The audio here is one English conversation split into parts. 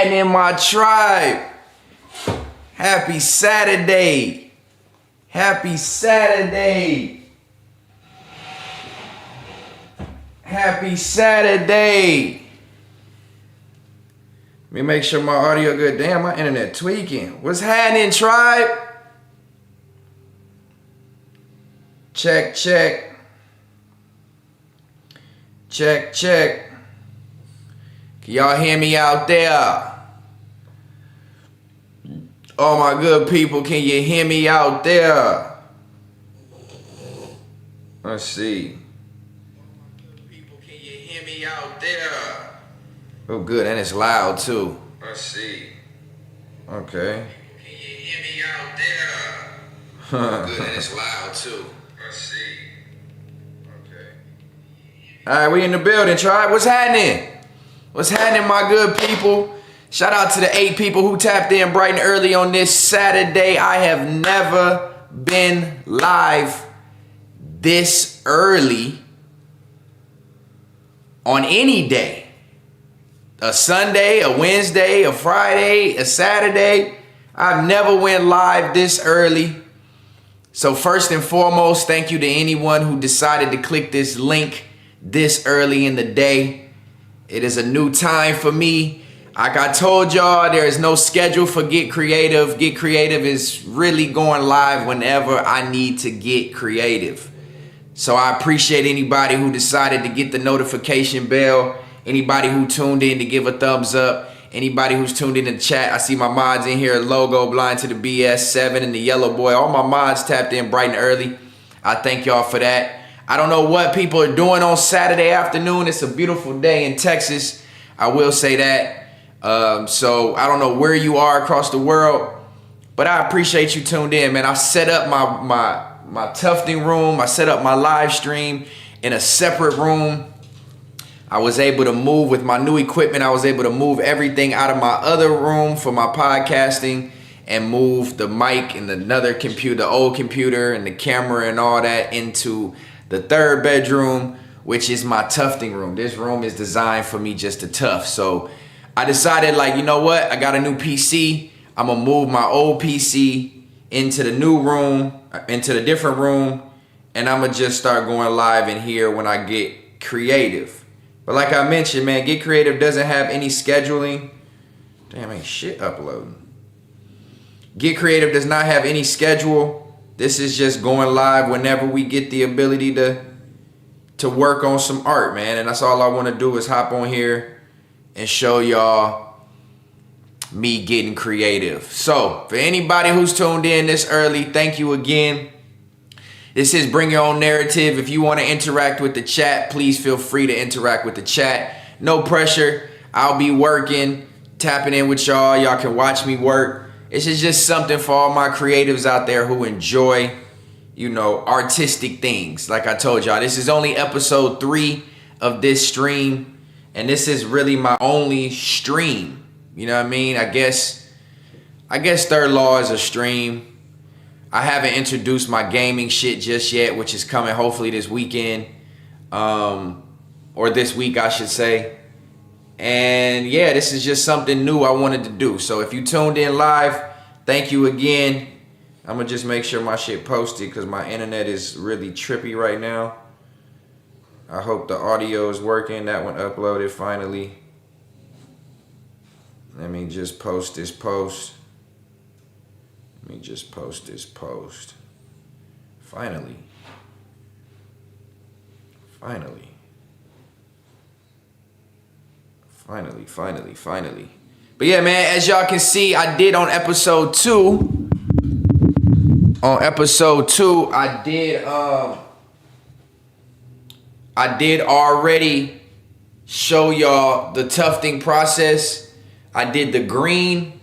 happening, my tribe? Happy Saturday. Happy Saturday. Happy Saturday. Let me make sure my audio good. Damn, my internet tweaking. What's happening, tribe? Check, check. Check, check. Can y'all hear me out there? All my good people, can you hear me out there? Let's see. People, can you hear me out there? Oh, good, and it's loud too. Let's see. Okay. Can you hear me out there? Oh, good, and it's loud too. Let's see. Okay. All right, we in the building, tribe. What's happening? What's happening, my good people? Shout out to the 8 people who tapped in bright and early on this Saturday. I have never been live this early on any day. A Sunday, a Wednesday, a Friday, a Saturday. I've never went live this early. So first and foremost, thank you to anyone who decided to click this link this early in the day. It is a new time for me. Like I told y'all, there is no schedule for Get Creative. Get Creative is really going live whenever I need to get creative. So I appreciate anybody who decided to get the notification bell, anybody who tuned in to give a thumbs up, anybody who's tuned in the chat. I see my mods in here, Logo, Blind to the BS, 7, and the Yellow Boy. All my mods tapped in bright and early. I thank y'all for that. I don't know what people are doing on Saturday afternoon. It's a beautiful day in Texas. I will say that. So I don't know where you are across the world, but I appreciate you tuned in, man. I set up my Tufting room. I set up my live stream in a separate room. I was able to move with my new equipment. I was able to move everything out of my other room for my podcasting and move the mic and another computer, the old computer and the camera and all that into the third bedroom, which is my tufting room. This room is designed for me just to tuft. So I decided, like, you know what? I got a new PC. I'm gonna move my old PC into the new room, into the different room, and I'm gonna just start going live in here when I get creative. But like I mentioned, man, Get Creative doesn't have any scheduling. Damn, ain't shit uploading. Get Creative does not have any schedule. This is just going live whenever we get the ability to work on some art, man. And that's all I want to do is hop on here and show y'all me getting creative. So for anybody who's tuned in this early, thank you again. This is Bring Your Own Narrative. If you want to interact with the chat, please feel free to interact with the chat. No pressure. I'll be working, tapping in with y'all. Y'all can watch me work. This is just something for all my creatives out there who enjoy, you know, artistic things. Like I told y'all, this is only episode 3 of this stream. And this is really my only stream. You know what I mean? I guess Third Law is a stream. I haven't introduced my gaming shit just yet, which is coming hopefully this weekend. Or this week, I should say. And yeah, this is just something new I wanted to do. So if you tuned in live, thank you again. I'm gonna just make sure my shit posted because my internet is really trippy right now. I hope the audio is working. That one uploaded finally. Let me just post this post. Finally. Finally. But yeah, man, as y'all can see, I did on episode 2. I did already show y'all the tufting process. I did the green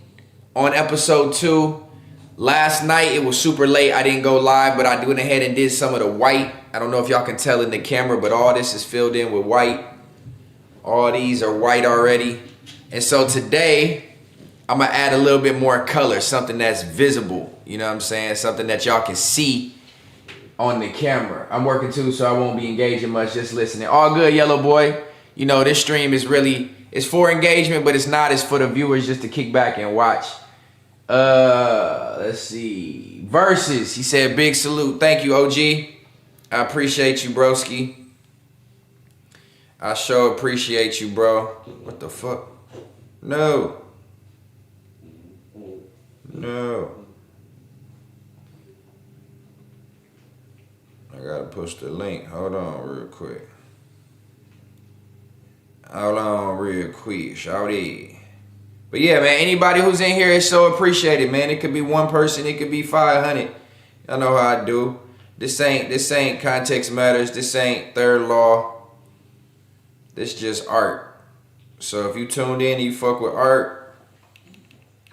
on episode 2. Last night, it was super late. I didn't go live, but I went ahead and did some of the white. I don't know if y'all can tell in the camera, but all this is filled in with white. All these are white already. And so today, I'm gonna add a little bit more color, something that's visible. You know what I'm saying? Something that y'all can see on the camera. I'm working too, so I won't be engaging much, just listening. All good, Yellow Boy. You know, this stream is really It's for engagement, but it's not. It's for the viewers just to kick back and watch. Let's see. Versus, he said, big salute. Thank you, OG. I appreciate you, broski. I sure appreciate you, bro. What the fuck? No. I gotta push the link. Hold on real quick. Shawty. But yeah, man, anybody who's in here is so appreciated, man. It could be one person, it could be 500. Y'all know how I do. This ain't context matters. This ain't third law. This just art. So if you tuned in and you fuck with art,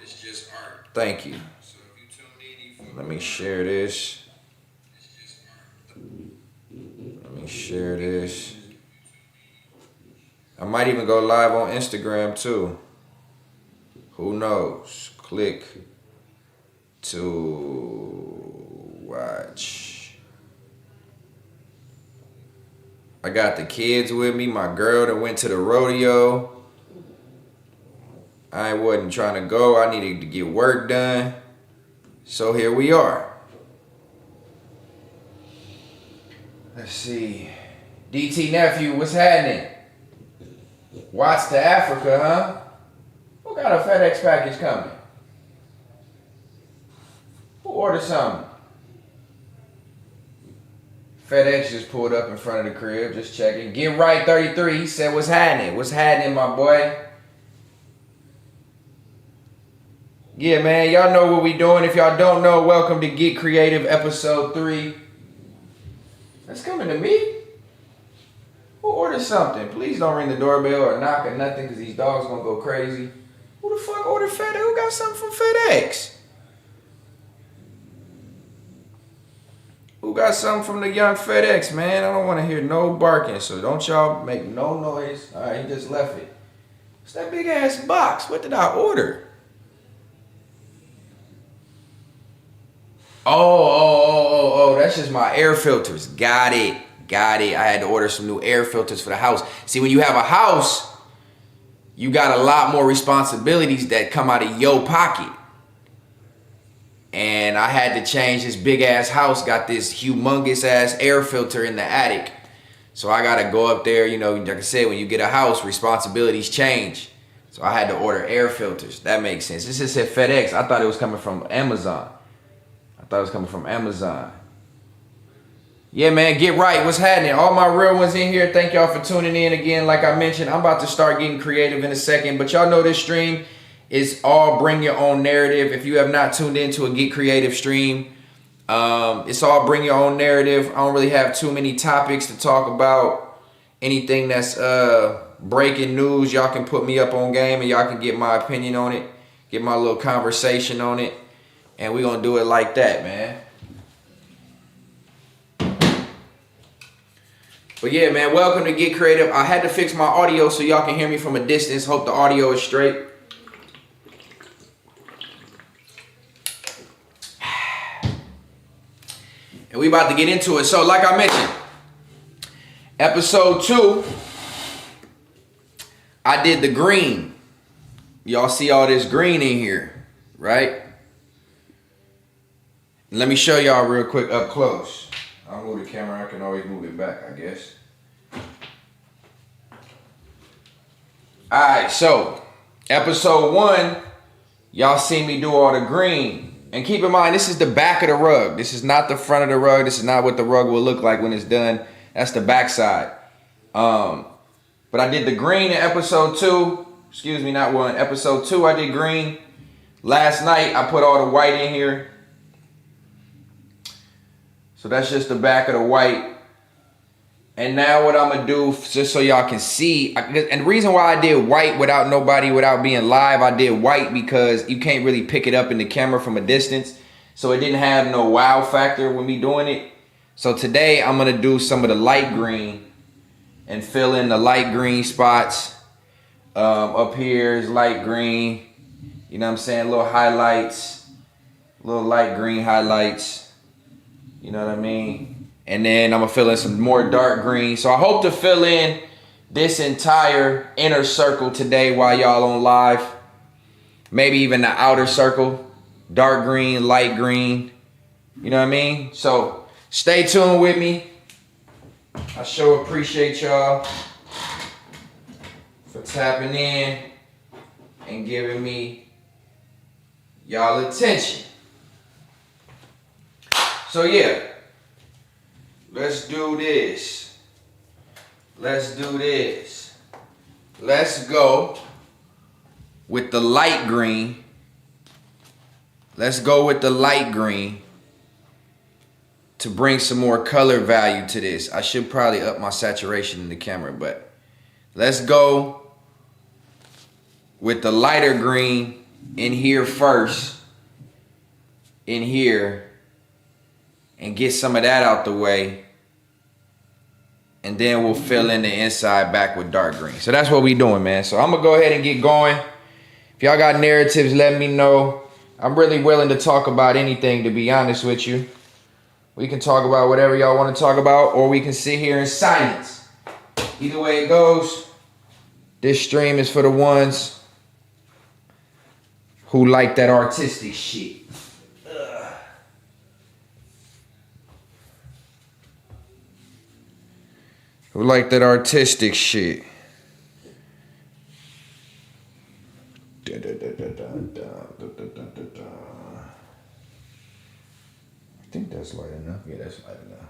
it's just art. Thank you. So if you tuned in and you fuck Let me share this. Let me share this. I might even go live on Instagram too. Who knows? Click to watch. I got the kids with me. My girl that went to the rodeo. I wasn't trying to go. I needed to get work done. So here we are. Let's see. DT nephew, what's happening? Watts to Africa, huh? Who got a FedEx package coming? Who ordered something? FedEx just pulled up in front of the crib, just checking. Get right 33. He said, what's happening? What's happening, my boy? Yeah, man, y'all know what we doing. If y'all don't know, welcome to Get Creative episode 3. That's coming to me. Who ordered something? Please don't ring the doorbell or knock or nothing, because these dogs gonna go crazy. Who the fuck ordered FedEx? Who got something from FedEx? Who got something from the young FedEx, man? I don't want to hear no barking, so don't y'all make no noise. All right, he just left it. What's that big ass box? What did I order? Oh, that's just my air filters. Got it. I had to order some new air filters for the house. See, when you have a house, you got a lot more responsibilities that come out of your pocket. And I had to change this big ass house, got this humongous ass air filter in the attic. So I gotta go up there, you know, like I said, when you get a house, responsibilities change. So I had to order air filters. That makes sense. This just said FedEx. I thought it was coming from Amazon. Yeah, man, get right. What's happening? All my real ones in here, thank y'all for tuning in again. Like I mentioned, I'm about to start getting creative in a second, but y'all know this stream is all bring your own narrative. If you have not tuned into a Get Creative stream, it's all bring your own narrative. I don't really have too many topics to talk about. Anything that's breaking news, y'all can put me up on game and y'all can get my opinion on it, get my little conversation on it, and we're gonna do it like that, man. But yeah, man, welcome to Get Creative. I had to fix my audio so y'all can hear me from a distance. Hope the audio is straight. And we about to get into it. So like I mentioned, episode 2, I did the green. Y'all see all this green in here, right? Let me show y'all real quick up close. I'll move the camera, I can always move it back, I guess. Alright, so episode 1, y'all see me do all the green. And keep in mind, this is the back of the rug. This is not the front of the rug. This is not what the rug will look like when it's done. That's the back side. But I did the green in episode 2. Excuse me, not 1. Episode 2, I did green. Last night, I put all the white in here. So that's just the back of the white. And now what I'm going to do, just so y'all can see, and the reason why I did white without being live, I did white because you can't really pick it up in the camera from a distance. So it didn't have no wow factor with me doing it. So today I'm going to do some of the light green and fill in the light green spots. Up here is light green. You know what I'm saying? Little highlights, little light green highlights. You know what I mean? And then I'm going to fill in some more dark green. So I hope to fill in this entire inner circle today while y'all on live. Maybe even the outer circle. Dark green, light green. You know what I mean? So stay tuned with me. I sure appreciate y'all for tapping in and giving me y'all attention. So yeah, let's do this. Let's do this. Let's go with the light green. Let's go with the light green to bring some more color value to this. I should probably up my saturation in the camera, but let's go with the lighter green in here first, in here, and get some of that out the way, and then we'll fill in the inside back with dark green. So that's what we doing, man. So I'm gonna go ahead and get going. If y'all got narratives, let me know. I'm really willing to talk about anything, to be honest with you. We can talk about whatever y'all want to talk about, or we can sit here in silence. Either way it goes, this stream is for the ones who like that artistic shit. Who like that artistic shit. I think that's light enough. Yeah, that's light enough.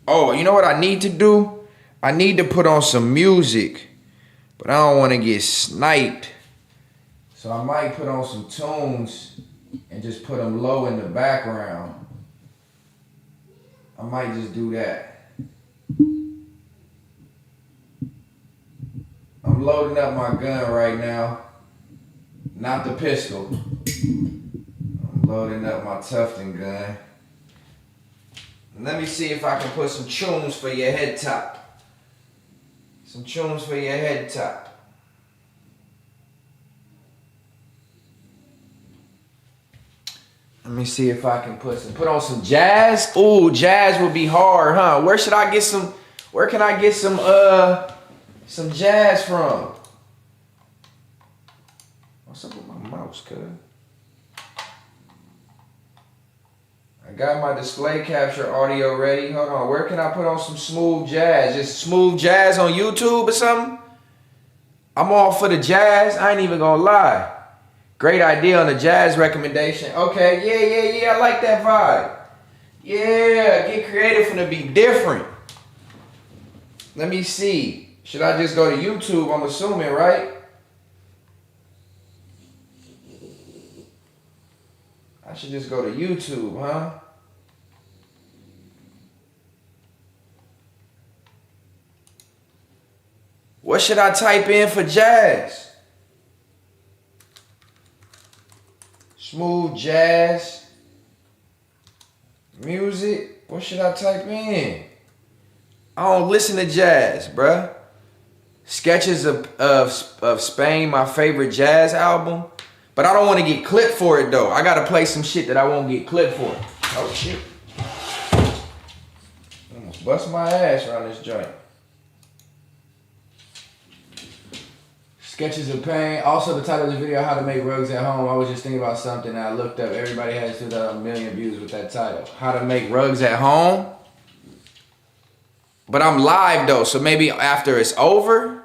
Oh, you know what I need to do? I need to put on some music, but I don't want to get sniped. So I might put on some tunes and just put them low in the background. I might just do that. I'm loading up my gun right now. Not the pistol. I'm loading up my Tufting gun. Let me see if I can put some tunes for your head top. Some tunes for your head top. Let me see if I can put on some jazz. Ooh, jazz would be hard, huh? Where can I get some jazz from? What's up with my mouse, cuz? I got my display capture audio ready. Hold on, where can I put on some smooth jazz? Just smooth jazz on YouTube or something? I'm all for the jazz, I ain't even gonna lie. Great idea on the jazz recommendation. Okay, yeah, I like that vibe. Yeah, get creative finna be different. Let me see. Should I just go to YouTube? I'm assuming, right? I should just go to YouTube, huh? What should I type in for jazz? Smooth jazz music. What should I type in? I don't listen to jazz, bruh. Sketches of Spain, my favorite jazz album. But I don't want to get clipped for it though. I gotta play some shit that I won't get clipped for. Oh shit. Almost bust my ass around this joint. Sketches of Pain. Also the title of the video, How to Make Rugs at Home. I was just thinking about something and I looked up. Everybody has 2,000 million views with that title. How to Make Rugs at Home. But I'm live though, so maybe after it's over,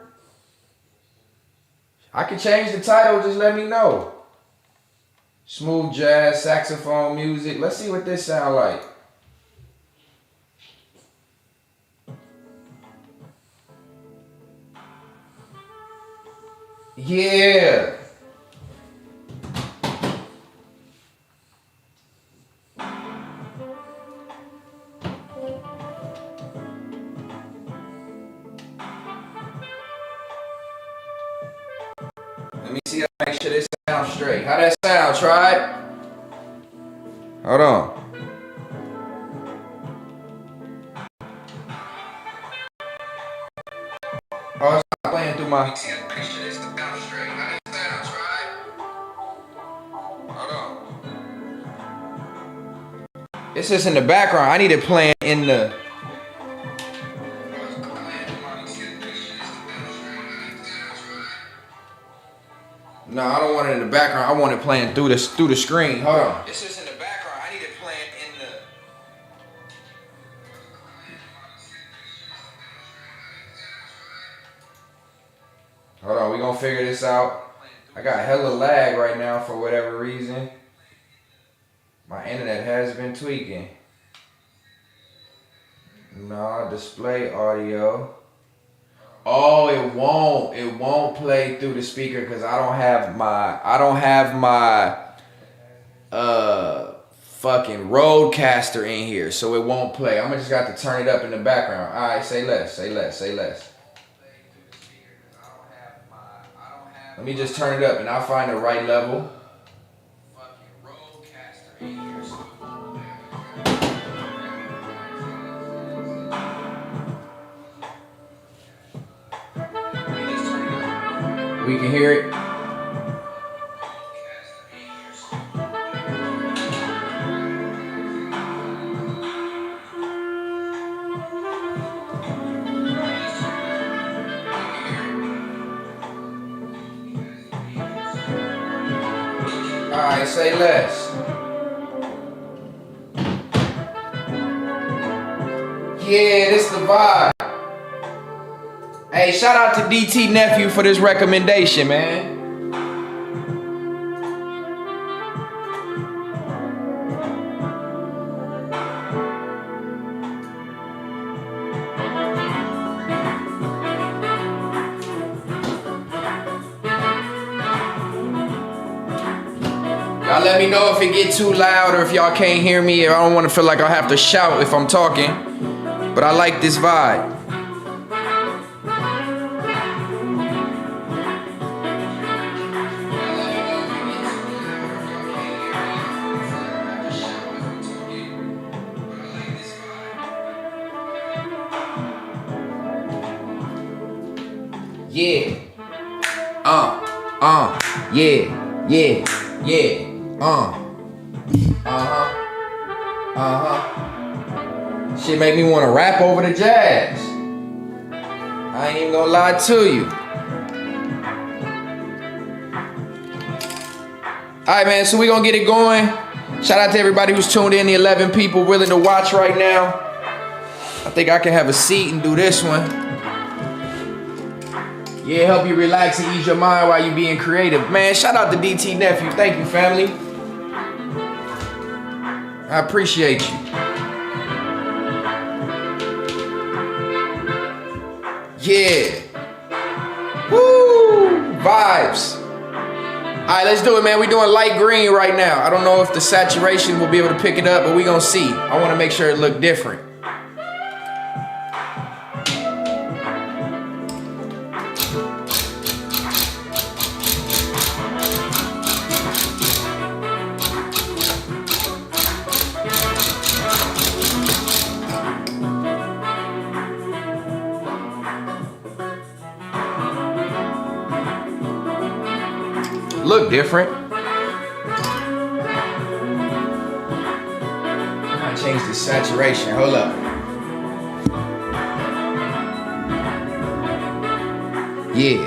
I can change the title, just let me know. Smooth jazz, saxophone music. Let's see what this sound like. Yeah. Let me see, make sure this sounds straight. How that sound, Cre8ive? Hold on. Oh, it's not playing through my... Make sure this sound straight. How that sound, Cre8ive? Hold on. It's just in the background. I need it playing in the. No, I don't want it in the background. I want it playing through the screen. Hold on. It's just in the background. I need it playing in the. Hold on, we gonna figure this out. I got hella lag right now for whatever reason. My internet has been tweaking. No, display audio. Oh, it won't play through the speaker because I don't have my fucking roadcaster in here, so it won't play. I'm just got to turn it up in the background. All right, say less. Let me just turn it up and I'll find the right level. We can hear it. Alright, say less. Yeah, this the vibe. Hey, shout out to DT Nephew for this recommendation, man. Y'all let me know if it get too loud or if y'all can't hear me. I don't want to feel like I have to shout if I'm talking. But I like this vibe. Yeah. Yeah. Shit make me want to rap over the jazz. I ain't even gonna lie to you. Alright, man, so we gonna get it going. Shout out to everybody who's tuned in, the 11 people willing to watch right now. I think I can have a seat and do this one. Yeah, help you relax and ease your mind while you being creative. Man, shout out to DT Nephew. Thank you, family. I appreciate you. Yeah. Woo! Vibes. Alright, let's do it, man. We're doing light green right now. I don't know if the saturation will be able to pick it up, but we're gonna see. I want to make sure it look different. Look different. I changed the saturation. Hold up. Yeah.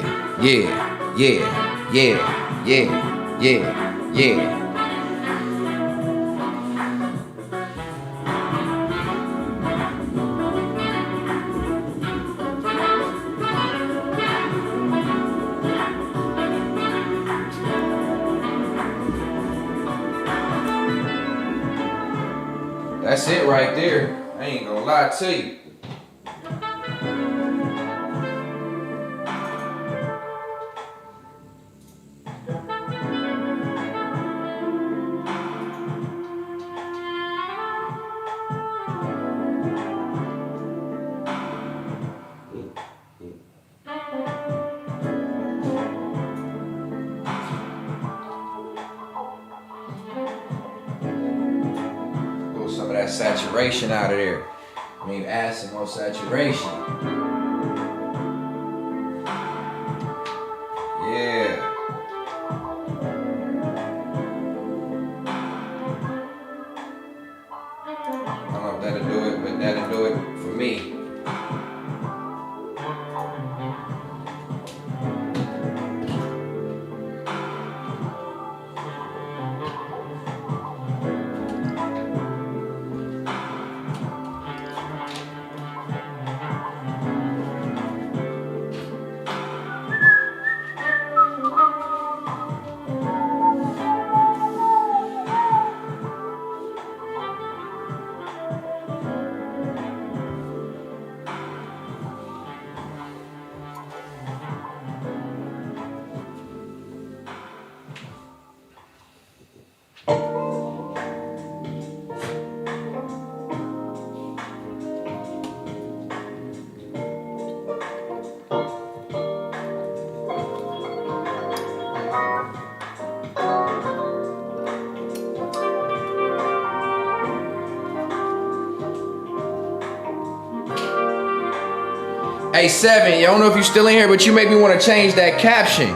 That's it right there. I ain't gonna lie to you. Some of that saturation out of there. I mean, add some more saturation. Yeah. Hey, 7, I don't know if you're still in here, but you make me want to change that caption.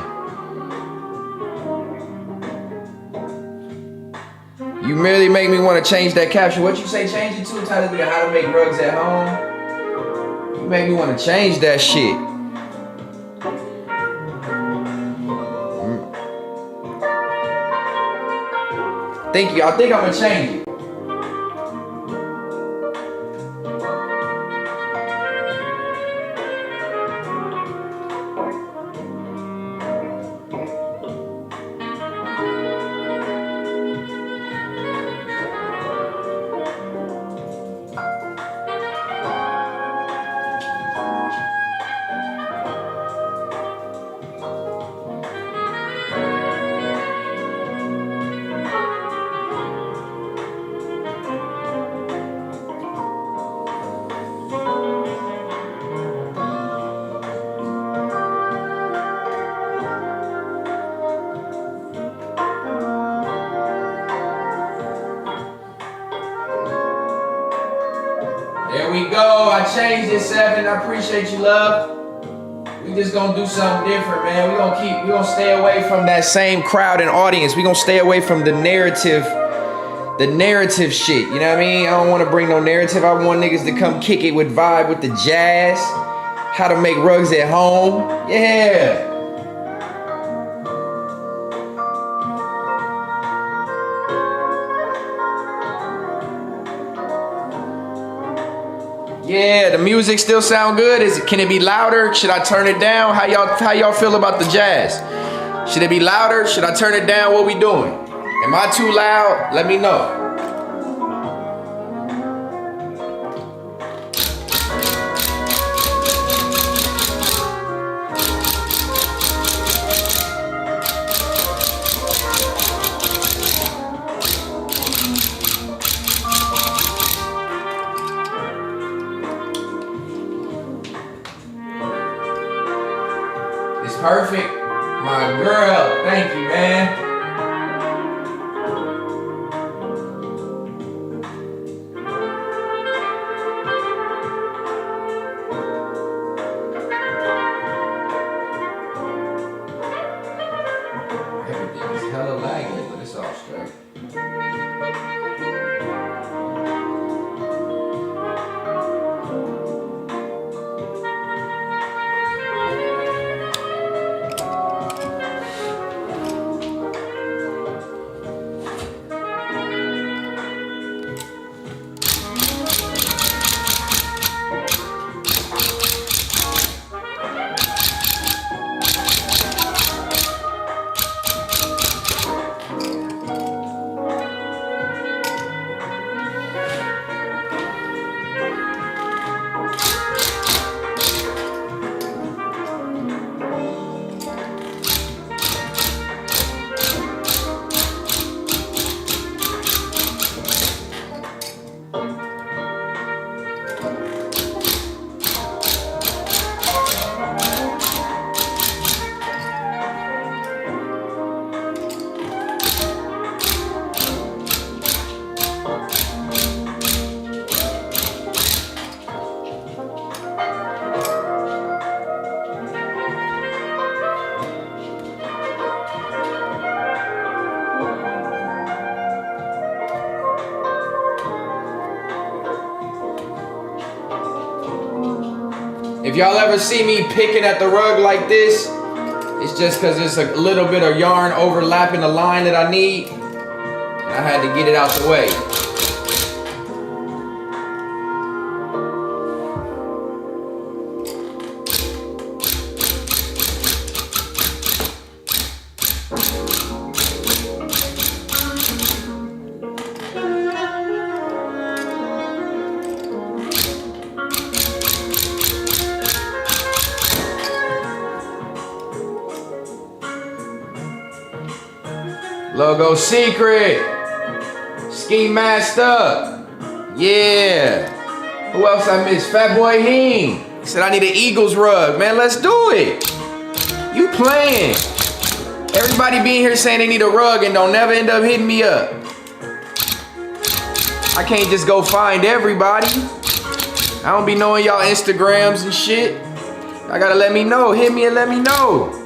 You really make me want to change that caption. What you say change it to? Tell me how to make rugs at home. You make me want to change that shit. Thank you. I think I'm gonna change it. There we go. I changed it, 7. I appreciate you, love. We just gonna do something different, man. We gonna stay away from that same crowd and audience. We gonna stay away from the narrative shit. You know what I mean? I don't want to bring no narrative. I want niggas to come kick it with vibe with the jazz. How to make rugs at home. Yeah. Yeah, the music still sound good. Can it be louder? Should I turn it down? How y'all feel about the jazz? Should it be louder? Should I turn it down? What we doing? Am I too loud? Let me know. Perfect. My girl. Thank you, man. Everything is hella laggy, but it's all straight. If y'all ever see me picking at the rug like this, it's just because there's a little bit of yarn overlapping the line that I need. And I had to get it out the way. Logo Secret. Ski Master. Yeah. Who else I missed? Fat Boy Heen. He said I need an Eagles rug. Man, let's do it. You playing. Everybody being here saying they need a rug and don't never end up hitting me up. I can't just go find everybody. I don't be knowing y'all Instagrams and shit. I gotta let me know. Hit me and let me know.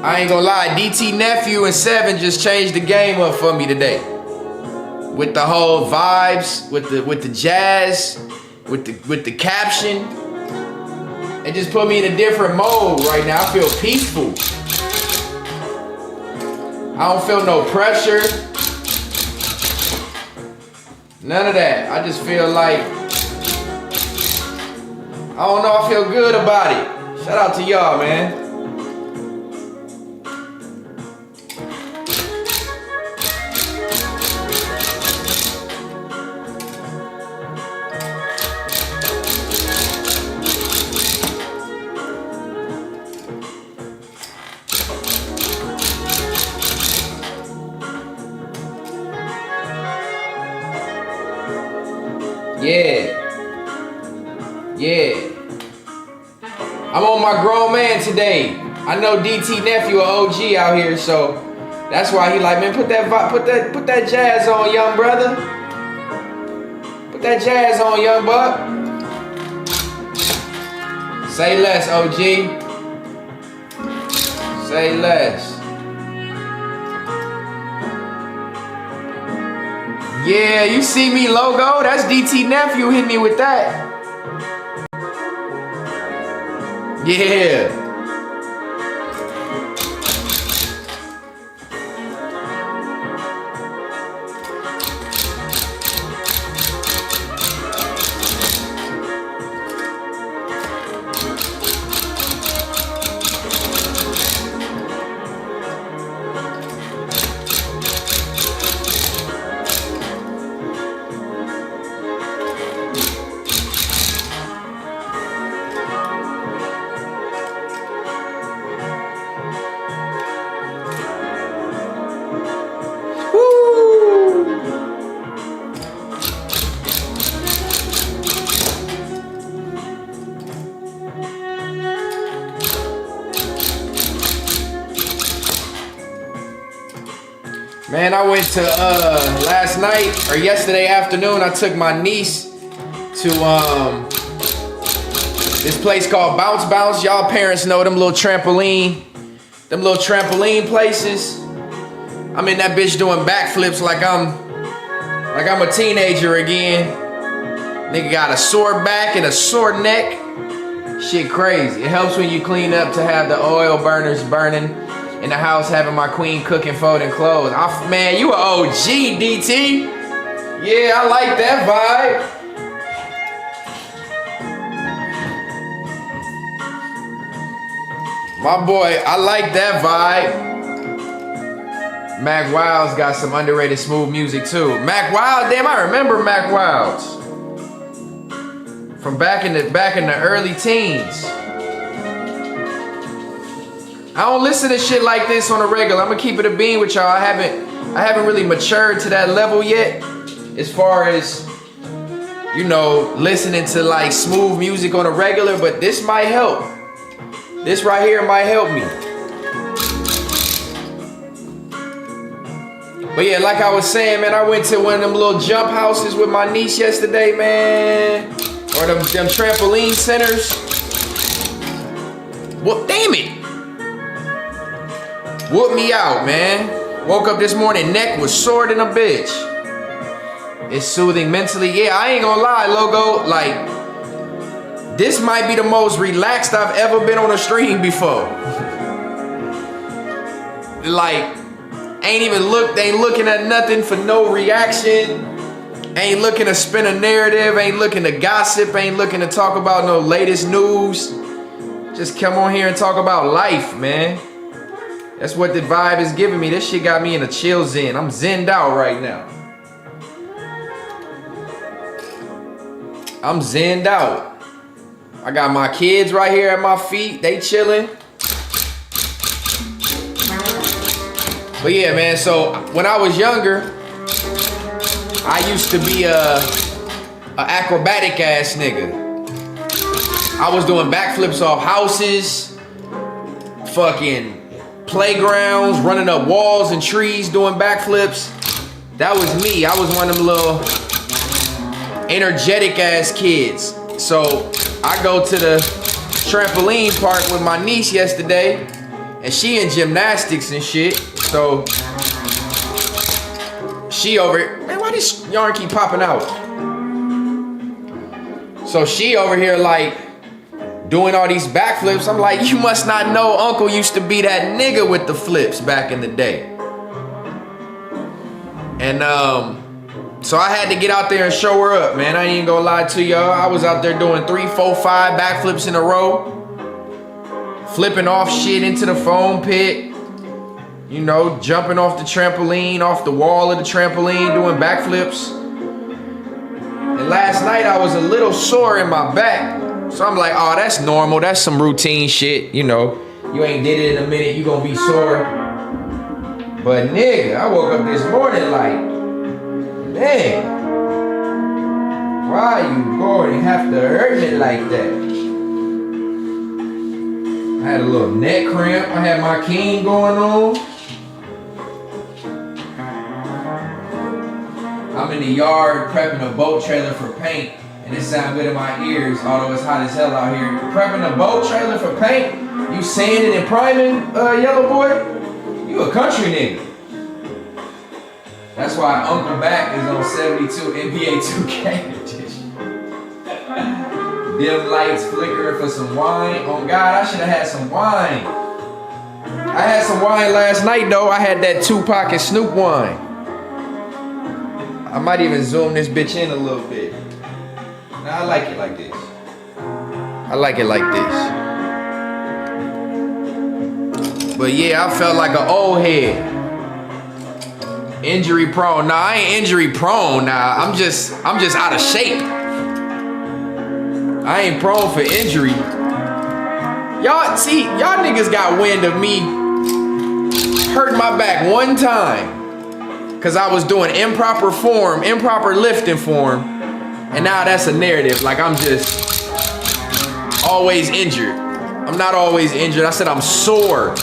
I ain't gonna lie, DT Nephew and 7 just changed the game up for me today. With the whole vibes, with the jazz, with the caption. It just put me in a different mode right now. I feel peaceful. I don't feel no pressure. None of that. I just feel like, I don't know, I feel good about it. Shout out to y'all, man. Yeah. I'm on my grown man today. I know DT Nephew a OG out here, so that's why he like, man, put that jazz on, young brother. Put that jazz on, young buck. Say less, OG. Say less. Yeah, you see me logo? That's DT Nephew hit me with that. Yeah. Man, I went to last night or yesterday afternoon. I took my niece to this place called Bounce Bounce. Y'all parents know them little trampoline places. I'm in that bitch doing backflips like I'm a teenager again. Nigga got a sore back and a sore neck. Shit crazy. It helps when you clean up to have the oil burners burning. In the house having my queen cooking, folding clothes. Man, you a OG, DT. Yeah, I like that vibe. My boy, I like that vibe. Mac Wilds got some underrated smooth music too. Mac Wild, damn, I remember Mac Wilds. From back in the early teens. I don't listen to shit like this on a regular. I'm gonna keep it a bean with y'all. I haven't really matured to that level yet, as far as, you know, listening to like smooth music on a regular, but this might help. This right here might help me. But yeah, like I was saying, man, I went to one of them little jump houses with my niece yesterday, man. Or them trampoline centers. Well, damn it. Whoop me out, man. Woke up this morning, neck was sore than a bitch. It's soothing mentally. Yeah, I ain't gonna lie, logo. Like, this might be the most relaxed I've ever been on a stream before. Like, ain't looking at nothing for no reaction. Ain't looking to spin a narrative. Ain't looking to gossip. Ain't looking to talk about no latest news. Just come on here and talk about life, man. That's what the vibe is giving me. This shit got me in a chill zen. I'm zenned out right now. I'm zenned out. I got my kids right here at my feet. They chilling. But yeah, man, so when I was younger, I used to be a acrobatic ass nigga. I was doing backflips off houses, fucking playgrounds, running up walls and trees, doing backflips. That was me. I was one of them little energetic ass kids. So I go to the trampoline park with my niece yesterday, and she in gymnastics and shit. So she over here, man, why this yarn keep popping out? So she over here like doing all these backflips. I'm like, you must not know Uncle used to be that nigga with the flips back in the day. And so I had to get out there and show her up, man. I ain't even gonna lie to y'all. I was out there doing 3, 4, 5 backflips in a row, flipping off shit into the foam pit, you know, jumping off the trampoline, off the wall of the trampoline, doing backflips. And last night I was a little sore in my back. So I'm like, oh, that's normal. That's some routine shit, you know. You ain't did it in a minute, you gonna be sore. But nigga, I woke up this morning like, man, why you going and have to hurt me like that? I had a little neck cramp. I had my cane going on. I'm in the yard prepping a boat trailer for paint, and it sounds good in my ears, although it's hot as hell out here. Prepping a boat trailer for paint? You sanding and priming, yellow boy? You a country nigga. That's why Uncle Back is on 72 NBA 2K edition. Dim lights flickering for some wine. Oh God, I should have had some wine. I had some wine last night though. I had that Tupac and Snoop wine. I might even zoom this bitch in a little bit. Nah, I like it like this. I like it like this. But yeah, I felt like an old head. Injury prone. Nah, I ain't injury prone. Nah, I'm just out of shape. I ain't prone for injury. Y'all see, y'all niggas got wind of me hurt my back one time because I was doing improper form, improper lifting form, and now that's a narrative. Like I'm just always injured. I'm not always injured. I said I'm sore.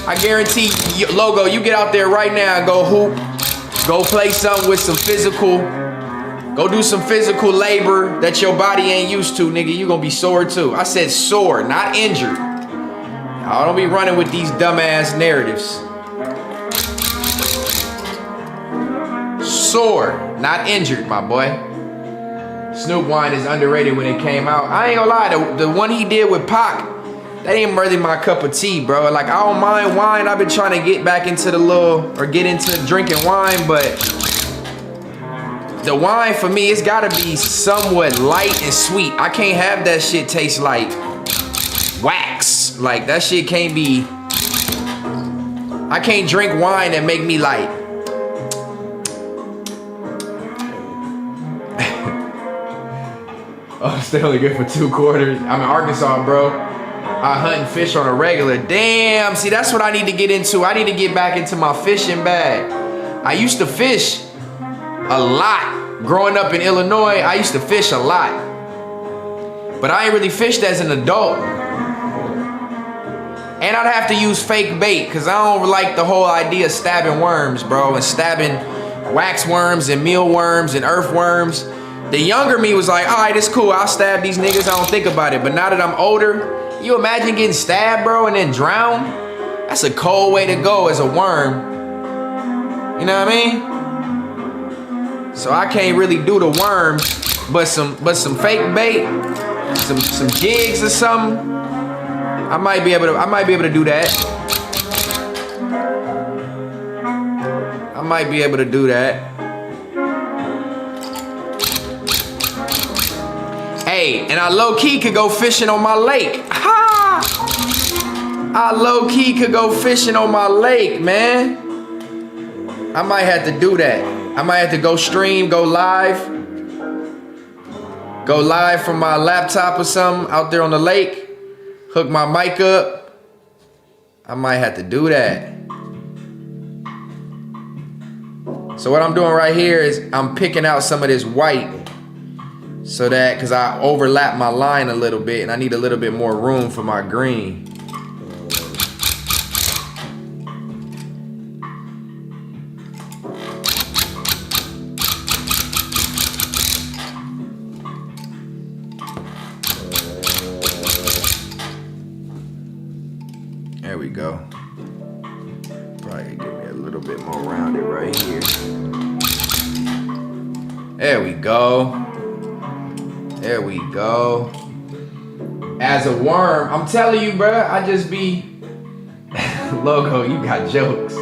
I guarantee you, Logo, you get out there right now and go hoop, go play something with some physical, go do some physical labor that your body ain't used to, nigga. You gonna be sore too. I said sore, not injured. I don't be running with these dumbass narratives. Sore, not injured, my boy. Snoop wine is underrated when it came out. I ain't gonna lie, the one he did with Pac, that ain't really my cup of tea, bro. Like, I don't mind wine. I've been trying to get back into get into drinking wine, but the wine for me, it's gotta be somewhat light and sweet. I can't have that shit taste like wax. Like, that shit can't be, I can't drink wine that make me like, oh, it's only good for 2 quarters. I'm in Arkansas, bro. I hunt and fish on a regular. Damn, see, that's what I need to get into. I need to get back into my fishing bag. I used to fish a lot. Growing up in Illinois, I used to fish a lot. But I ain't really fished as an adult. And I'd have to use fake bait, because I don't like the whole idea of stabbing worms, bro. And stabbing wax worms and mealworms and earthworms. The younger me was like, all right, it's cool. I'll stab these niggas. I don't think about it. But now that I'm older, you imagine getting stabbed, bro, and then drowned? That's a cold way to go as a worm. You know what I mean? So I can't really do the worms, but some fake bait, some jigs or something. I might be able to do that. I might be able to do that. Hey, and I low-key could go fishing on my lake. Ha! I low-key could go fishing on my lake, man. I might have to do that. I might have to go stream, go live from my laptop or something out there on the lake. Hook my mic up. I might have to do that. So what I'm doing right here is I'm picking out some of this white So that, cause I overlap my line a little bit and I need a little bit more room for my green. There we go. Probably give me a little bit more rounded right here. There we go. There we go. As a worm, I'm telling you, bro, I just be Logo, you got jokes.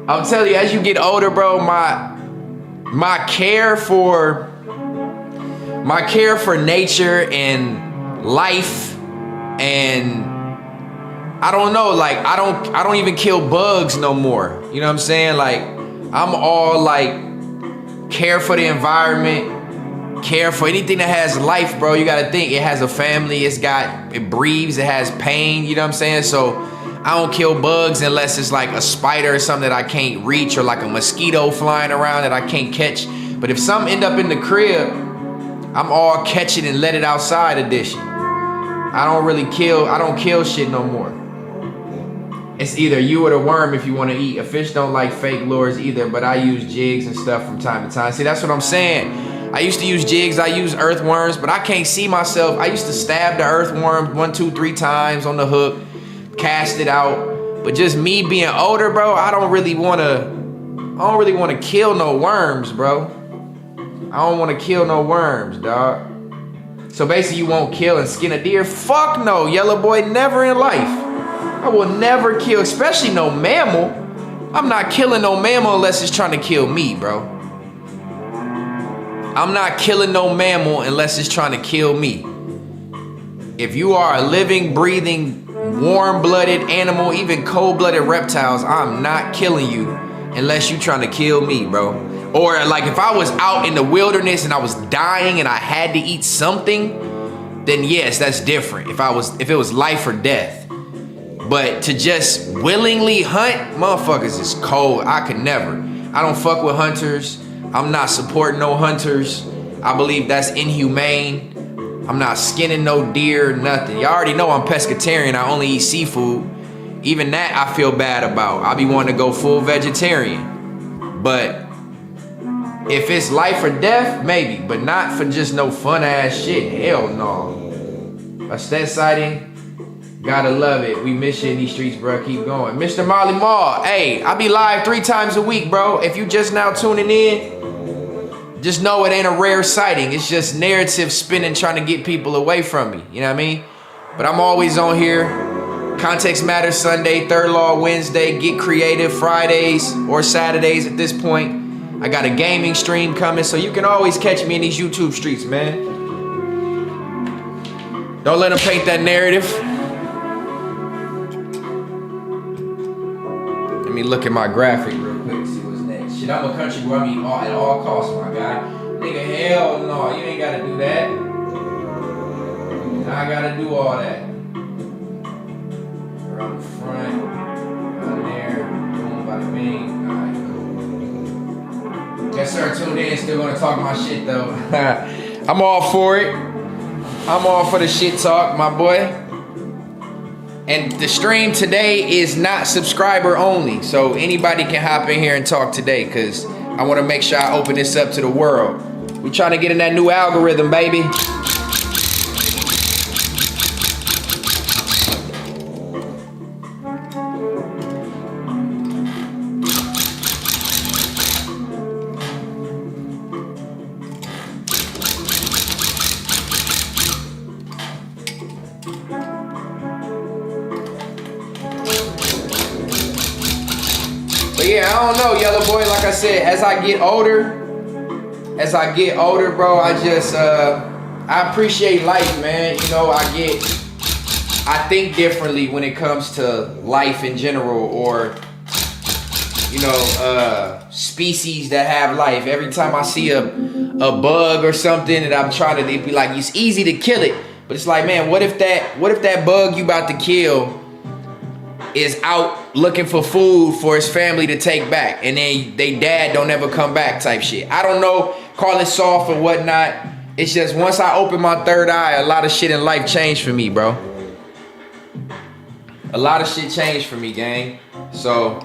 I'm telling you, as you get older, bro, my care for nature and life, and I don't know, like I don't even kill bugs no more. You know what I'm saying? Like I'm all like care for the environment, care for anything that has life, bro. You gotta think it has a family, it breathes, it has pain, you know what I'm saying? So I don't kill bugs unless it's like a spider or something that I can't reach, or like a mosquito flying around that I can't catch. But if something end up in the crib, I'm all catch it and let it outside edition. I don't kill shit no more. It's either you or the worm if you want to eat. A fish don't like fake lures either, but I use jigs and stuff from time to time. See, that's what I'm saying. I used to use jigs, I use earthworms, but I can't see myself. I used to stab the earthworm 1, 2, 3 times on the hook, cast it out. But just me being older, bro, I don't really want to kill no worms, bro. I don't want to kill no worms, dog. So basically you won't kill and skin a deer? Fuck no, yellow boy, never in life. I will never kill, especially no mammal. I'm not killing no mammal unless it's trying to kill me, bro. I'm not killing no mammal unless it's trying to kill me. If you are a living, breathing, warm-blooded animal, even cold-blooded reptiles, I'm not killing you unless you're trying to kill me, bro. Or like if I was out in the wilderness and I was dying and I had to eat something, then yes, that's different. If it was life or death. But to just willingly hunt, motherfuckers is cold. I could never. I don't fuck with hunters. I'm not supporting no hunters. I believe that's inhumane. I'm not skinning no deer, nothing. Y'all already know I'm pescatarian. I only eat seafood. Even that I feel bad about. I be wanting to go full vegetarian. But if it's life or death, maybe. But not for just no fun ass shit. Hell no. A Stet sighting. Gotta love it. We miss you in these streets, bro. Keep going. Mr. Molly Mall. Hey, I be live 3 times a week, bro. If you just now tuning in, just know it ain't a rare sighting. It's just narrative spinning, trying to get people away from me. You know what I mean? But I'm always on here. Context Matters Sunday, Third Law Wednesday, Get Creative Fridays or Saturdays at this point. I got a gaming stream coming, so you can always catch me in these YouTube streets, man. Don't let them paint that narrative. Let me look at my graphic real quick, see what's next. Shit, I'm a country boy, I mean at all costs, my guy. Nigga, hell no, you ain't gotta do that. I gotta do all that. Around the front, down there, boom, bada bing. Alright, cool. Yes, sir, tuned in, still gonna talk my shit though. I'm all for it. I'm all for the shit talk, my boy. And the stream today is not subscriber only. So anybody can hop in here and talk today, because I want to make sure I open this up to the world. We trying to get in that new algorithm, baby. Yeah, I don't know, yellow boy. Like I said, as I get older, bro, I appreciate life, man. You know, I think differently when it comes to life in general, or, you know, species that have life. Every time I see a bug or something that I'm trying to, it'd be like, it's easy to kill it. But it's like, man, what if that bug you about to kill is out looking for food for his family to take back, and then they dad don't ever come back type shit. I don't know, call it soft or whatnot. It's just once I open my third eye, a lot of shit in life changed for me, bro. A lot of shit changed for me, gang. So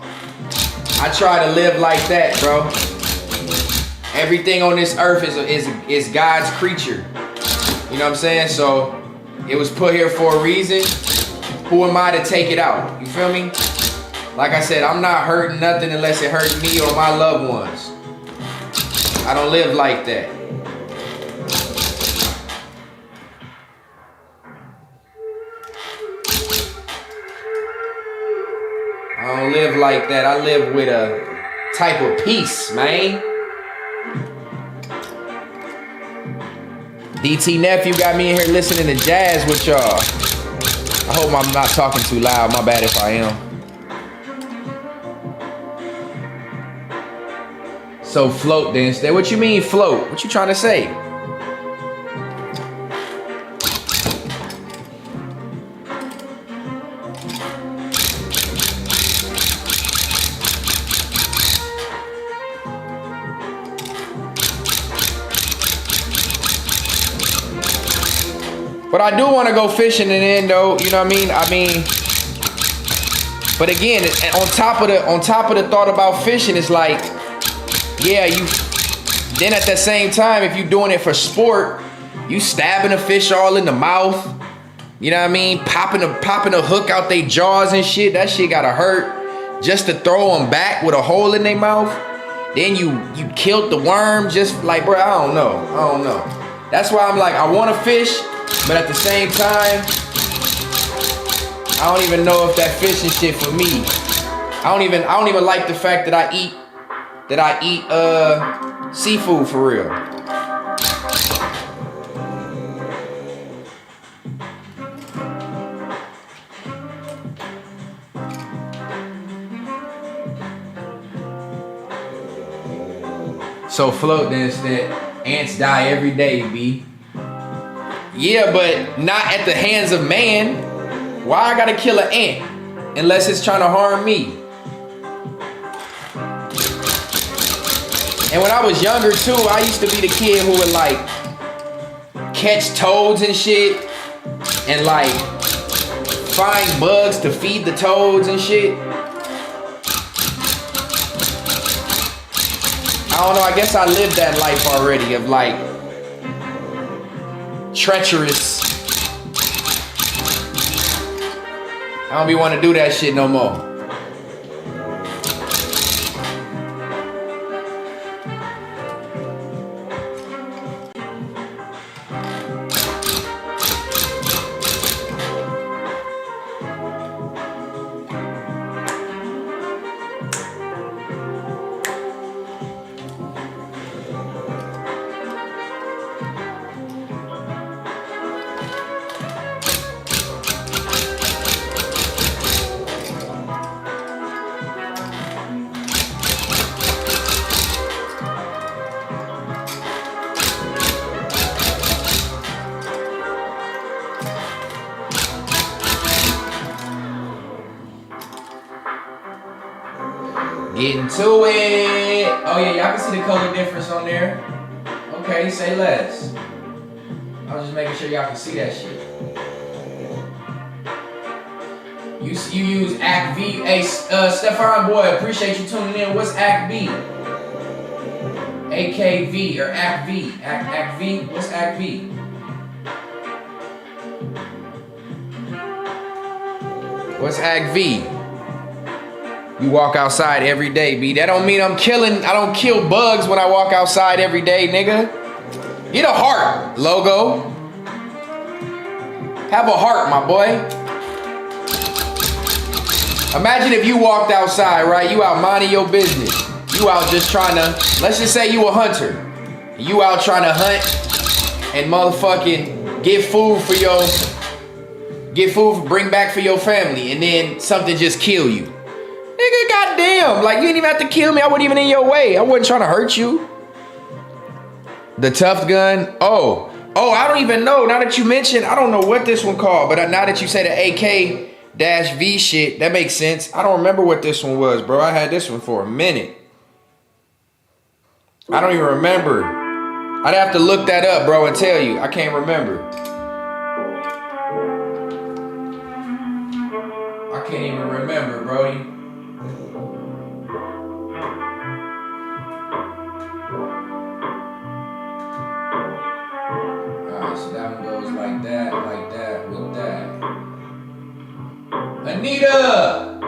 I try to live like that, bro. Everything on this earth is God's creature. You know what I'm saying? So it was put here for a reason. Who am I to take it out? You feel me? Like I said, I'm not hurting nothing unless it hurts me or my loved ones. I don't live like that. I don't live like that. I live with a type of peace, man. DT nephew got me in here listening to jazz with y'all. I hope I'm not talking too loud. My bad if I am. So float then, Stet. What you mean float? What you trying to say? But I do want to go fishing in the end, though. You know what I mean? But again, on top of the thought about fishing, it's like, yeah, then at the same time, if you're doing it for sport, you stabbing a fish all in the mouth. You know what I mean? Popping a hook out their jaws and shit. That shit gotta hurt just to throw them back with a hole in their mouth. Then you killed the worm. Just like, bro, I don't know. That's why I'm like, I want to fish. But at the same time, I don't even know if that fishing shit for me. I don't even like the fact that I eat seafood for real. So float then, Stet. Ants die every day, B. Yeah, but not at the hands of man. Why I gotta kill an ant unless it's trying to harm me? And when I was younger too, I used to be the kid who would like catch toads and shit and like find bugs to feed the toads and shit. I don't know, I guess I lived that life already of like treacherous. I don't be want to do that shit no more. Getting to it. Oh yeah, y'all can see the color difference on there. Okay, say less. I was just making sure y'all can see that shit. You use Act V. Hey, Stefan boy, appreciate you tuning in. What's Act V? AKV or Act V? Act V? What's Act V? What's Act V? You walk outside every day, B. That don't mean I don't kill bugs when I walk outside every day, nigga. Get a heart, logo. Have a heart, my boy. Imagine if you walked outside, right? You out minding your business. You out just trying to, let's just say you a hunter. You out trying to hunt and motherfucking bring back for your family, and then something just kill you. Nigga, goddamn, like you didn't even have to kill me. I wasn't even in your way. I wasn't trying to hurt you. The tough gun. Oh, I don't even know. Now that you mentioned, I don't know what this one called, but now that you say the AK-V shit, that makes sense. I don't remember what this one was, bro. I had this one for a minute. I don't even remember. I'd have to look that up, bro, and tell you. I can't remember. I can't even remember, Brody. Alright, so that one goes like that, with that. Anita!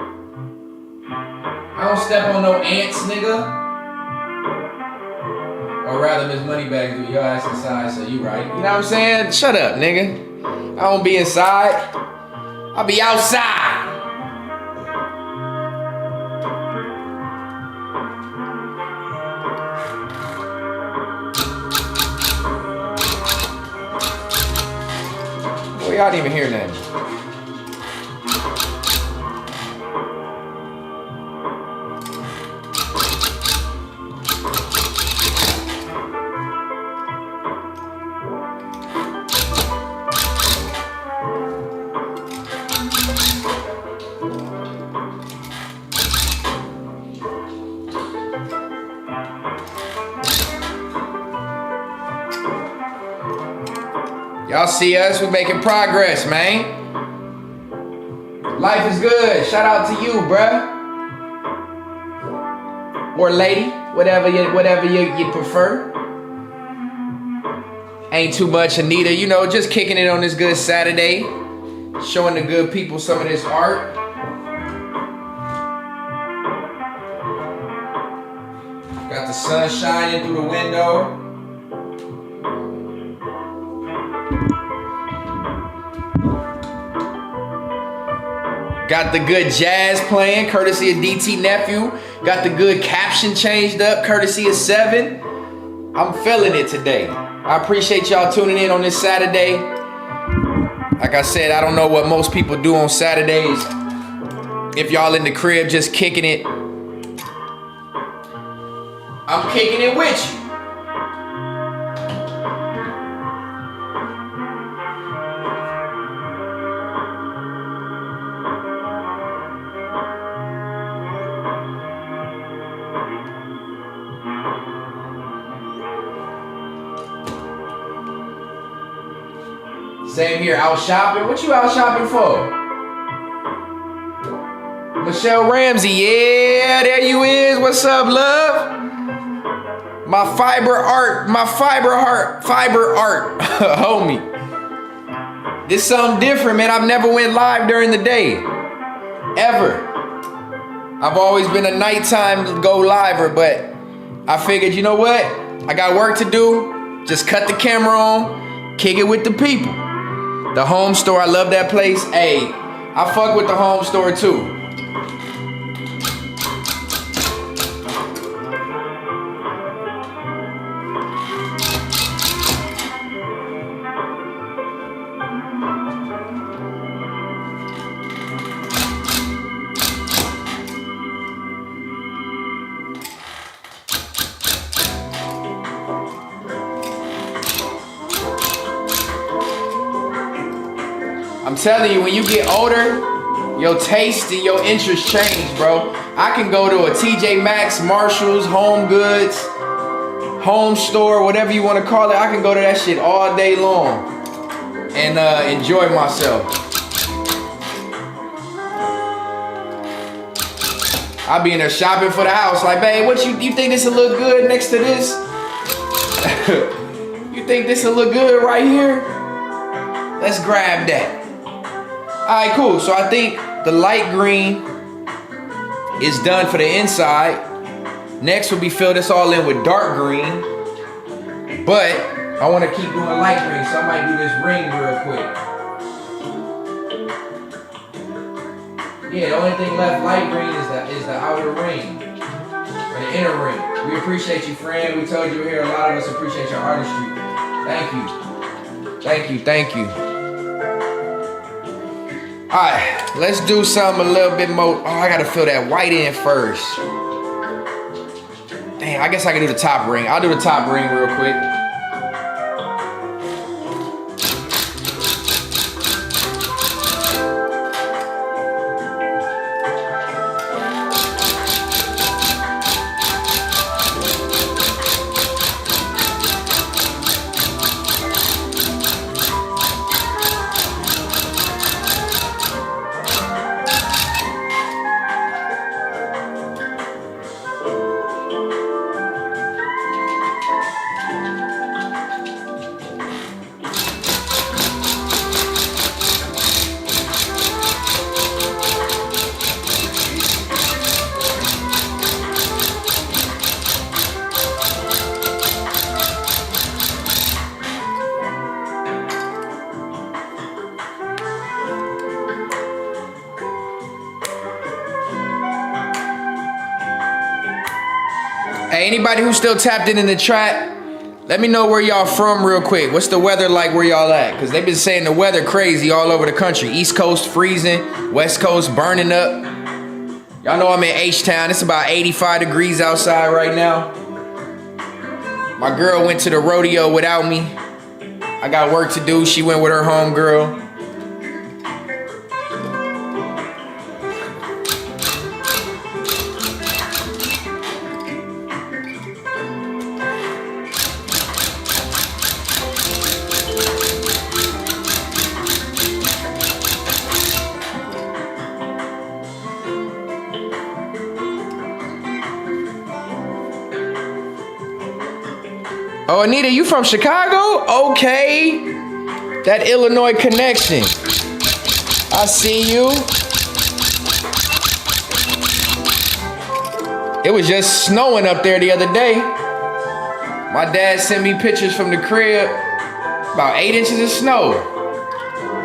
I don't step on no ants, nigga. Or rather, Miss Moneybags do your ass inside, so you right. You know what I'm saying? Shut up, nigga. I don't be inside. I'll be outside. Boy, y'all didn't even hear nothing. Y'all see us, we're making progress, man. Life is good. Shout out to you, bruh. Or lady, whatever you prefer. Ain't too much, Anita. You know, just kicking it on this good Saturday. Showing the good people some of this art. Got the sun shining through the window. Got the good jazz playing, courtesy of DT Nephew. Got the good caption changed up, courtesy of 7. I'm feeling it today. I appreciate y'all tuning in on this Saturday. Like I said, I don't know what most people do on Saturdays. If y'all in the crib just kicking it, I'm kicking it with you. Same here, out shopping. What you out shopping for? Michelle Ramsey, yeah, there you is. What's up, love? My fiber art, homie. This something different, man. I've never went live during the day, ever. I've always been a nighttime go liver, but I figured, you know what? I got work to do. Just cut the camera on, kick it with the people. The home store, I love that place. Hey, I fuck with the home store too. I'm telling you, when you get older, your taste and your interests change, bro. I can go to a TJ Maxx, Marshalls, Home Goods, Home Store, whatever you want to call it. I can go to that shit all day long and enjoy myself. I'll be in there shopping for the house, like, babe, what you think this will look good next to this? You think this will look good right here? Let's grab that. All right, cool. So I think the light green is done for the inside. Next will be fill this all in with dark green. But I want to keep doing light green, so I might do this ring real quick. Yeah, the only thing left light green is the outer ring, or the inner ring. We appreciate you, friend. We told you here, a lot of us appreciate your artistry. Thank you. Thank you, thank you. All right, let's do something a little bit more. Oh, I gotta fill that white in first. Damn, I guess I can do the top ring. I'll do the top ring real quick. Hey, anybody who's still tapped in the chat, let me know where y'all from real quick. What's the weather like where y'all at? Because they've been saying the weather crazy all over the country. East Coast freezing, West Coast burning up. Y'all know I'm in H-Town. It's about 85 degrees outside right now. My girl went to the rodeo without me. I got work to do. She went with her homegirl. Oh, Anita, you from Chicago? Okay. That Illinois connection. I see you. It was just snowing up there the other day. My dad sent me pictures from the crib. About 8 inches of snow.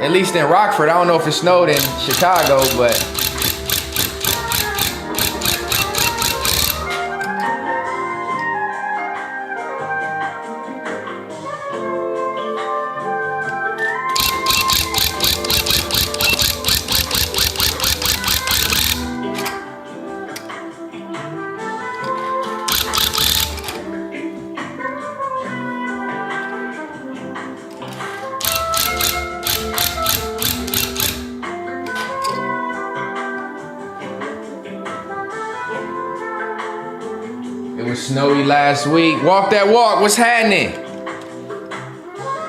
At least in Rockford. I don't know if it snowed in Chicago, but... snowy last week. Walk that walk. What's happening?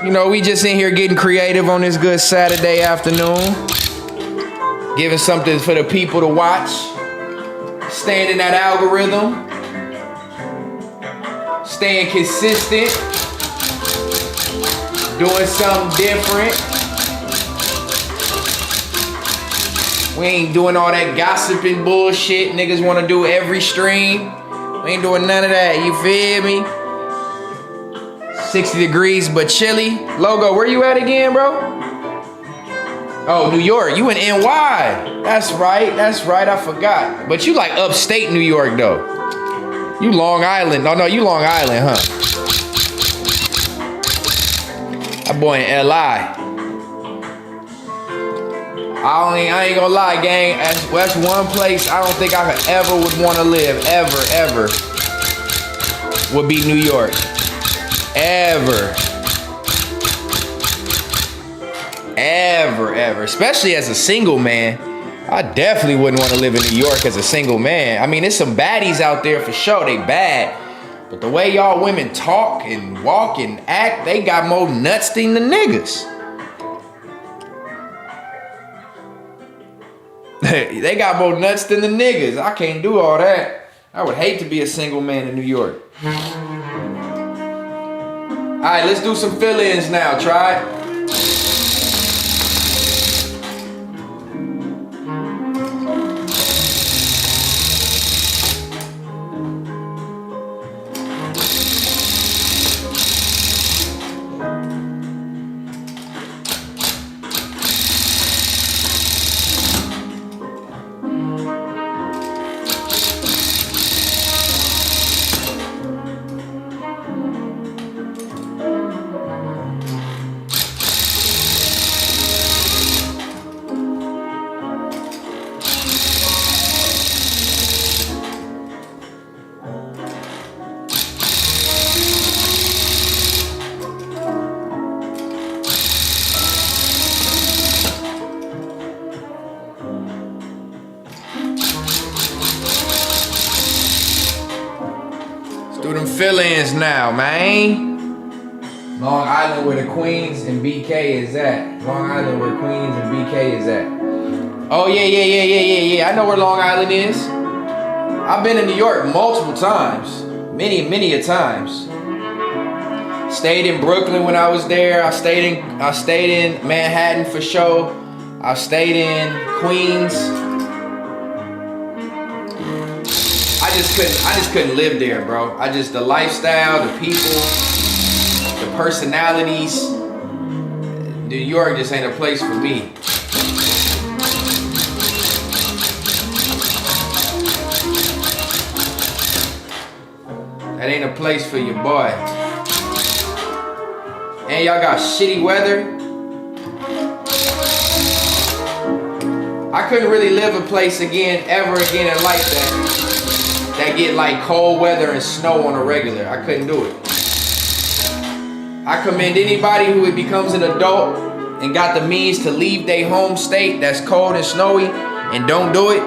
You know, we just in here getting creative on this good Saturday afternoon. Giving something for the people to watch. Staying in that algorithm. Staying consistent. Doing something different. We ain't doing all that gossiping bullshit niggas want to do every stream. We ain't doing none of that, you feel me? 60 degrees but chilly. Logo, where you at again, bro? Oh, New York, you in NY. That's right, I forgot. But you like upstate New York though. You Long Island, no, you Long Island, huh? That boy in LI. I ain't gonna lie, gang. That's one place I don't think I could ever would want to live. Ever. Would be New York. Ever. Especially as a single man. I definitely wouldn't want to live in New York as a single man. I mean, there's some baddies out there for sure. They bad. But the way y'all women talk and walk and act, they got more nuts than the niggas. They got more nuts than the niggas. I can't do all that. I would hate to be a single man in New York. All right, let's do some fill-ins now, try it. Fill-ins now, man. Long Island where the Queens and BK is at. Long Island where Queens and BK is at. Oh yeah. I know where Long Island is. I've been in New York multiple times. Many a times. Stayed in Brooklyn when I was there. I stayed in Manhattan for sure. I stayed in Queens. I just couldn't live there, bro. The lifestyle, the people, the personalities. New York just ain't a place for me. That ain't a place for your boy. And y'all got shitty weather. I couldn't really live a place ever again in life that get like cold weather and snow on a regular. I couldn't do it. I commend anybody who becomes an adult and got the means to leave their home state that's cold and snowy and don't do it.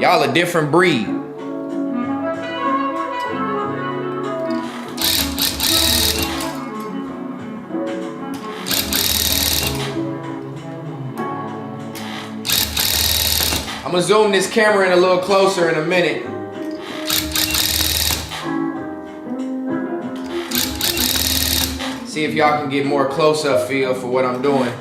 Y'all a different breed. I'm gonna zoom this camera in a little closer in a minute. See if y'all can get more close-up feel for what I'm doing.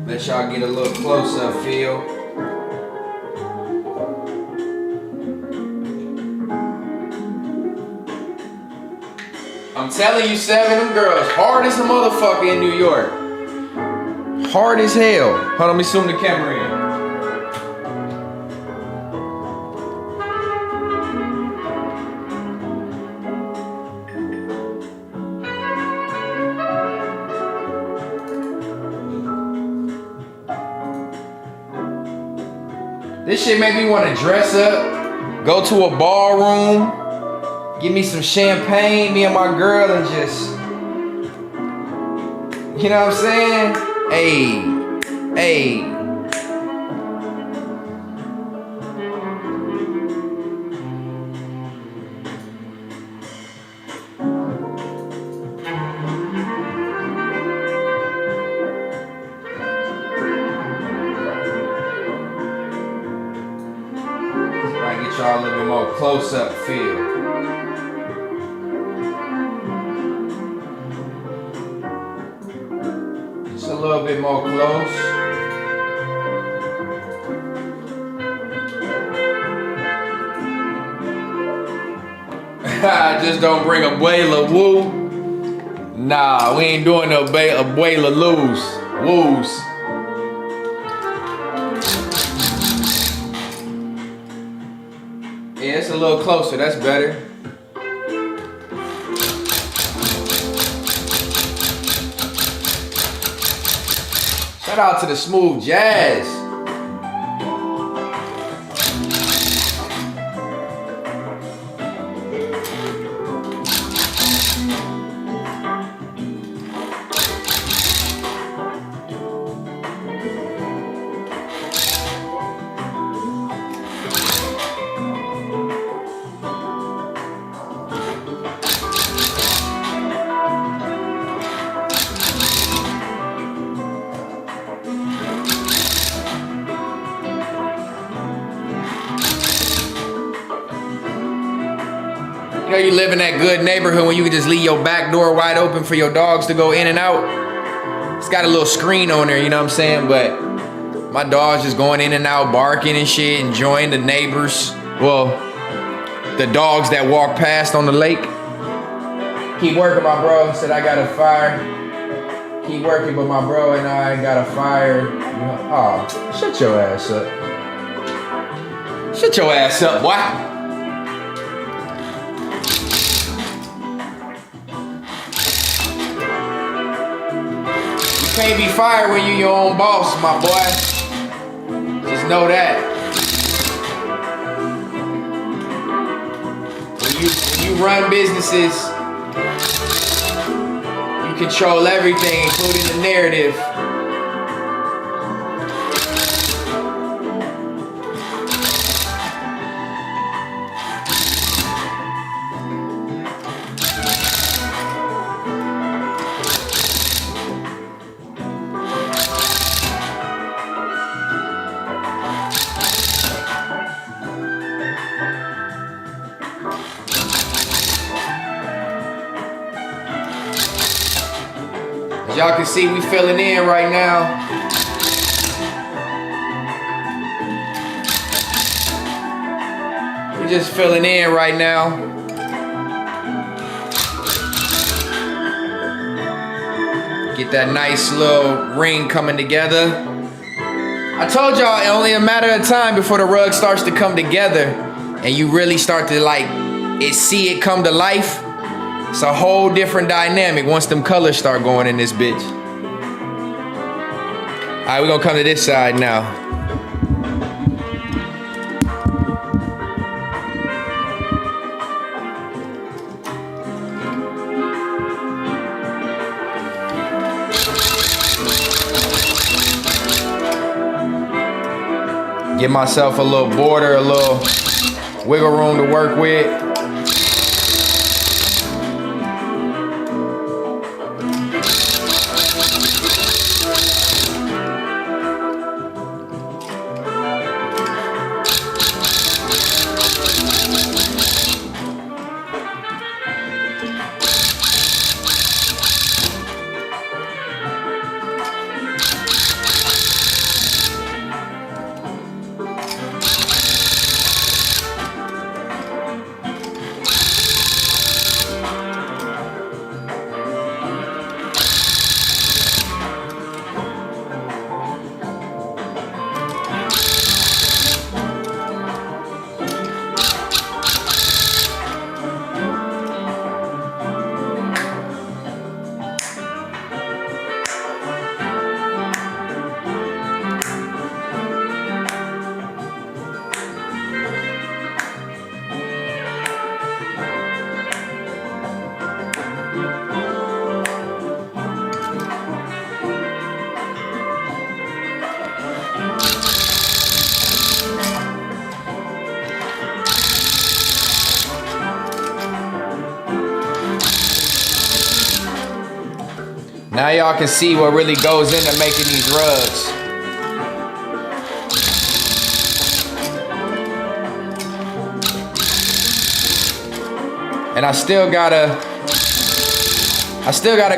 Let y'all get a little close-up feel. I'm telling you, Seven, them girls hard as a motherfucker in New York. Hard as hell. Hold on, let me zoom the camera in. This shit make me want to dress up, go to a ballroom, give me some champagne, me and my girl, and just, you know what I'm saying? Hey. Try to get y'all a little bit more close-up feel. A little bit more close. Just don't bring abuela woo. Nah, we ain't doing no abuela woos. Yeah, it's a little closer. That's better. Shout out to the smooth jazz. You know, you live in that good neighborhood when you can just leave your back door wide open for your dogs to go in and out. It's got a little screen on there, you know what I'm saying? But my dog's just going in and out, barking and shit, enjoying the neighbors. Well, the dogs that walk past on the lake. Keep working, my bro. Said I got a fire. Keep working, but my bro and I got a fire. Oh, shut your ass up. Shut your ass up, boy. Can't be fired when you your own boss, my boy. Just know that. When you run businesses, you control everything, including the narrative. As y'all can see, we filling in right now. just filling in right now. Get that nice little ring coming together. I told y'all, only a matter of time before the rug starts to come together and you really start to like see it come to life. It's a whole different dynamic once them colors start going in this bitch. All right, we're gonna come to this side now. Give myself a little border, a little wiggle room to work with. Now y'all can see what really goes into making these rugs. And I still gotta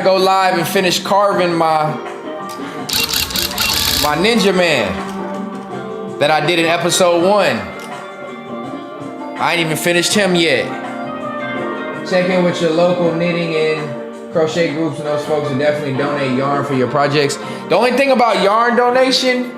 go live and finish carving my Ninja Man that I did in episode 1. I ain't even finished him yet. Check in with your local knitting and crochet groups and those folks who definitely donate yarn for your projects. The only thing about yarn donation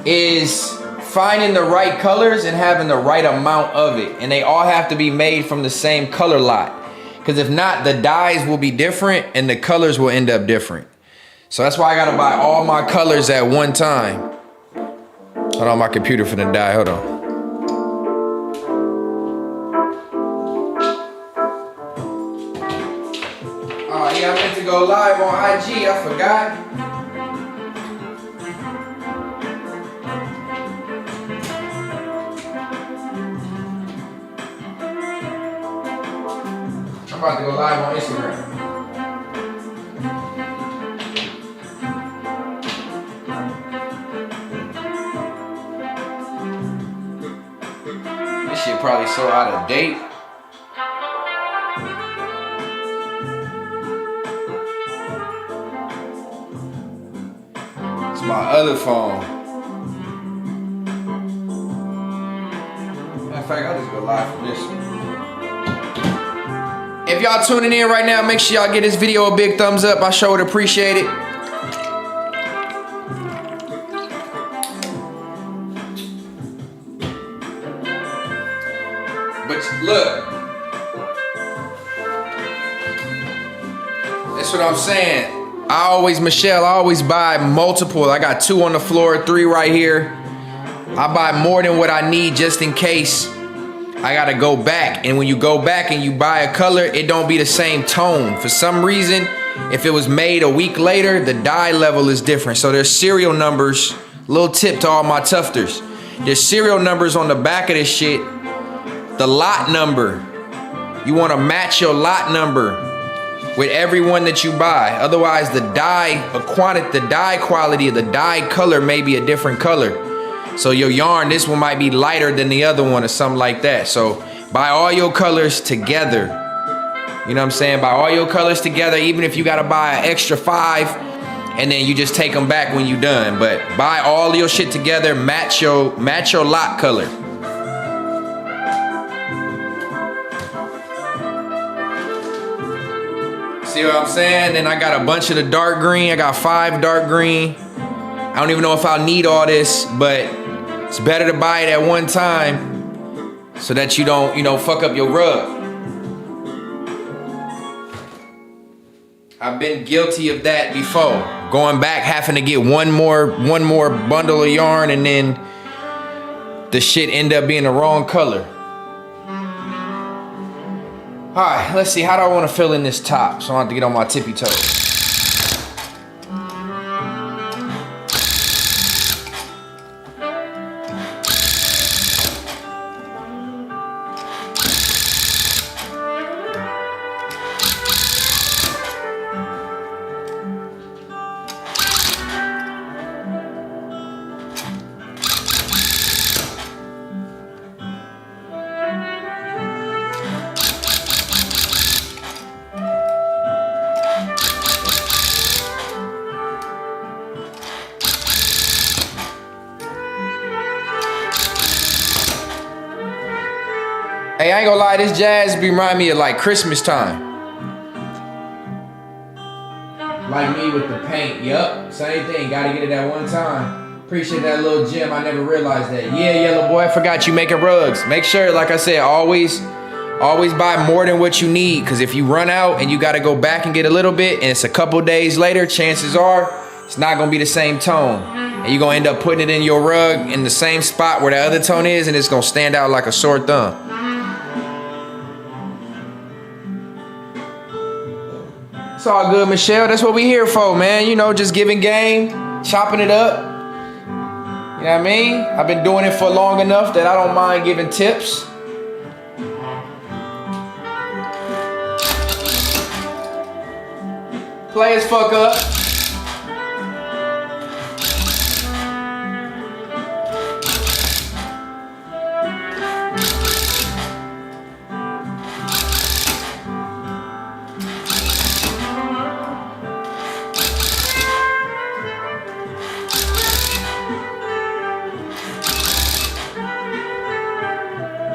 is finding the right colors and having the right amount of it. And they all have to be made from the same color lot. Because if not, the dyes will be different and the colors will end up different. So that's why I gotta buy all my colors at one time. Hold on, my computer finna die, hold on. I meant to go live on IG, I forgot. I'm about to go live on Instagram. This shit probably so out of date. My other phone. Matter of fact, I'll just go live from this one. If y'all tuning in right now, make sure y'all give this video a big thumbs up. I sure would appreciate it. But look, that's what I'm saying. I always buy multiple. I got 2 on the floor, 3 right here. I buy more than what I need just in case I gotta go back. And when you go back and you buy a color, it don't be the same tone. For some reason, if it was made a week later, the dye level is different. So there's serial numbers. Little tip to all my tufters. There's serial numbers on the back of this shit. The lot number. You wanna match your lot number with every one that you buy. Otherwise, the dye quality of the dye color may be a different color. So your yarn, this one might be lighter than the other one or something like that. So buy all your colors together. You know what I'm saying? Buy all your colors together, even if you gotta buy an extra 5 and then you just take them back when you're done. But buy all your shit together, match your lot color. See what I'm saying? Then I got a bunch of the dark green. I got 5 dark green. I don't even know if I'll need all this, but it's better to buy it at one time so that you don't, you know, fuck up your rug. I've been guilty of that before. Going back, having to get one more bundle of yarn, and then the shit end up being the wrong color. All right, let's see. How do I want to fill in this top so I don't have to get on my tippy toes? Hey, I ain't gonna lie, this jazz remind me of like Christmas time. Like me with the paint, yup, same thing, gotta get it at one time. Appreciate that little gem, I never realized that. Yeah, yellow boy, I forgot you making rugs. Make sure, like I said, always buy more than what you need, because if you run out and you gotta go back and get a little bit, and it's a couple days later, chances are, it's not gonna be the same tone. And you're gonna end up putting it in your rug in the same spot where the other tone is, and it's gonna stand out like a sore thumb. It's all good, Michelle. That's what we here for, man. You know, just giving game, chopping it up. You know what I mean? I've been doing it for long enough that I don't mind giving tips. Play as fuck up.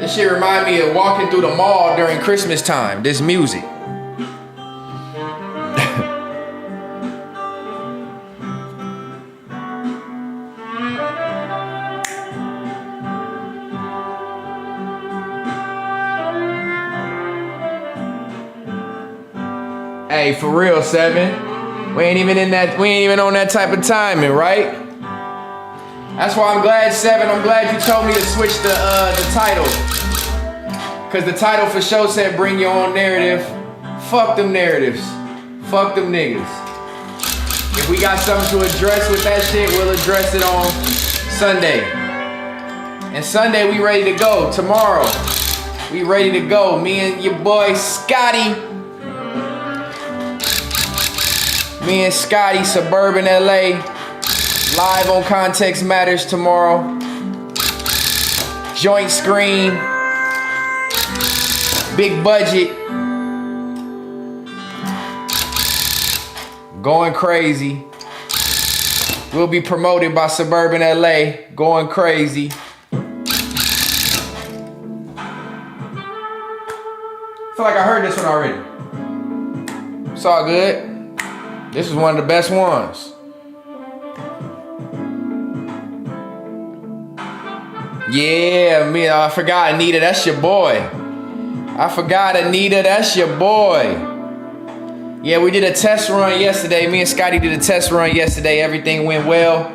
This shit remind me of walking through the mall during Christmas time, this music. Hey, for real, 7. We ain't even on that type of timing, right? That's why I'm glad, 7. I'm glad you told me to switch the title. Cause the title for show said bring your own narrative. Fuck them narratives. Fuck them niggas. If we got something to address with that shit, we'll address it on Sunday. And Sunday we ready to go. Tomorrow, we ready to go. Me and your boy Scotty. Me and Scotty, Suburban LA. Live on Context Matters tomorrow. Joint screen. Big budget. Going crazy. We'll be promoted by Suburban LA. Going crazy. I feel like I heard this one already. It's all good. This is one of the best ones. Yeah, me, I forgot Anita, that's your boy. I forgot Anita, that's your boy. Yeah, we did a test run yesterday. Me and Scotty did a test run yesterday. Everything went well.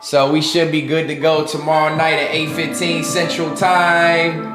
So we should be good to go tomorrow night at 8:15 Central Time.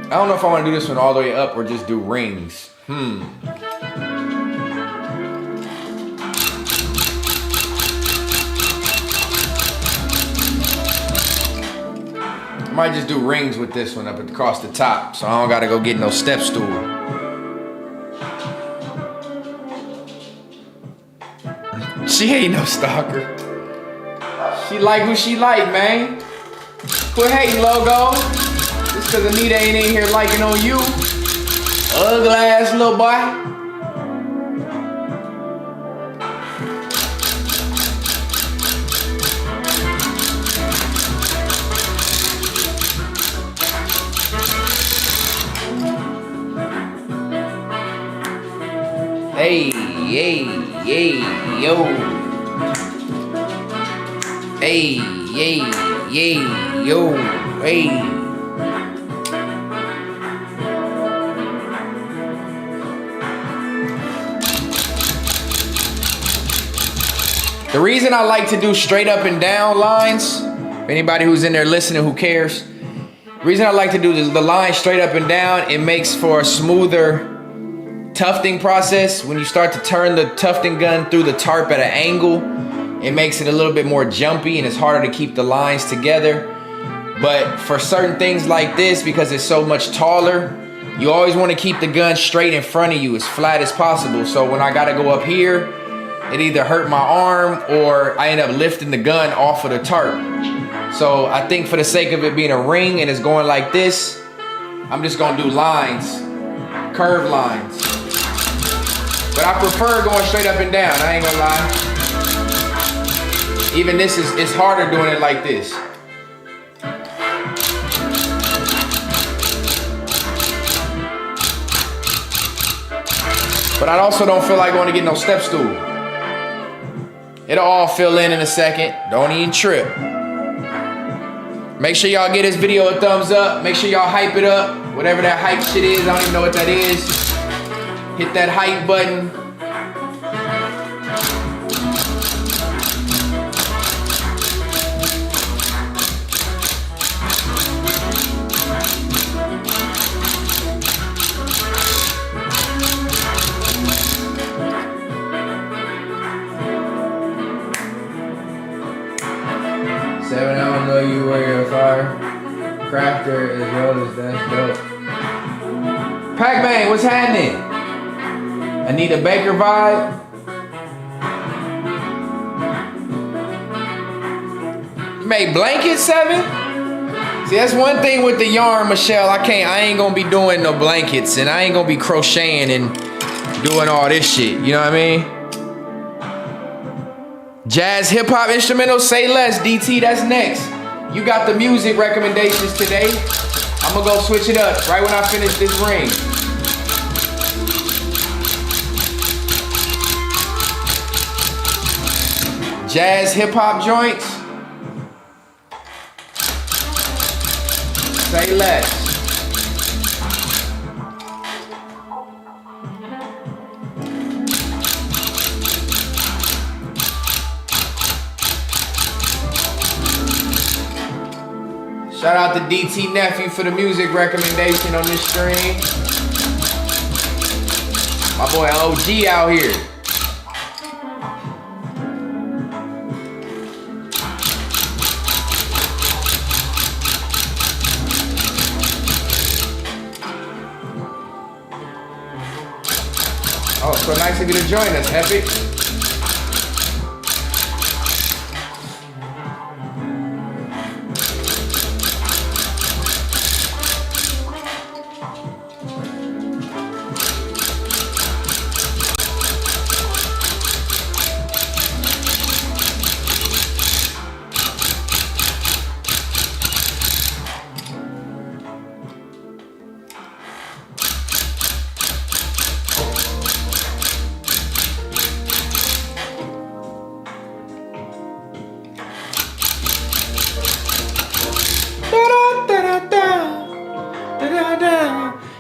I don't know if I want to do this one all the way up or just do rings. I might just do rings with this one up across the top, so I don't gotta go get no step stool. She ain't no stalker. She like who she like, man. Quit hating, logo. Just cause Anita ain't in here liking on you. Ugly ass little boy. Hey, yo. Hey, yo. Hey. The reason I like to do straight up and down lines, anybody who's in there listening who cares, the reason I like to do the line straight up and down, it makes for a smoother tufting process. When you start to turn the tufting gun through the tarp at an angle, it makes it a little bit more jumpy and it's harder to keep the lines together. But for certain things like this, because it's so much taller, you always want to keep the gun straight in front of you, as flat as possible. So when I gotta go up here, it either hurt my arm or I end up lifting the gun off of the tarp. So I think for the sake of it being a ring and it's going like this, I'm just gonna do lines, curved lines. But I prefer going straight up and down, I ain't gonna lie. Even this it's harder doing it like this. But I also don't feel like going to get no step stool. It'll all fill in a second. Don't even trip. Make sure y'all give this video a thumbs up. Make sure y'all hype it up. Whatever that hype shit is, I don't even know what that is. Hit that hype button. Seven, I don't know you where you're a fire crafter as well as that's dope. Pac-Man, what's happening? Anita Baker vibe. You made blankets, Seven? See, that's one thing with the yarn, Michelle. I ain't gonna be doing no blankets and I ain't gonna be crocheting and doing all this shit. You know what I mean? Jazz hip hop instrumentals, say less, DT, that's next. You got the music recommendations today. I'm gonna go switch it up right when I finish this ring. Jazz hip hop joints. Say less. Shout out to DT Nephew for the music recommendation on this stream. My boy OG out here. Oh, so nice of you to join us, Epic.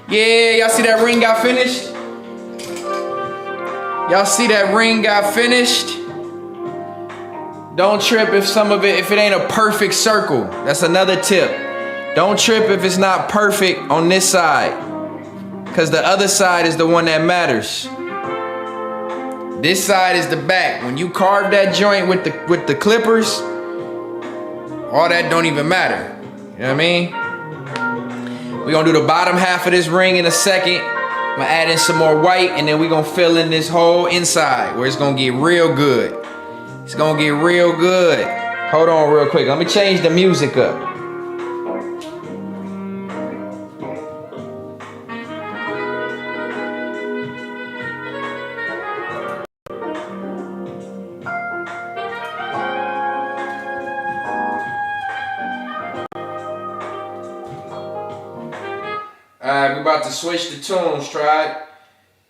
Yeah, y'all see that ring got finished? Y'all see that ring got finished? Don't trip if it ain't a perfect circle. That's another tip. Don't trip if it's not perfect on this side, because the other side is the one that matters. This side is the back. When you carve that joint with the clippers, all that don't even matter. You know what I mean? We're gonna do the bottom half of this ring in a second. I'm gonna add in some more white and then we're gonna fill in this whole inside where it's gonna get real good. It's gonna get real good. Hold on real quick. Let me change the music up. Alright, we about to switch the tunes, Cre8ive.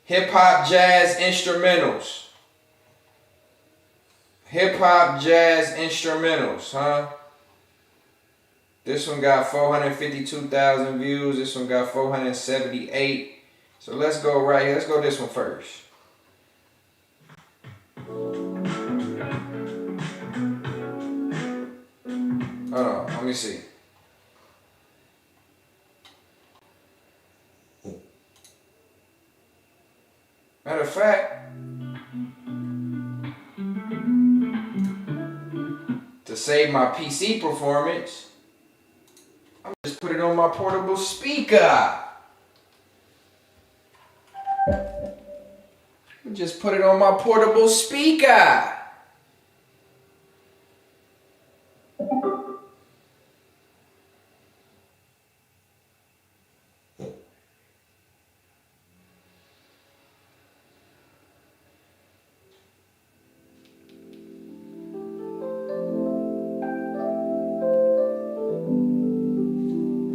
Hip hop, jazz, instrumentals. Hip hop, jazz, instrumentals, huh? This one got 452,000 views. This one got 478. So let's go right here. Let's go this one first. Hold on, let me see. Matter of fact, to save my PC performance, I'm just put it on my portable speaker. Just put it on my portable speaker.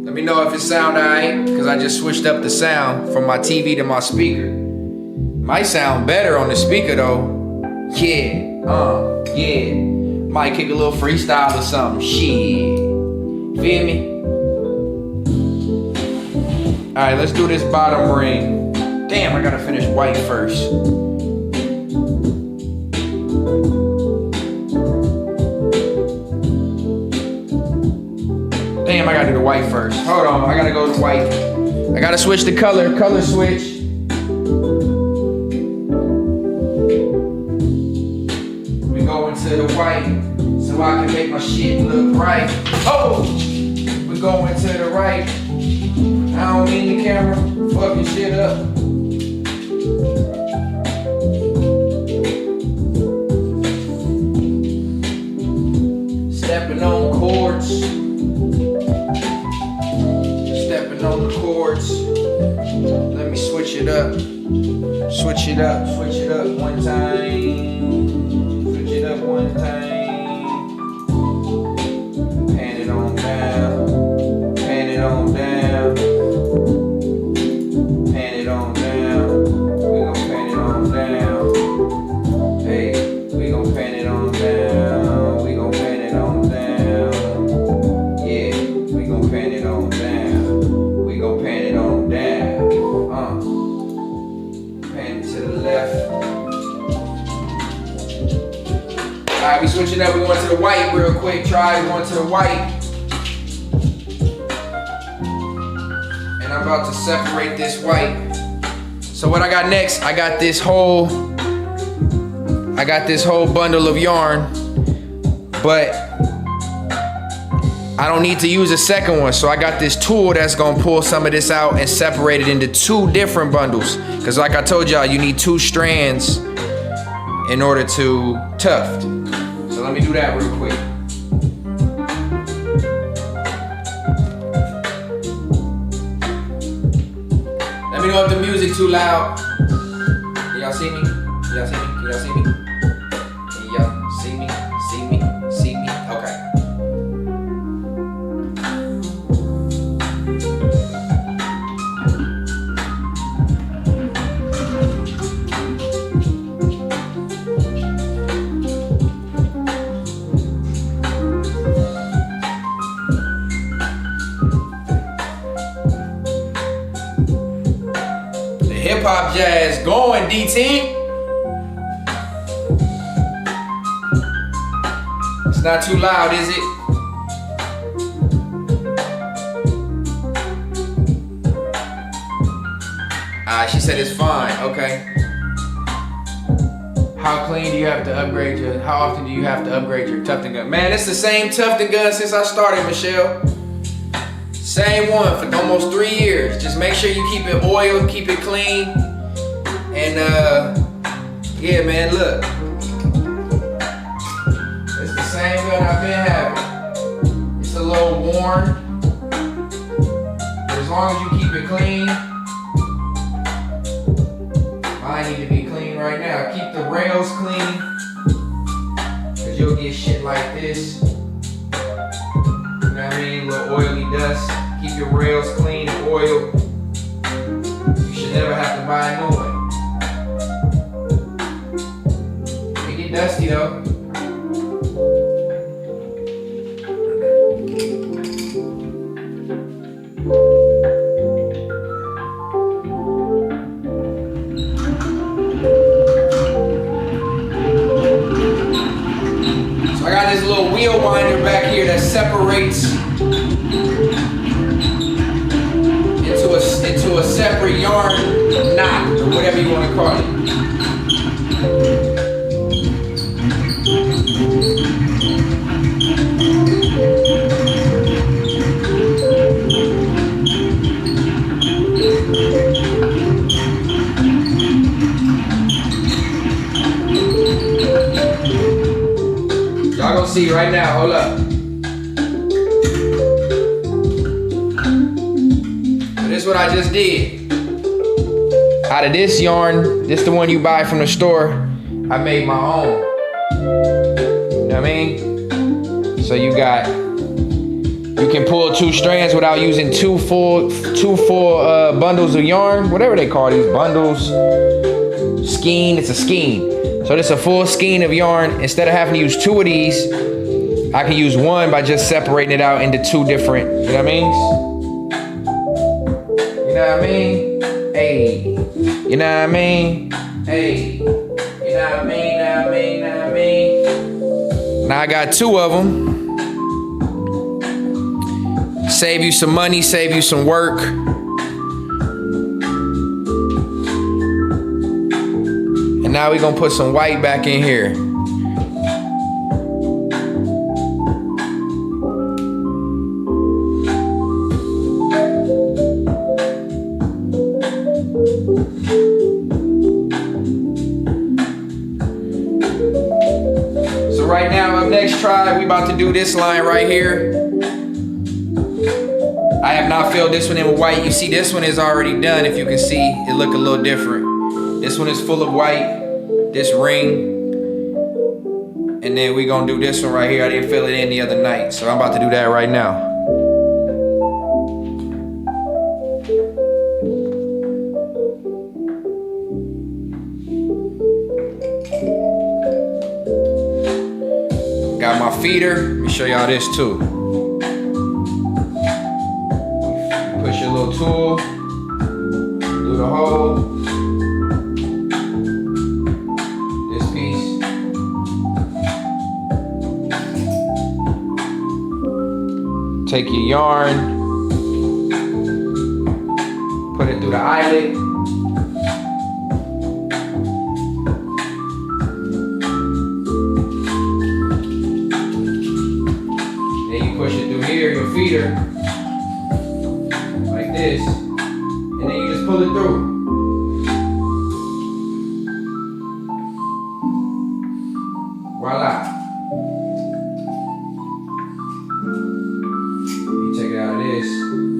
Let me know if it sound alright, because I just switched up the sound from my TV to my speaker. Might sound better on the speaker though. Yeah. Might kick a little freestyle or something. Shit. Feel me? Alright, let's do this bottom ring. Damn, I gotta finish white first. Damn, I gotta do the white first. Hold on, I gotta go to white. I gotta switch the color switch. We go into the white so I can make my shit look right. Oh! We go into the right. I don't mean the camera fucking shit up. Stepping on chords. On the chords. Let me switch it up. Switch it up one time. Switch it up one time. Pan it on down. Pan it on down. Pan it on down. We gon' pan it on down. Hey, we gon' pan it on down. We gon' pan it on down. Yeah, we gon' pan it on down. Go pan it on down. Pan it to the left. Alright, we switching up. We going to the white real quick. Cre8ive going to the white. And I'm about to separate this white. So what I got next, I got this whole bundle of yarn, but I don't need to use a second one, so I got this tool that's gonna pull some of this out and separate it into 2 different bundles. Cause like I told y'all, you need 2 strands in order to tuft. So let me do that real quick. Let me know if the music too loud. Can y'all see me? Can y'all see me? Can y'all see me? Can y'all see me? See me? See me? Okay. Hip hop jazz going, DT. It's not too loud, is it? She said it's fine. Okay. How clean do you have to upgrade your? How often do you have to upgrade your tufting gun? Man, it's the same tufting gun since I started, Michelle. Same one for almost 3 years. Just make sure you keep it oiled, keep it clean. And yeah, man, look. It's the same gun I've been having. It's a little worn. But as long as you keep it clean. Mine need to be clean right now. Keep the rails clean. Cause you'll get shit like this. You know what I mean? A little oily dust. Keep your rails clean and oiled. should never have to buy a new one. It get dusty though. So I got this little wheel winder back here that separates into a separate yarn knot, or whatever you want to call it. Y'all gonna see right now, hold up. This is what I just did. Out of this yarn, this the one you buy from the store, I made my own. You know what I mean? So you can pull 2 strands without using two full bundles of yarn, whatever they call these bundles. Skein, it's a skein. So this is a full skein of yarn. Instead of having to use 2 of these, I can use one by just separating it out into 2 different, you know what I mean? You know what I mean? Hey. You know what I mean? Hey. You know what I mean? Know what I mean? Know what I mean? Now I got 2 of them. Save you some money, save you some work. And now we're gonna put some white back in here. So right now, up next, Cre8ive, we about to do this line right here. I have not filled this one in with white. You see, this one is already done. If you can see, it look a little different. This one is full of white, this ring. And then we gonna do this one right here. I didn't fill it in the other night, so I'm about to do that right now. Got my feeder. Let me show y'all this too. Push your little tool through the hole. This piece. Take your yarn, put it through the eyelet. Then you push it through here, your feeder. This, and then you just pull it through. Voila. You take it out of this.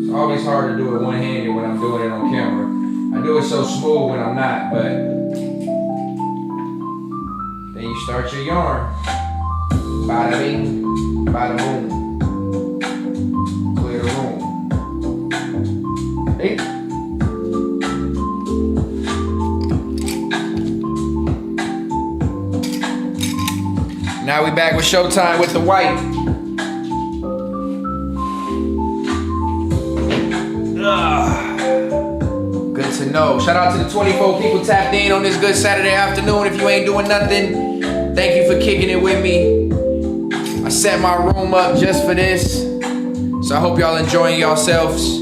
It's always hard to do it one-handed when I'm doing it on camera. I do it so smooth when I'm not, but then you start your yarn. Bada bing, bada boom. Clear the room. Hey. Now we back with showtime with the white. Good to know. Shout out to the 24 people tapped in on this good Saturday afternoon. If you ain't doing nothing, thank you for kicking it with me. I set my room up just for this, so I hope y'all enjoying yourselves.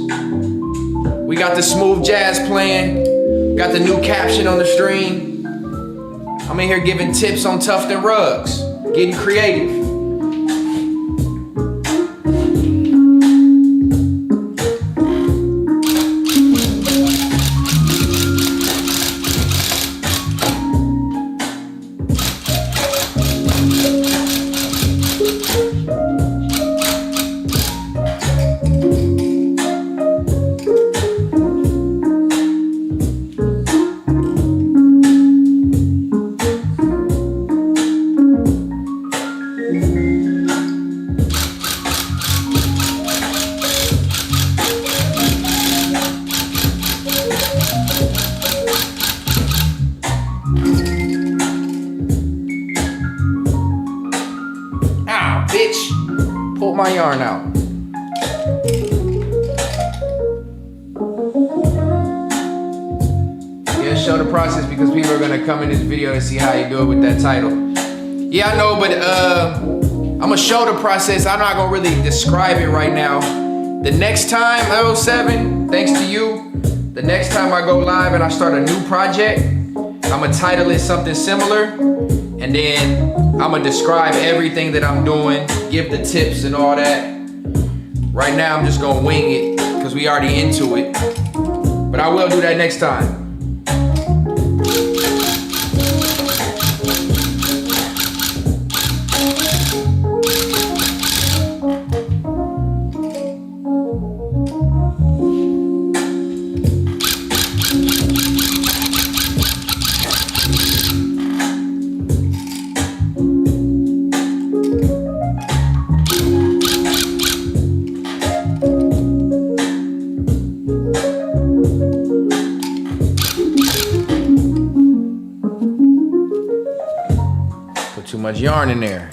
We got the smooth jazz playing. Got the new caption on the stream. I'm in here giving tips on Tufting rugs. Getting creative. my yarn out. Yeah, show the process because people are gonna come in this video to see how you do it with that title. Yeah, I know, but I'm gonna show the process. I'm not gonna really describe it right now. The next time, 07, thanks to you, the next time I go live and I start a new project, I'm gonna title it something similar, and then I'm gonna describe everything that I'm doing, give the tips and all that. Right now, I'm just gonna wing it because we already into it, but I will do that next time. Too much yarn in there.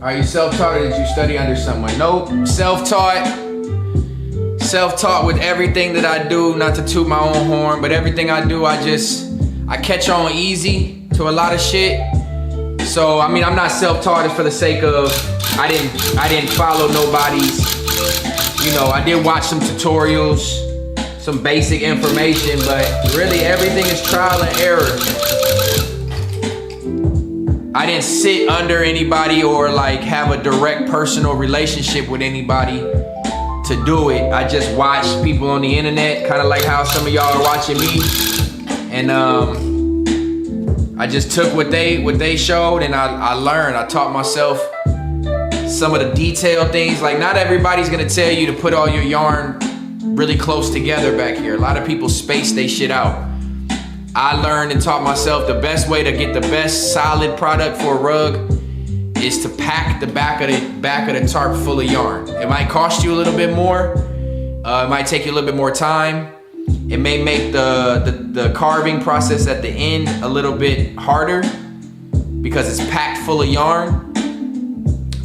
Are you self-taught or did you study under someone? Nope, self-taught. Self-taught with everything that I do, not to toot my own horn, but everything I do, I catch on easy to a lot of shit. So, I mean, I'm not self-taught it's for the sake of, I didn't follow nobody's, you know, I did watch some tutorials, some basic information, but really everything is trial and error. I didn't sit under anybody or like have a direct personal relationship with anybody to do it. I just watched people on the internet, kind of like how some of y'all are watching me. And I just took what they showed and I learned. I taught myself some of the detailed things. Like not everybody's gonna tell you to put all your yarn really close together back here. A lot of people space they shit out. I learned and taught myself the best way to get the best solid product for a rug is to pack the back of the tarp full of yarn. It might cost you a little bit more. It might take you a little bit more time. It may make the carving process at the end a little bit harder because it's packed full of yarn,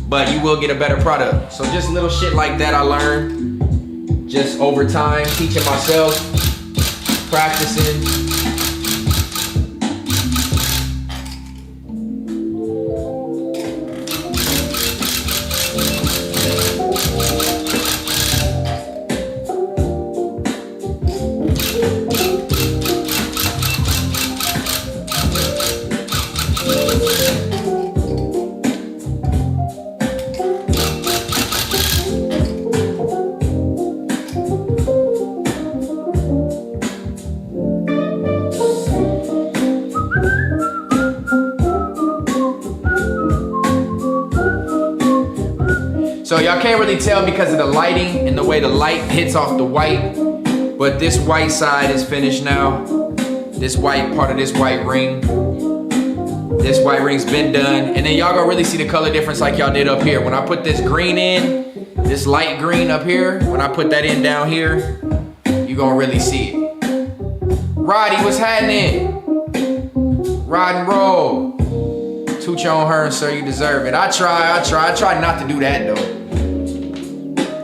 but you will get a better product. So just little shit like that I learned just over time, teaching myself, practicing. So y'all can't really tell because of the lighting and the way the light hits off the white, but this white side is finished now. This white part of this white ring. This white ring's been done. And then y'all gonna really see the color difference like y'all did up here. When I put this green in, this light green up here, when I put that in down here, you gonna really see it. Roddy, what's happening? Rod and roll. Toot your own horn, sir, you deserve it. I try not to do that though.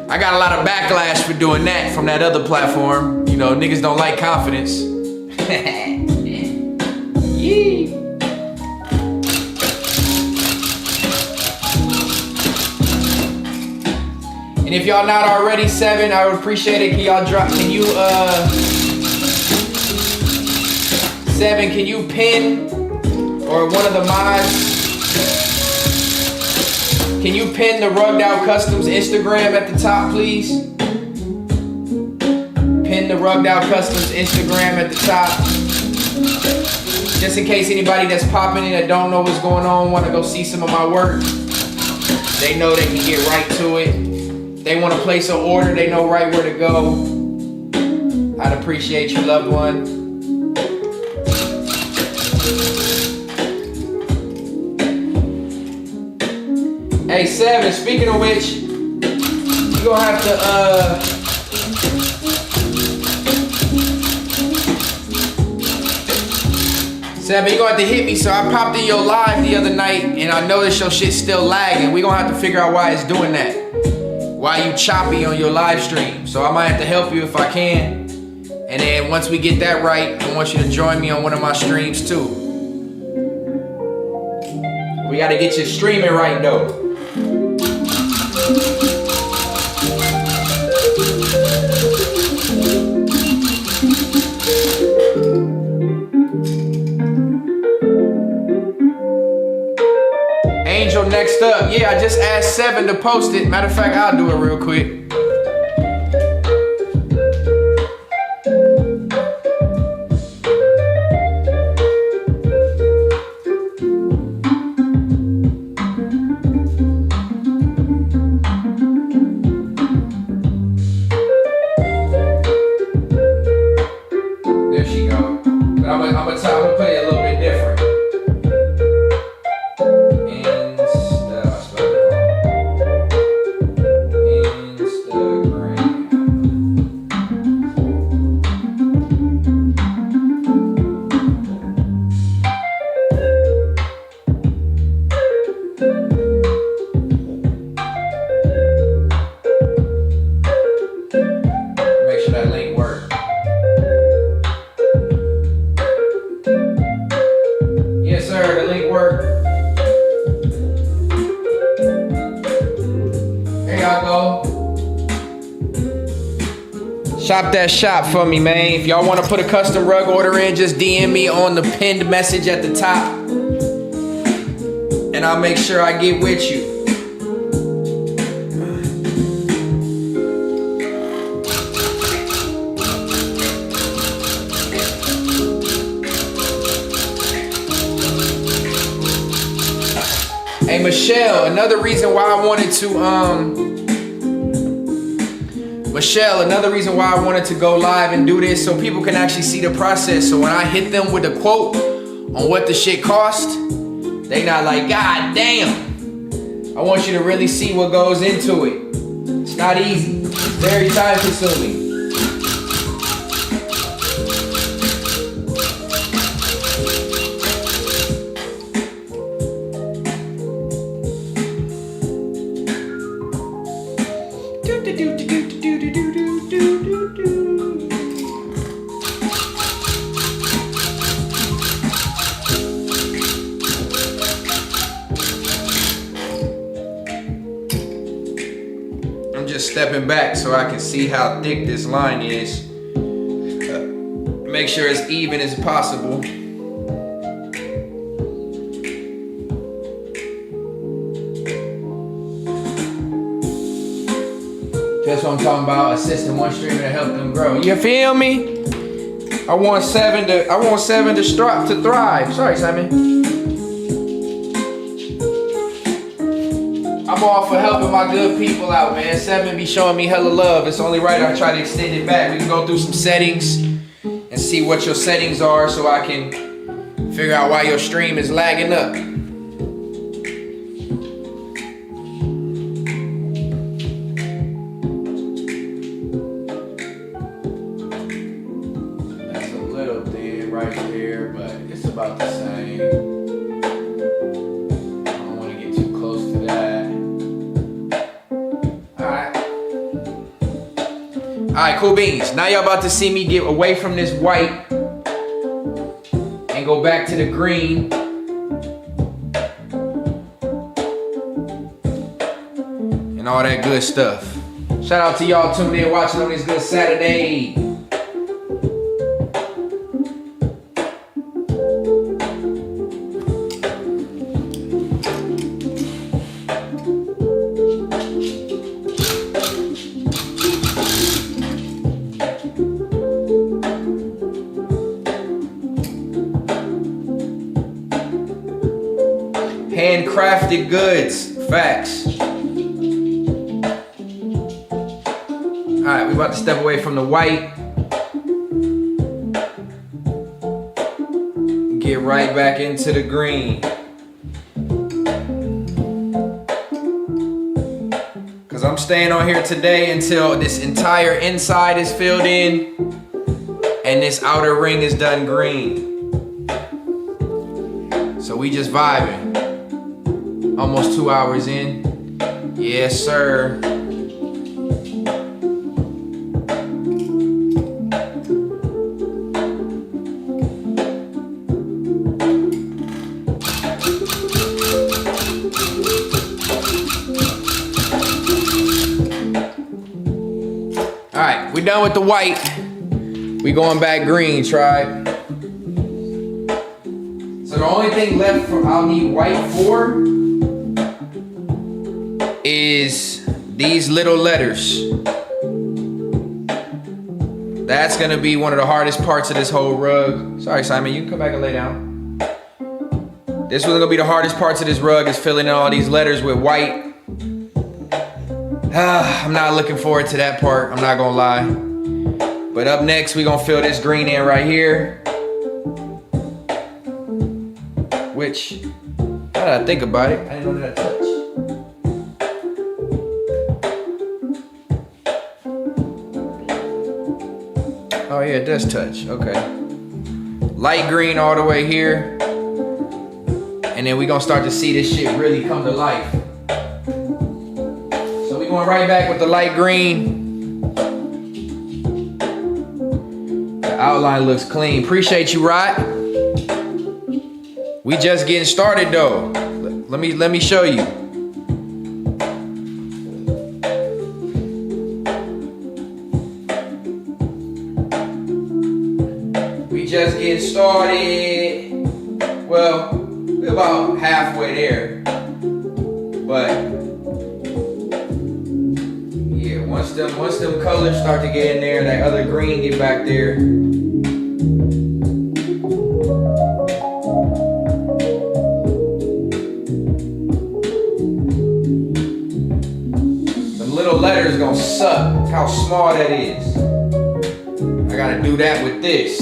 I got a lot of backlash for doing that from that other platform. You know, niggas don't like confidence. Yee. And if y'all not already 7, I would appreciate it. Can y'all drop, can you 7, can you pin, or one of the mods, can you pin the Rugged Out Customs Instagram at the top, please? Pin the Rugged Out Customs Instagram at the top. Just in case anybody that's popping in that don't know what's going on, want to go see some of my work, they know they can get right to it. They want to place an order, they know right where to go. I'd appreciate you, loved one. Hey, 7, speaking of which, you gonna have to, 7, you gonna have to hit me. So I popped in your live the other night and I noticed your shit's still lagging. We gonna have to figure out why it's doing that. Why you choppy on your live stream. So I might have to help you if I can. And then once we get that right, I want you to join me on one of my streams too. We gotta get you streaming right though. Angel next up. Yeah, I just asked 7 to post it. Matter of fact, I'll do it real quick. There she go. But I'm gonna play it a little bit different. Shop that shop for me, man. If y'all want to put a custom rug order in, just DM me on the pinned message at the top. And I'll make sure I get with you. Hey, Michelle, another reason why I wanted to go live and do this so people can actually see the process. So when I hit them with a quote on what the shit cost, they not like, God damn. I want you to really see what goes into it. It's not easy. It's very time consuming. Stepping back so I can see how thick this line is. Make sure it's even as possible. That's what I'm talking about, assisting one streamer to help them grow. You feel me? I want 7 to thrive. Sorry, Simon. I'm all for helping my good people out, man. 7 be showing me hella love. It's only right I try to extend it back. We can go through some settings and see what your settings are so I can figure out why your stream is lagging up. That's a little thin right there, but it's about the same. Alright, cool beans. Now y'all about to see me get away from this white and go back to the green. And all that good stuff. Shout out to y'all tuned in, watching on this good Saturday. Handcrafted goods, facts. All right, we about to step away from the white. Get right back into the green. Cause I'm staying on here today until this entire inside is filled in and this outer ring is done green. So we just vibing. Almost 2 hours in. Yes, sir. All right, we done with the white. We going back green, tribe. So the only thing left I'll need white for is these little letters. That's gonna be one of the hardest parts of this whole rug. Sorry, Simon, you can come back and lay down. This one's gonna be the hardest parts of this rug, is filling in all these letters with white. I'm not looking forward to that part, I'm not gonna lie. But up next, we gonna fill this green in right here. Which, now that I think about it, I didn't know that I touched. Oh yeah, it does touch, okay. Light green all the way here. And then we gonna start to see this shit really come to life. So we going right back with the light green. The outline looks clean. Appreciate you, Rod. We just getting started though. Let me show you. Just getting started. Well, we're about halfway there. But yeah, once them colors start to get in there, that other green get back there. The little letters gonna suck. Look how small that is. I gotta do that with this.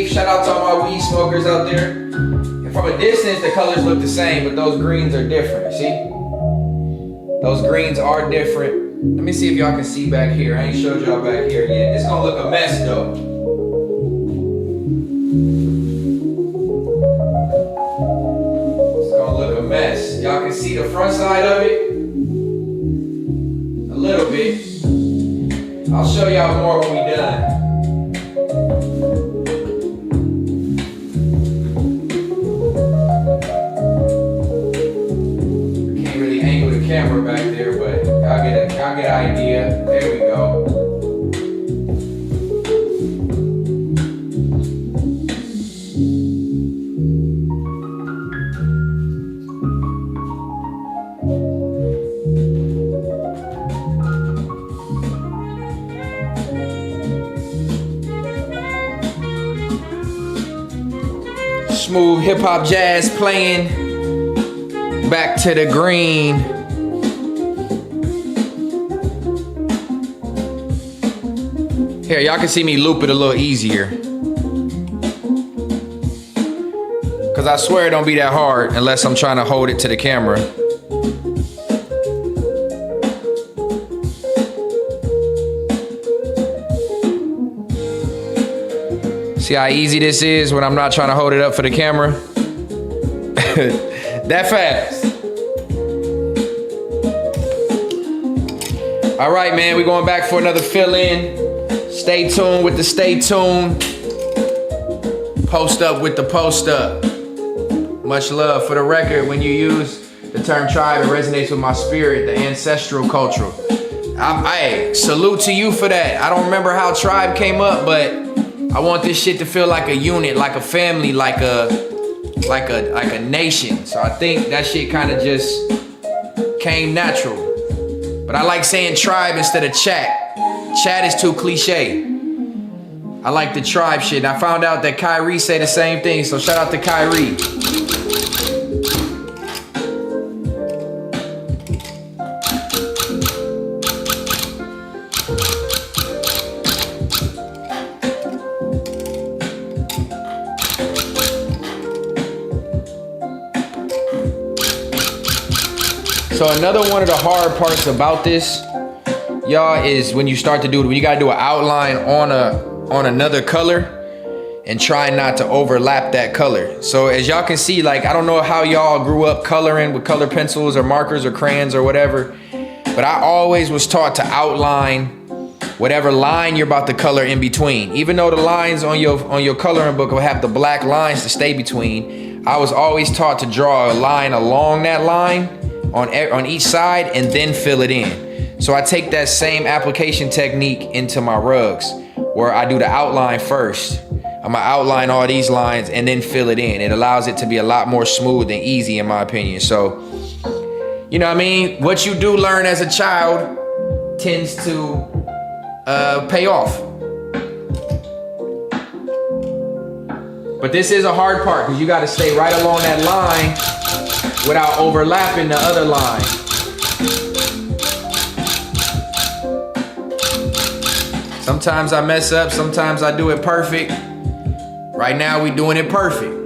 Shout out to all my weed smokers out there. And from a distance, the colors look the same, but those greens are different, see? Those greens are different. Let me see if y'all can see back here. I ain't showed y'all back here yet. It's gonna look a mess though. It's gonna look a mess. Y'all can see the front side of it? A little bit. I'll show y'all more when we done. Camera back there, but y'all get an idea. There we go. Smooth hip hop jazz playing. Back to the green. Here, y'all can see me loop it a little easier. Cause I swear it don't be that hard unless I'm trying to hold it to the camera. See how easy this is when I'm not trying to hold it up for the camera? That fast. All right, man, we going back for another fill in. Stay tuned with the stay tuned. Post up with the post up. Much love. For the record, when you use the term tribe, it resonates with my spirit, the ancestral culture. Hey, salute to you for that. I don't remember how tribe came up, but I want this shit to feel like a unit, like a family, like a nation. So I think that shit kind of just came natural. But I like saying tribe instead of chat. Chat is too cliche. I like the tribe shit. And I found out that Cre8ive say the same thing. So shout out to Cre8ive. So another one of the hard parts about this, y'all, is when you start to do it, when you gotta do an outline on another color and try not to overlap that color. So as y'all can see, like, I don't know how y'all grew up coloring with color pencils or markers or crayons or whatever, but I always was taught to outline whatever line you're about to color in between. Even though the lines on your coloring book will have the black lines to stay between, I was always taught to draw a line along that line on each side and then fill it in. So I take that same application technique into my rugs, where I do the outline first. I'm gonna outline all these lines and then fill it in. It allows it to be a lot more smooth and easy, in my opinion. So, you know what I mean? What you do learn as a child tends to pay off. But this is a hard part, because you gotta stay right along that line without overlapping the other line. Sometimes I mess up, sometimes I do it perfect. Right now we doing it perfect.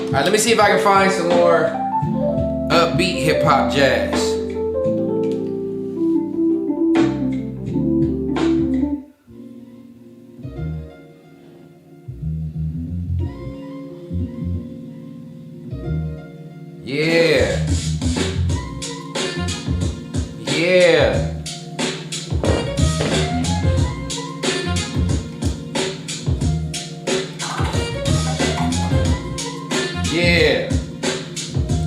All right, let me see if I can find some more upbeat hip hop jazz. Yeah. Yeah. Yeah,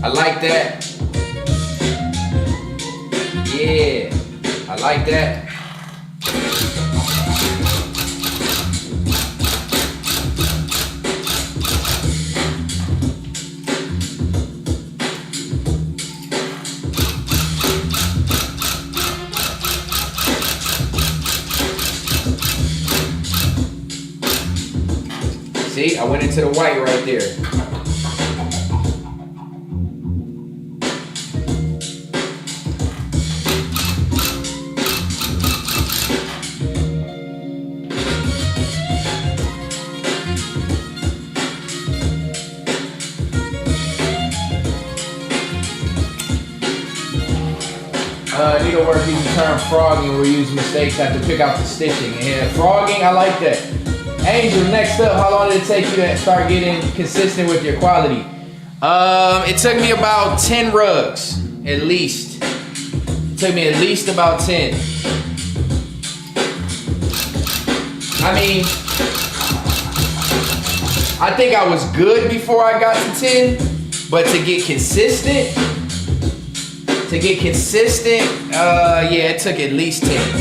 I like that. Yeah, I like that. See, I went into the white right there. Needlework using the term frogging, where we use mistakes, have to pick out the stitching. And frogging, I like that. Angel, next up, how long did it take you to start getting consistent with your quality? It took me about 10 rugs, at least. It took me at least about 10. I mean, I think I was good before I got to 10, but to get consistent, yeah, it took at least 10.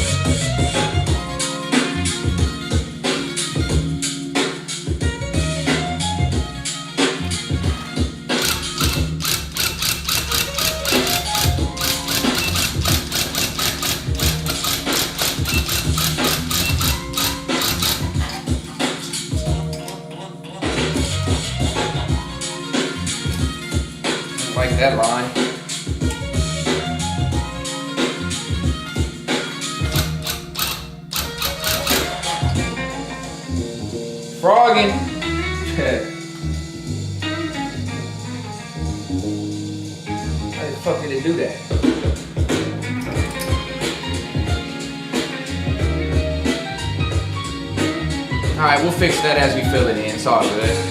that line. Frogging. How the fuck did it do that? Alright, we'll fix that as we fill it in. It's all good.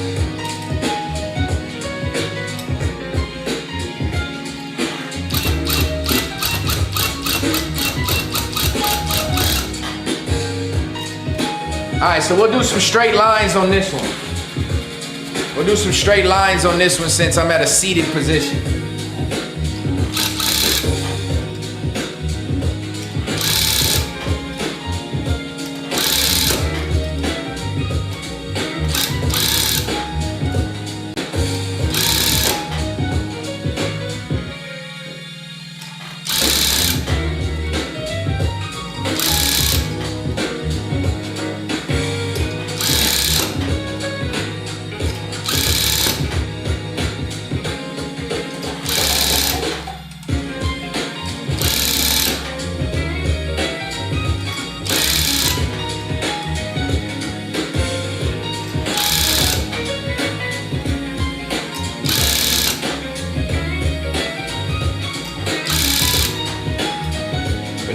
Alright, so we'll do some straight lines on this one. We'll do some straight lines on this one since I'm at a seated position.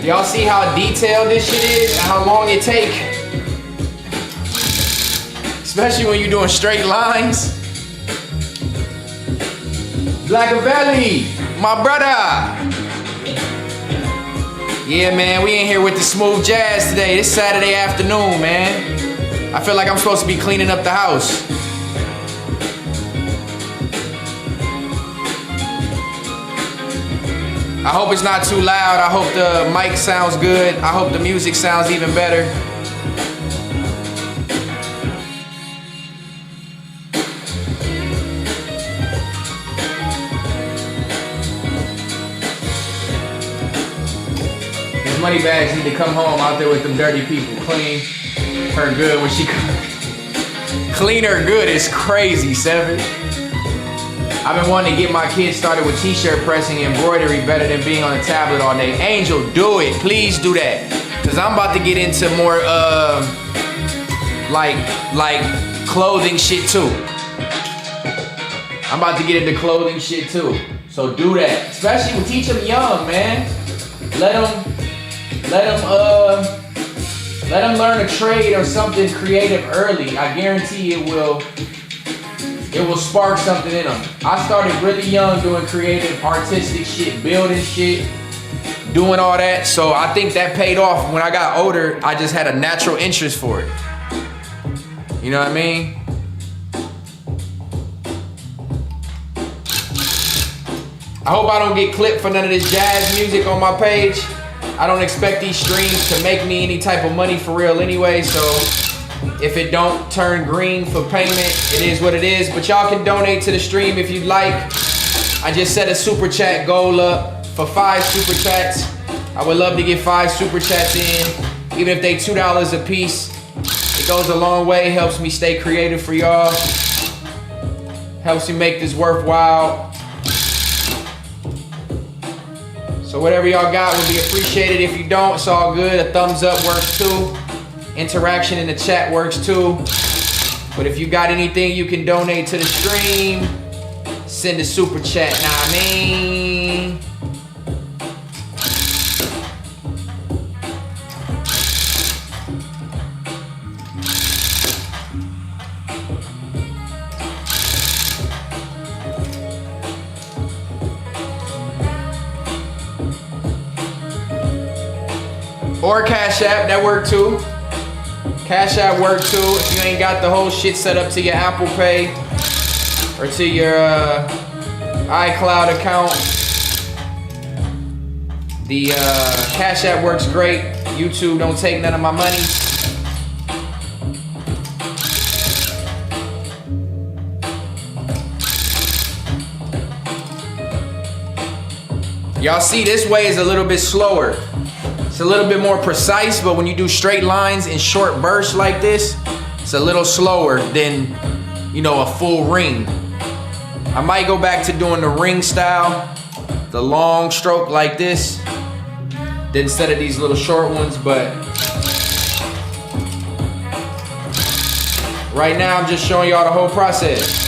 Y'all see how detailed this shit is and how long it take? Especially when you're doing straight lines. Cre8ive, my brother. Yeah, man, we in here with the smooth jazz today. It's Saturday afternoon, man. I feel like I'm supposed to be cleaning up the house. I hope it's not too loud. I hope the mic sounds good. I hope the music sounds even better. These money bags need to come home out there with them dirty people. Clean her good when she clean her good is crazy, Seven. I've been wanting to get my kids started with t-shirt pressing and embroidery better than being on a tablet all day. Angel, do it. Please do that. Cause I'm about to get into more like clothing shit too. I'm about to get into clothing shit too. So do that. Especially teach them young, man. Let them learn a trade or something creative early. I guarantee it will spark something in them. I started really young doing creative, artistic shit, building shit, doing all that. So I think that paid off. When I got older, I just had a natural interest for it. You know what I mean? I hope I don't get clipped for none of this jazz music on my page. I don't expect these streams to make me any type of money for real anyway, so if it don't turn green for payment, it is what it is. But y'all can donate to the stream if you'd like. I just set a super chat goal up for 5 super chats. I would love to get 5 super chats in, even if they $2 a piece. It goes a long way, helps me stay creative for y'all. Helps me make this worthwhile. So whatever y'all got would be appreciated. If you don't, it's all good. A thumbs up works too. Interaction in the chat works too. But if you got anything you can donate to the stream, send a super chat, know what I mean? Or Cashapp, that worked too. Cashapp work too. If you ain't got the whole shit set up to your Apple Pay or to your iCloud account, the Cashapp works great. YouTube don't take none of my money. Y'all see, this way is a little bit slower. It's a little bit more precise, but when you do straight lines in short bursts like this, it's a little slower than, you know, a full ring. I might go back to doing the ring style, the long stroke like this, instead of these little short ones, but right now I'm just showing y'all the whole process.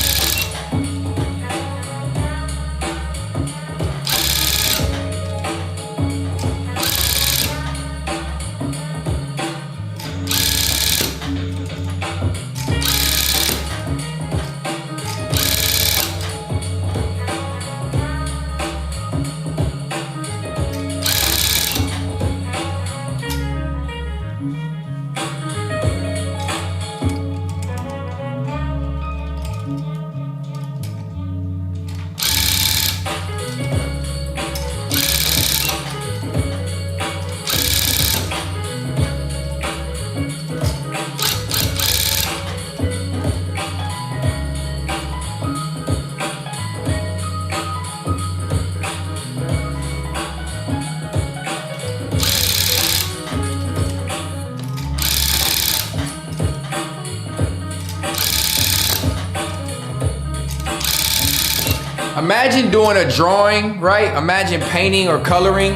Imagine doing a drawing, right? Imagine painting or coloring,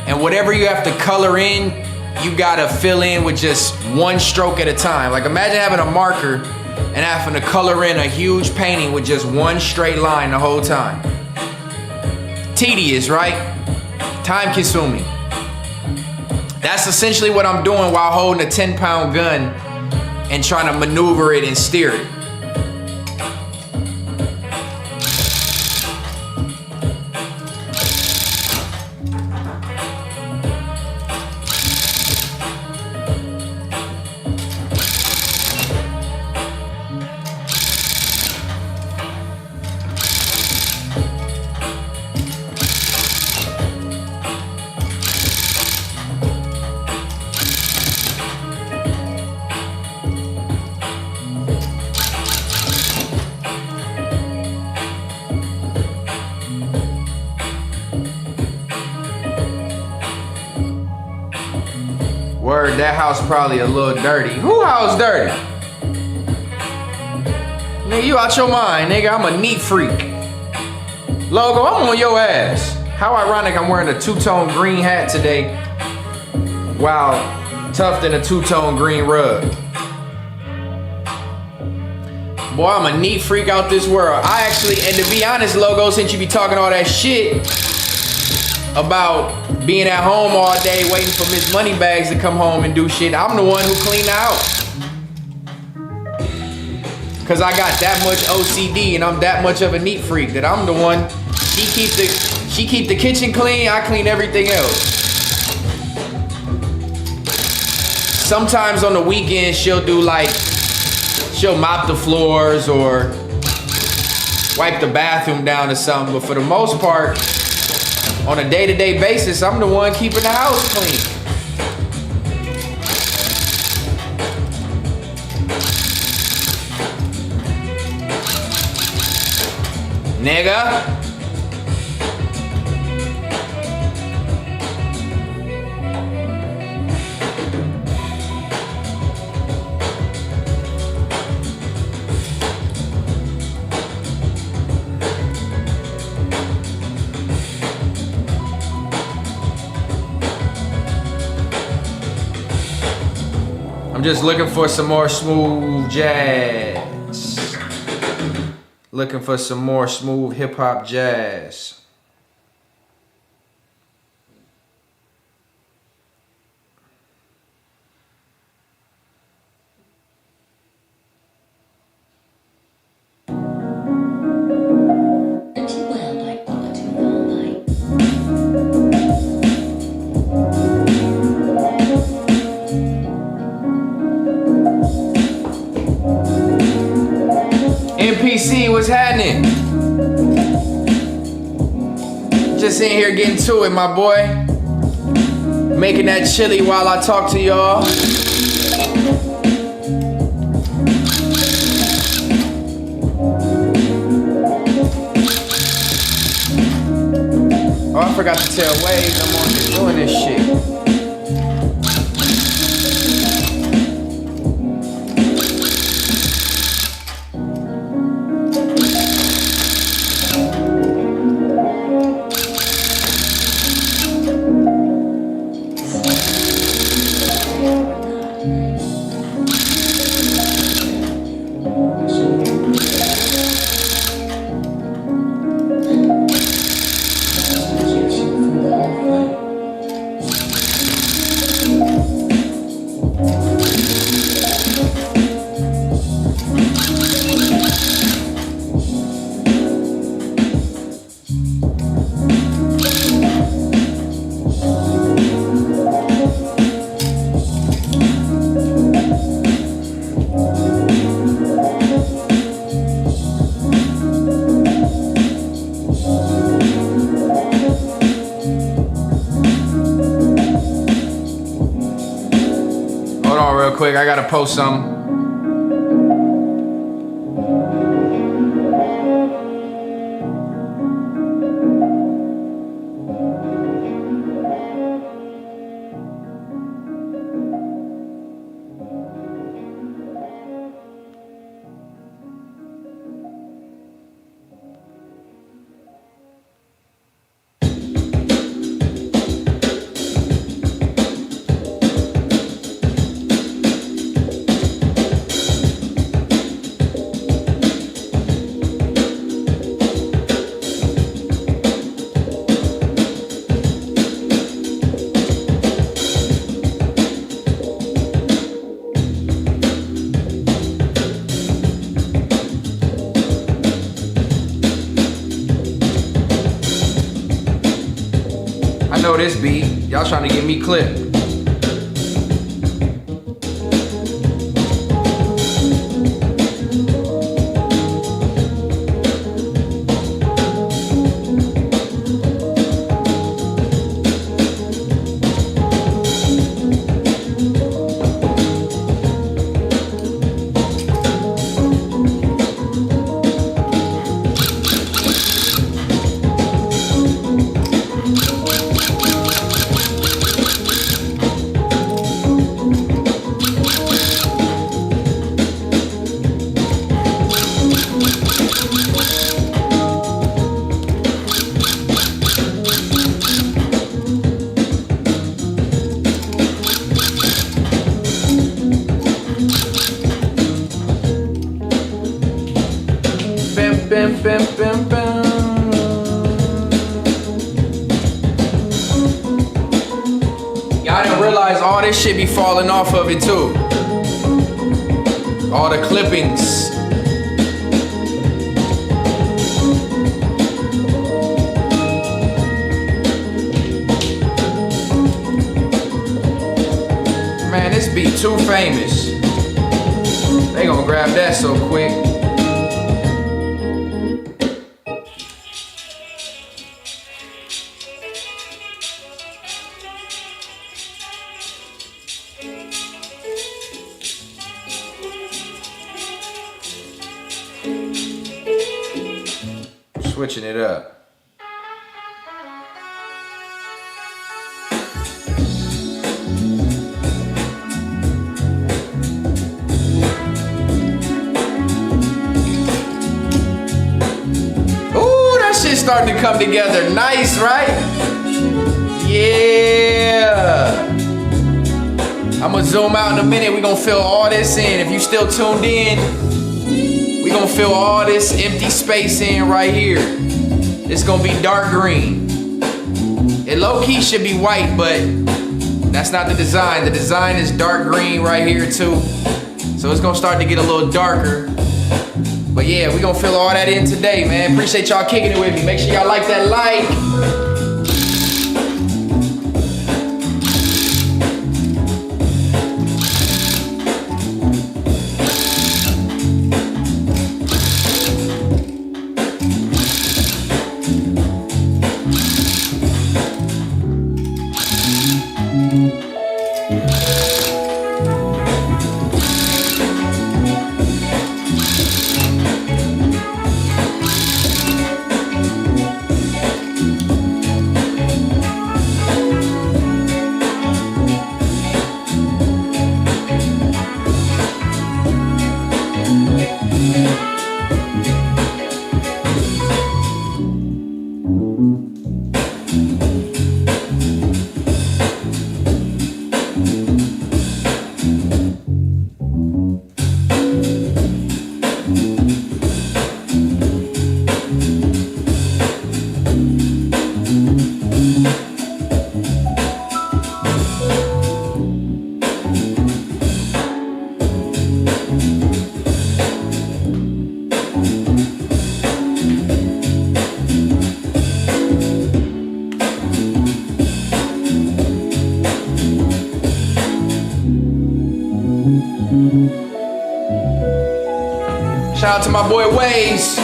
and whatever you have to color in, you gotta fill in with just one stroke at a time. Like imagine having a marker and having to color in a huge painting with just one straight line the whole time. Tedious, right? Time consuming. That's essentially what I'm doing while holding a 10-pound gun and trying to maneuver it and steer it. Word, that house probably a little dirty. Who house dirty? Nigga, you out your mind, nigga. I'm a neat freak. Logo, I'm on your ass. How ironic I'm wearing a two-tone green hat today while Tufting a two-tone green rug. Boy, I'm a neat freak out this world. I actually, and to be honest, Logo, since you be talking all that shit about being at home all day waiting for Miss Moneybags to come home and do shit, I'm the one who cleaned the house. Cause I got that much OCD and I'm that much of a neat freak that I'm the one, she keep the kitchen clean, I clean everything else. Sometimes on the weekends she'll mop the floors or wipe the bathroom down or something, but for the most part, on a day-to-day basis, I'm the one keeping the house clean. Nigga. I'm just looking for some more smooth jazz. Looking for some more smooth hip hop jazz. NPC, what's happening? Just in here getting to it, my boy. Making that chili while I talk to y'all. Oh, I forgot to tell Waves I'm on here doing this shit. Quick, I gotta post some. I know this beat. Y'all trying to get me clipped. Y'all didn't realize all this shit be falling off of it too. All the clippings. Man, this beat too famous. They gonna grab that so quick. Switching it up. Ooh, that shit's starting to come together nice, right? Yeah. I'm gonna zoom out in a minute. We're gonna fill all this in. If you still tuned in, we're gonna fill all this empty space in right here. It's gonna be dark green. It low-key should be white, but that's not the design. The design is dark green right here too. So it's gonna start to get a little darker. But yeah, we're gonna fill all that in today, man. Appreciate y'all kicking it with me. Make sure y'all like that like. Shout out to my boy Waves.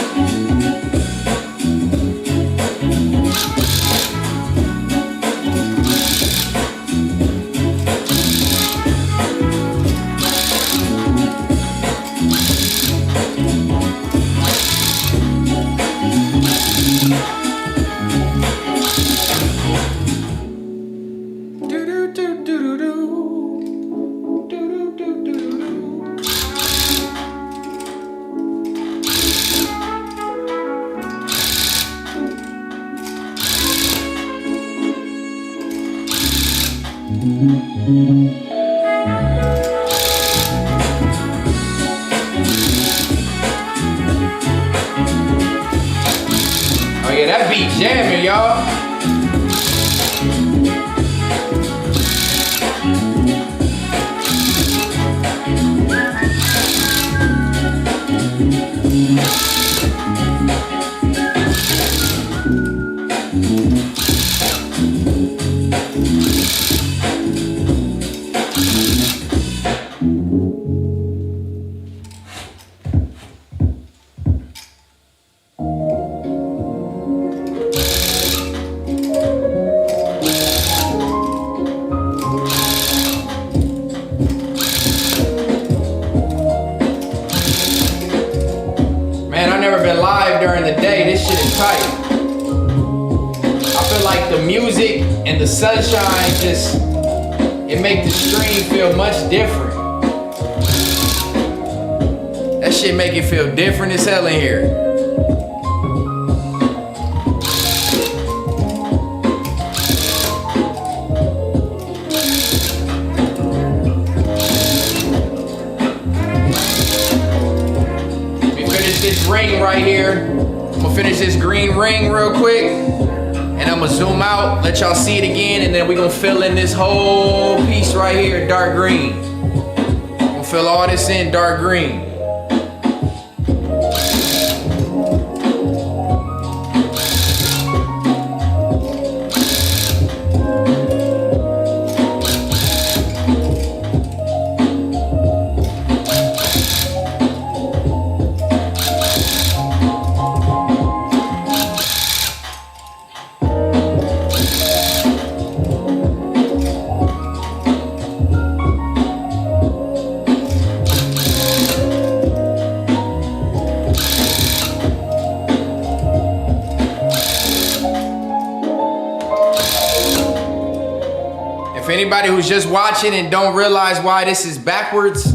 Oh yeah, that beat jamming, y'all. During the day, this shit is tight. I feel like the music and the sunshine just, it make the stream feel much different. That shit make it feel different as hell in here. This ring right here. I'm gonna finish this green ring real quick, and I'm gonna zoom out, let y'all see it again, and then we're gonna fill in this whole piece right here, dark green. I'm gonna fill all this in dark green. If anybody who's just watching and don't realize why this is backwards,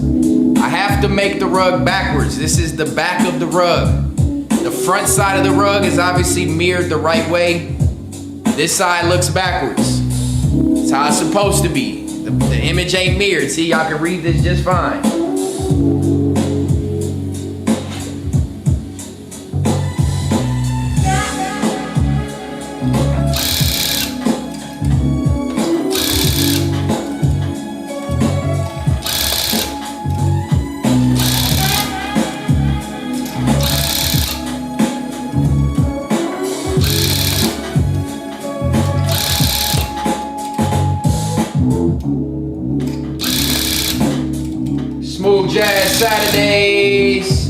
I have to make the rug backwards. This is the back of the rug. The front side of the rug is obviously mirrored the right way. This side looks backwards. It's how it's supposed to be. The image ain't mirrored. See, y'all can read this just fine. Smooth Jazz Saturdays.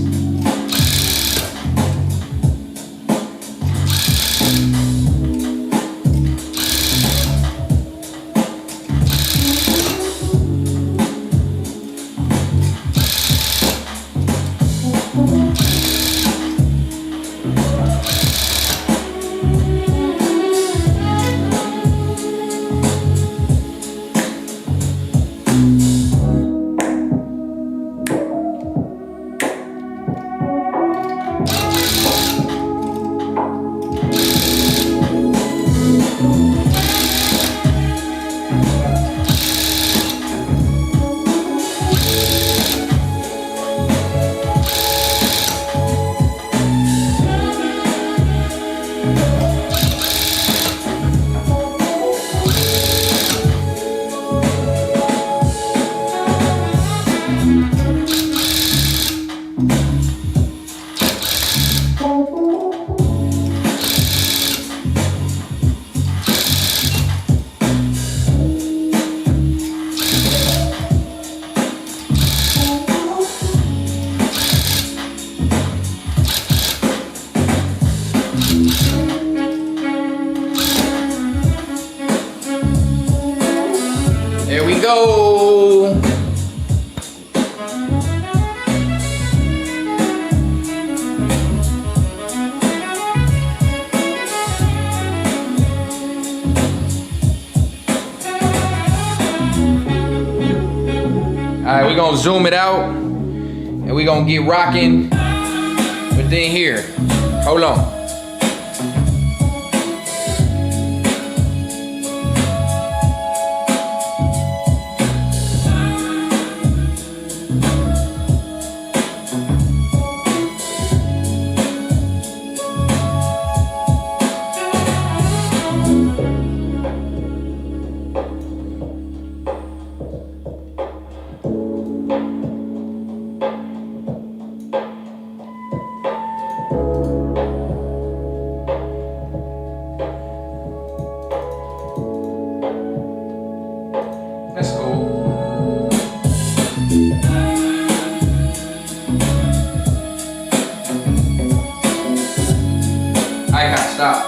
we gonna zoom it out and we gonna get rocking. But then here, hold on. That's cool. I gotta stop.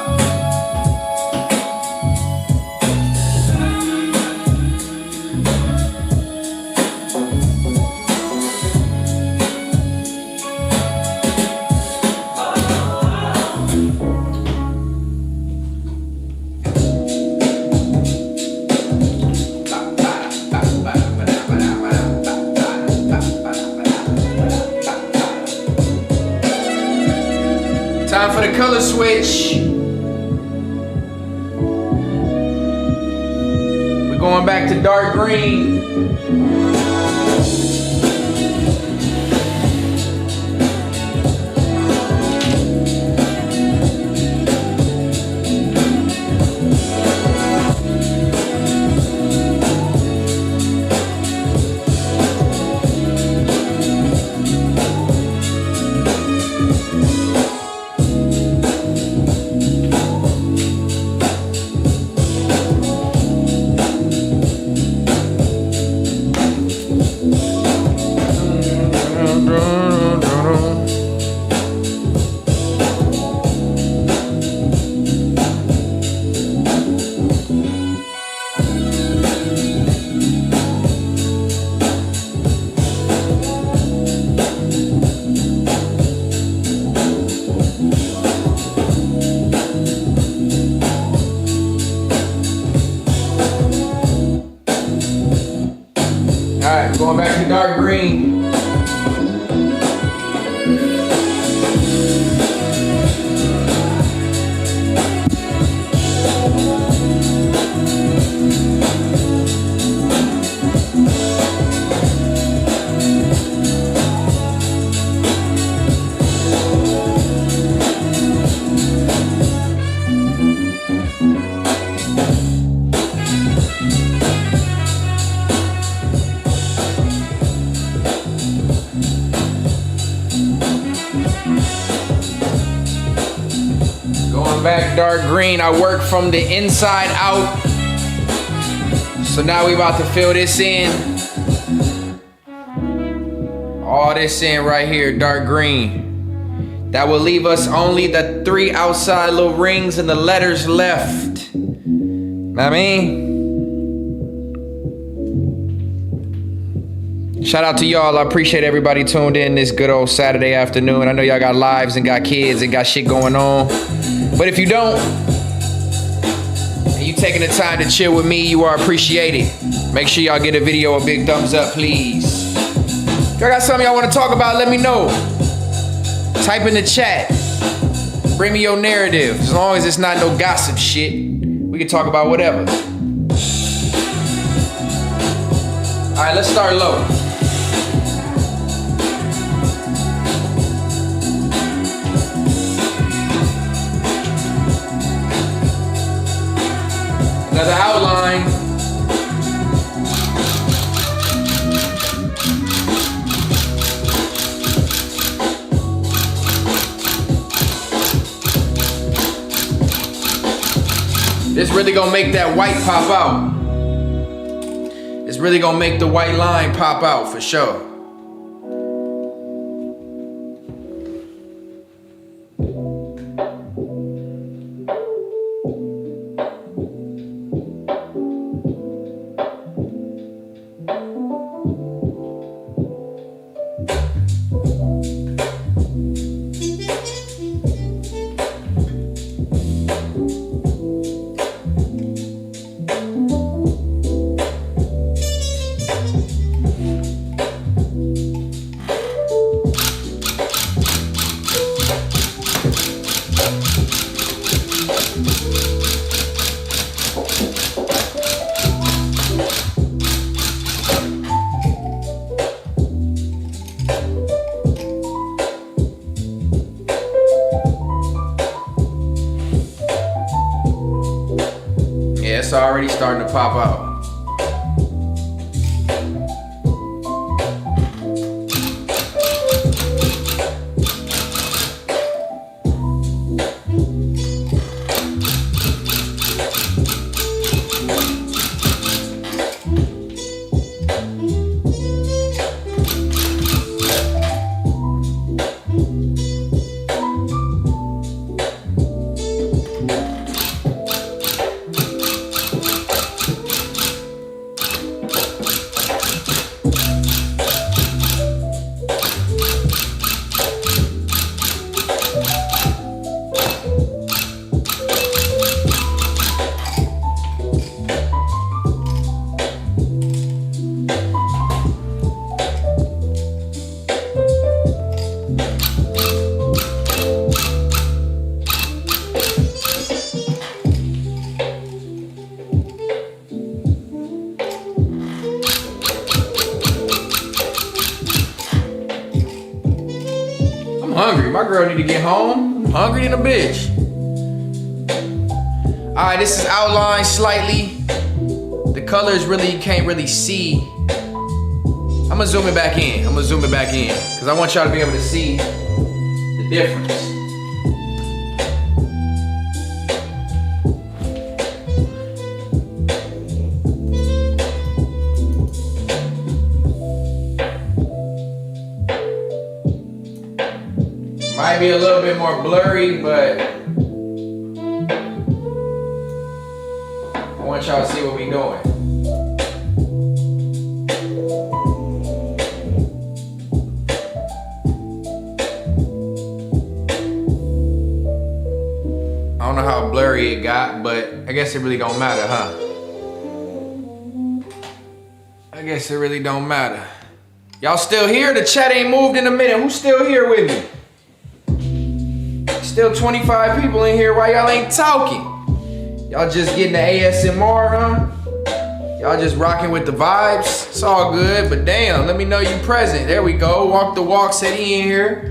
Time for the color switch. We're going back to dark green. Alright, going back to dark green. Back dark green. I work from the inside out. So now we about to fill this in. All this in right here, dark green. That will leave us only the 3 outside little rings and the letters left. Know what I mean? Shout out to y'all. I appreciate everybody tuned in this good old Saturday afternoon. I know y'all got lives and got kids and got shit going on. But if you don't, and you taking the time to chill with me, you are appreciated. Make sure y'all get a video a big thumbs up, please. If y'all got something y'all want to talk about, let me know. Type in the chat. Bring me your narrative. As long as it's not no gossip shit, we can talk about whatever. All right, let's start low. Another outline. This really gonna make that white pop out. It's really gonna make the white line pop out for sure. it's already starting to pop out. hungry. My girl need to get home. I'm hungry than a bitch. All right, this is outlined slightly. The colors really, you can't really see. I'm gonna zoom it back in. Because I want y'all to be able to see the difference. Might be a little bit more blurry, but I want y'all to see what we doing. I don't know how blurry it got, but I guess it really don't matter, huh? I guess it really don't matter. Y'all still here? The chat ain't moved in a minute. Who's still here with me? Still 25 people in here. Why y'all ain't talking? Y'all just getting the ASMR, huh? Y'all just rocking with the vibes. It's all good, but damn, let me know you present. There we go. Walk the walk, said he in here.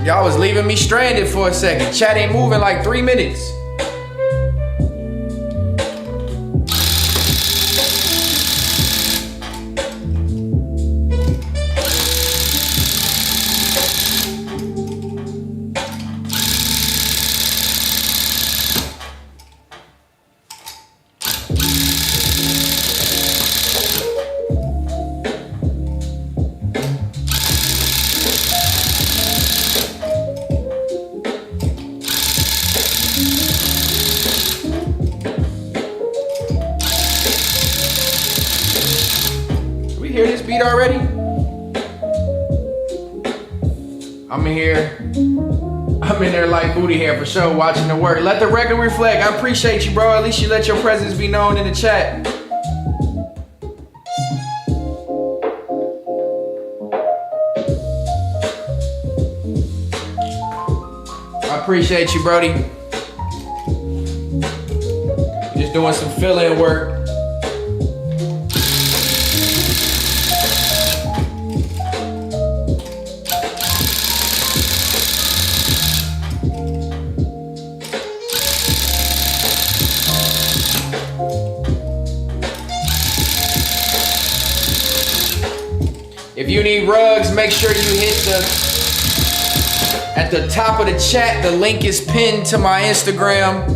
Y'all was leaving me stranded for a second. Chat ain't moving like 3 minutes. Hear this beat already? I'm in here. I'm in there like booty hair for sure, watching the work. Let the record reflect. I appreciate you, bro. At least you let your presence be known in the chat. I appreciate you, Brody. Just doing some fill-in work. If you need rugs, make sure you hit at the top of the chat, the link is pinned to my Instagram.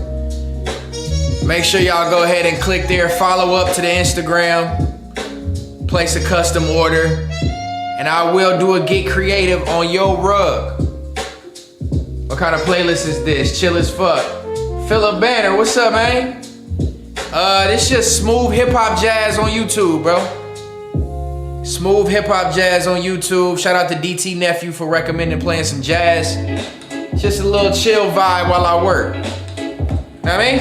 Make sure y'all go ahead and click there, follow up to the Instagram, place a custom order, and I will do a Get Creative on your rug. What kind of playlist is this? Chill as fuck. Philip Banner, what's up, man? This just smooth hip hop jazz on YouTube, bro. Smooth hip hop jazz on YouTube. Shout out to DT Nephew for recommending playing some jazz. Just a little chill vibe while I work. Know what I mean?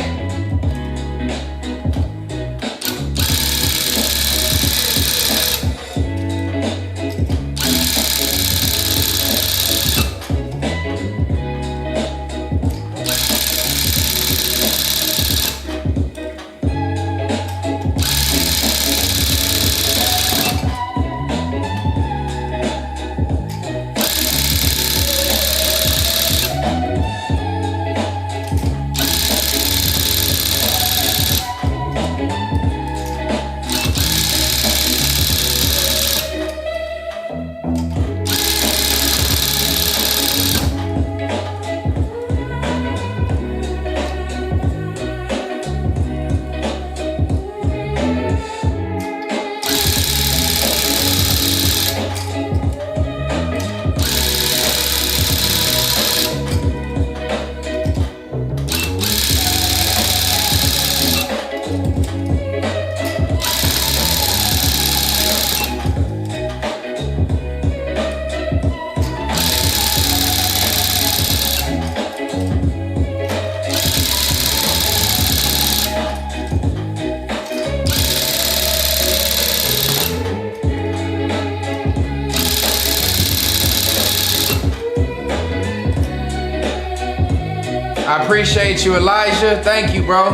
I appreciate you, Elijah. Thank you, bro.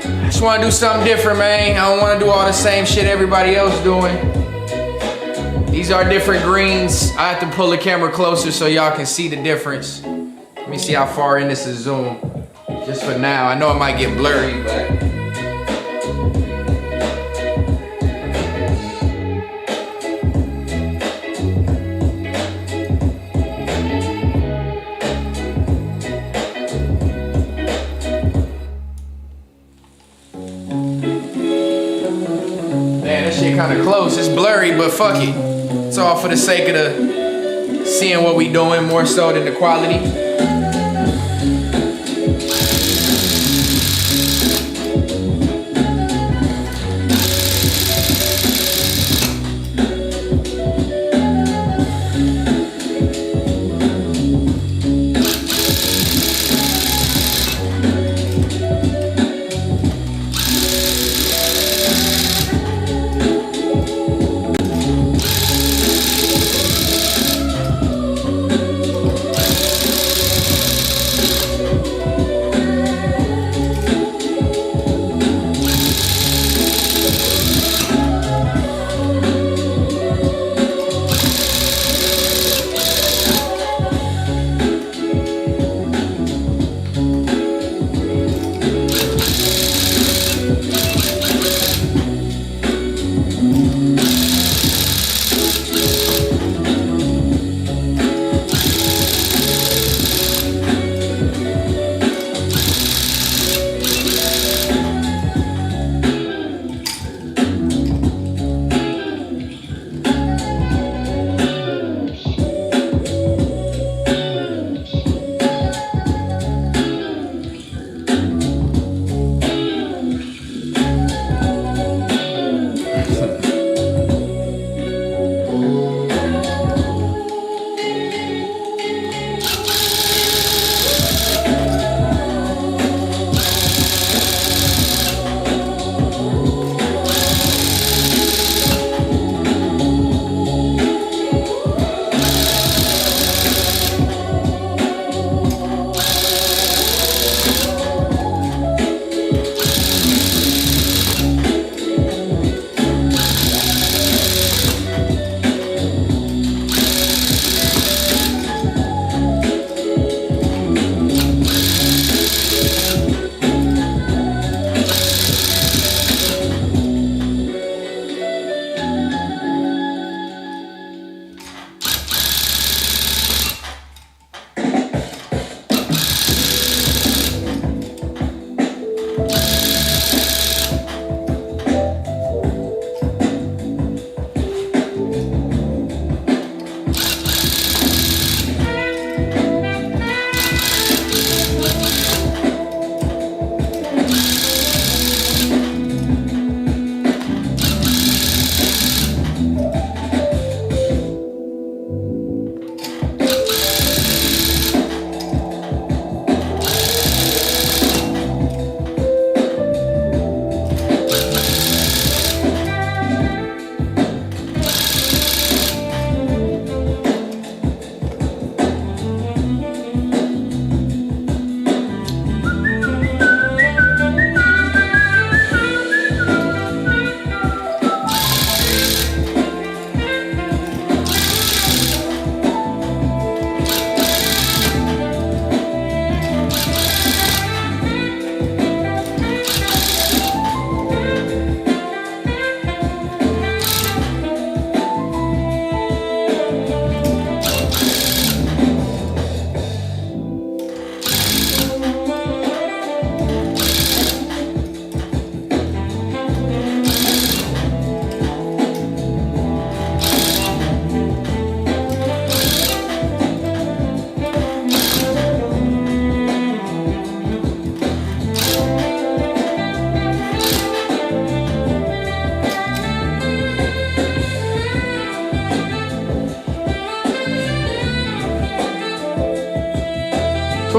I just want to do something different, man. I don't want to do all the same shit everybody else doing. These are different greens. I have to pull the camera closer so y'all can see the difference. Let me see how far in this is zoom. Just for now. I know it might get blurry, but... kind of close. It's blurry, but fuck it. It's all for the sake of the seeing what we doing more so than the quality.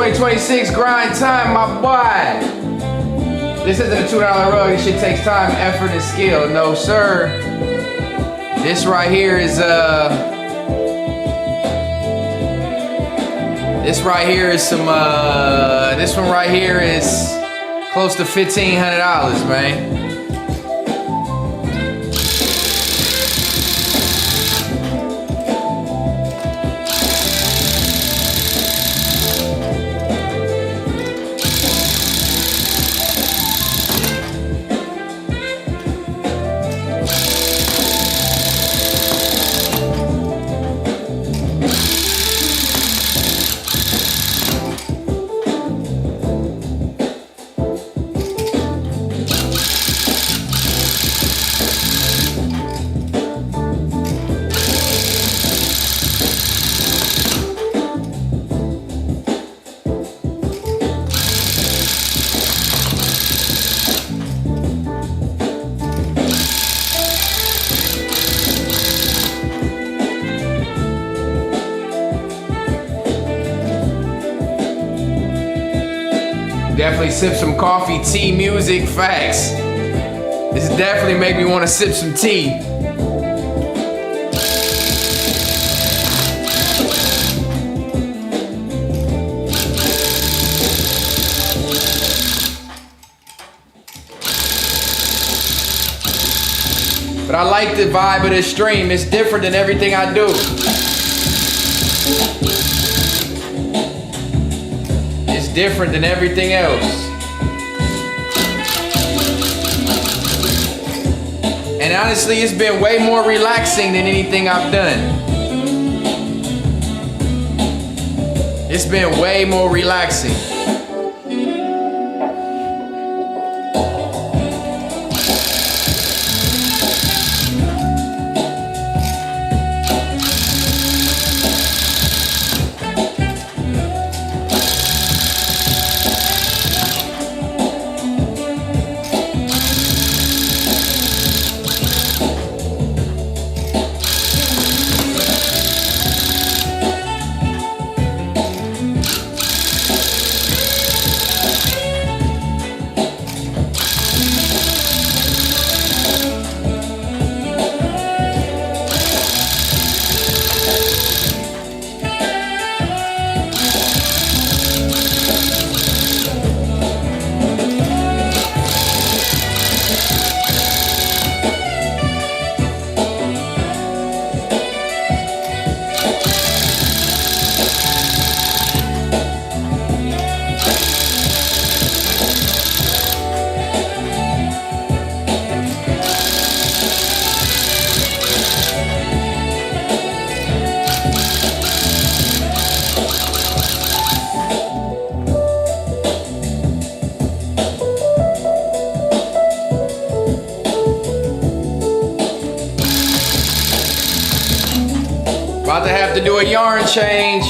$2026 grind time, my boy. This isn't a $2 rug. This shit takes time, effort, and skill. No, sir. This right here is This right here is some, this one right here is close to $1,500, man. Definitely sip some coffee, tea, music, facts. This definitely make me want to sip some tea. But I like the vibe of this stream. It's different than everything I do. It's different than everything else. And honestly, it's been way more relaxing than anything I've done. It's been way more relaxing. About to have to do a yarn change.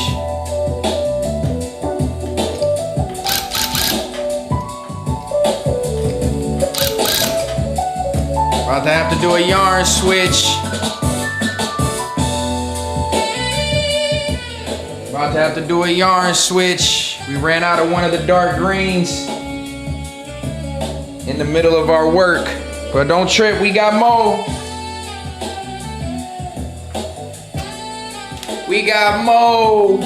About to have to do a yarn switch. About to have to do a yarn switch. We ran out of one of the dark greens in the middle of our work. But don't trip, we got more. We got more.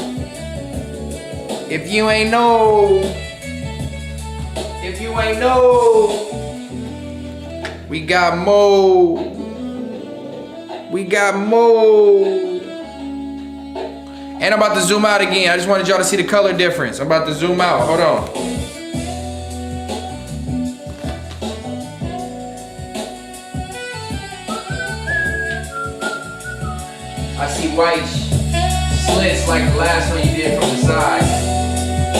If you ain't know, if you ain't know, we got more. We got more. And I'm about to zoom out again. I just wanted y'all to see the color difference. I'm about to zoom out. Hold on. I see white slits like the last one you did from the side.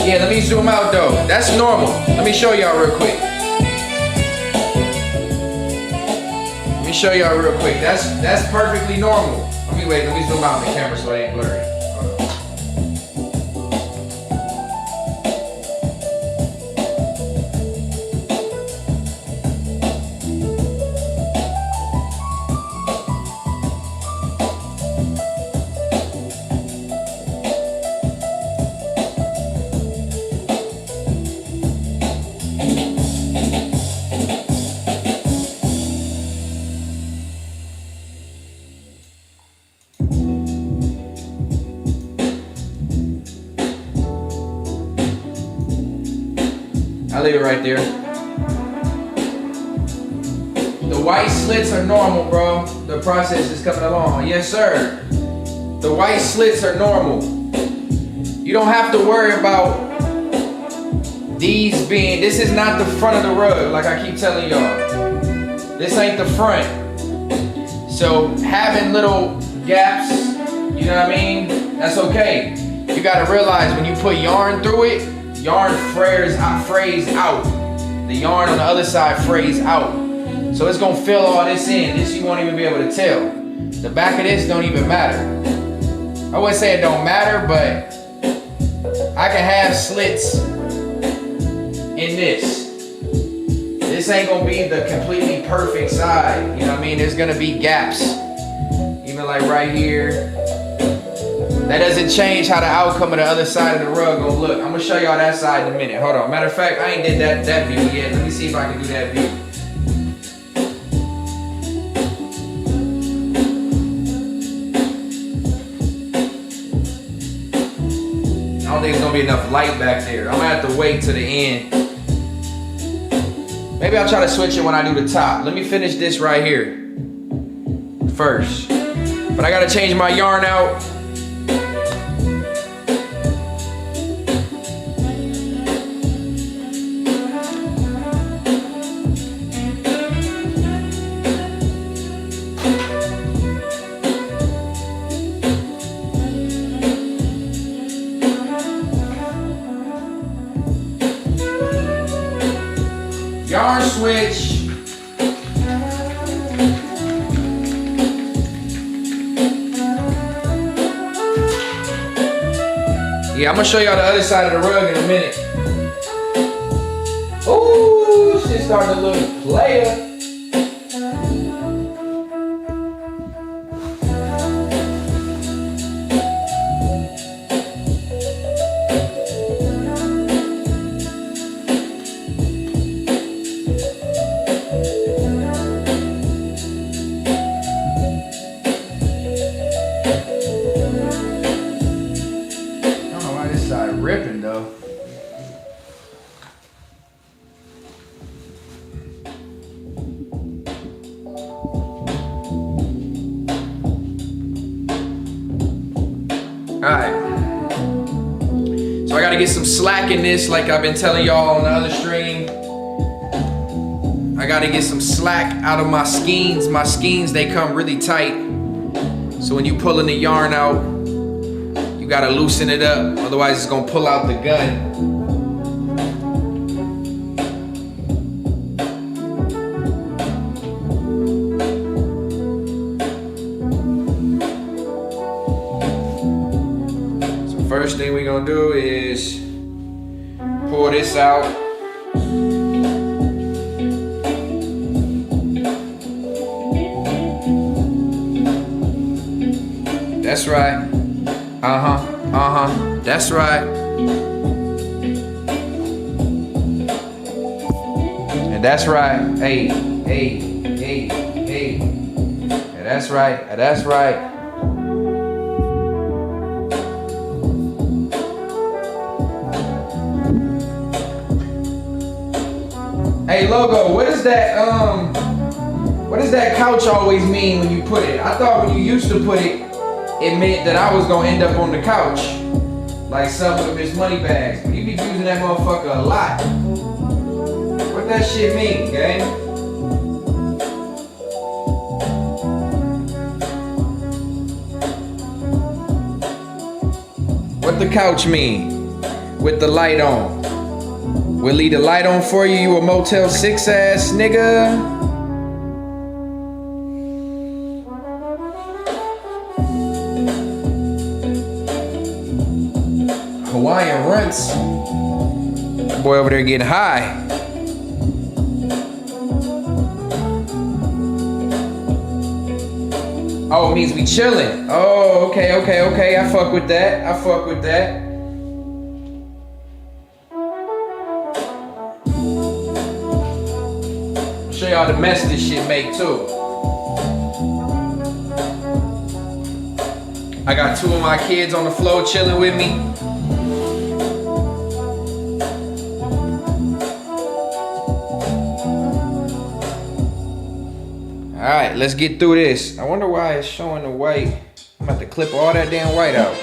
Yeah, let me zoom out though. That's normal. Let me show y'all real quick. Let me show y'all real quick. That's perfectly normal. Let me zoom out the camera so it ain't blurry. leave it right there. The white slits are normal, bro. The process is coming along. Yes, sir. The white slits are normal. You don't have to worry about these being, this is not the front of the rug, like I keep telling y'all. This ain't the front. So having little gaps, you know what I mean? That's okay. You gotta realize when you put yarn through it, yarn frays out. The yarn on the other side frays out. So it's gonna fill all this in. This you won't even be able to tell. The back of this don't even matter. I wouldn't say it don't matter, but I can have slits in this. This ain't gonna be the completely perfect side. You know what I mean? There's gonna be gaps. Even like right here. That doesn't change how the outcome of the other side of the rug gonna look. I'm gonna show y'all that side in a minute. Hold on. Matter of fact, I ain't did that view yet. Let me see if I can do that view. I don't think it's gonna be enough light back there. I'm gonna have to wait to the end. Maybe I'll try to switch it when I do the top. Let me finish this right here first. But I gotta change my yarn out. Yarn switch. Yeah, I'm gonna show y'all the other side of the rug in a minute. Ooh, shit starting to look player. Ripping though. Alright. So I gotta get some slack in this like I've been telling y'all on the other stream. I gotta get some slack out of my skeins. My skeins, they come really tight. So when you pulling the yarn out, you gotta loosen it up, otherwise it's gonna pull out the gun. So first thing we're gonna do is pour this out. That's right. That's right. And that's right. Hey. And that's right. And that's right. Hey, Logo, what does that couch always mean when you put it? I thought when you used to put it, it meant that I was gonna end up on the couch, like some of Miss Moneybags. But you be using that motherfucker a lot. What that shit mean, gang? What the couch mean? With the light on. We'll leave the light on for you, you a Motel 6 ass nigga. Hawaiian runts. Boy over there getting high. Oh, it means we chilling. Oh, okay. I fuck with that. Show y'all the mess this shit make too. I got two of my kids on the floor chilling with me. right, let's get through this. I wonder why it's showing the white. I'm about to clip all that damn white out.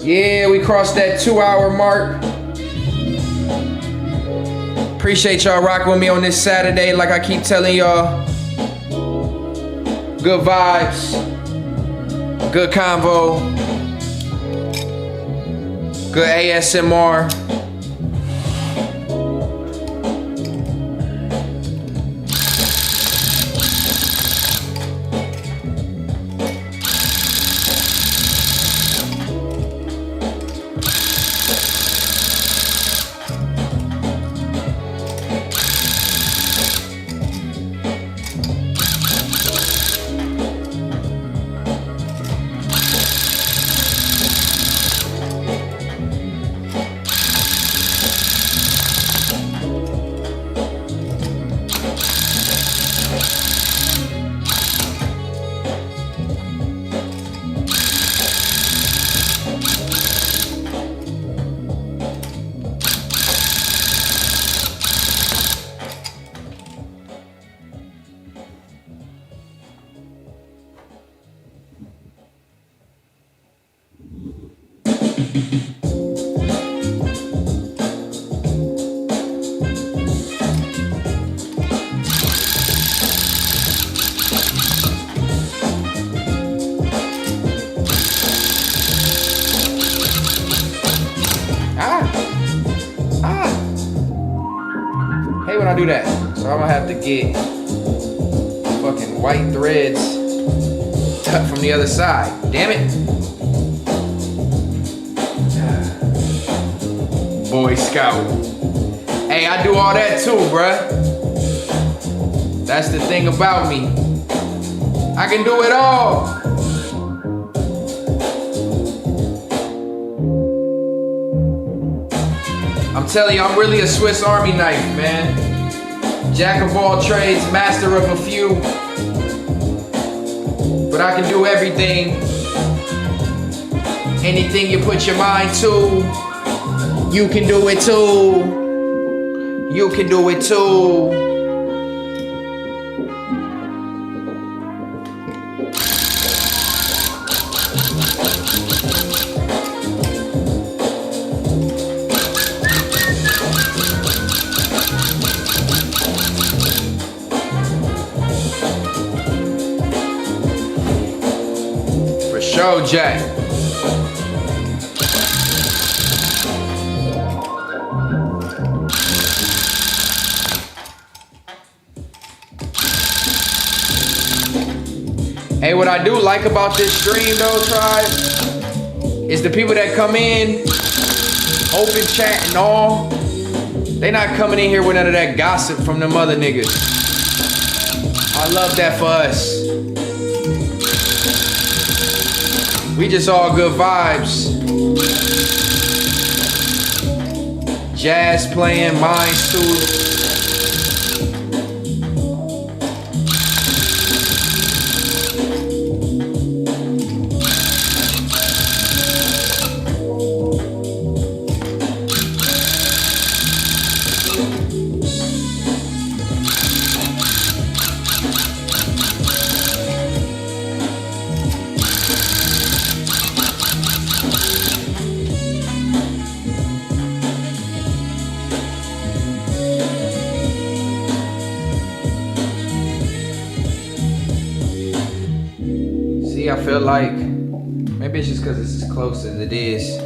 Yeah, we crossed that 2-hour mark. Appreciate y'all rocking with me on this Saturday. Like I keep telling y'all, good vibes, good convo, good ASMR. Hey, when I do that, so I'm gonna have to get fucking white threads from the other side. Damn it. Boy Scout. Hey, I do all that too, bruh. That's the thing about me. I can do it all. I'm telling you, I'm really a Swiss Army knife, man. Jack of all trades, master of a few. But I can do everything. Anything you put your mind to, you can do it too. You can do it too. For sure, Jack. Hey, what I do like about this stream though, Tribe, is the people that come in, open chat and all, they not coming in here with none of that gossip from them other niggas. I love that for us. We just all good vibes. Jazz playing, minds too. I feel like maybe it's just because it's as close as it is.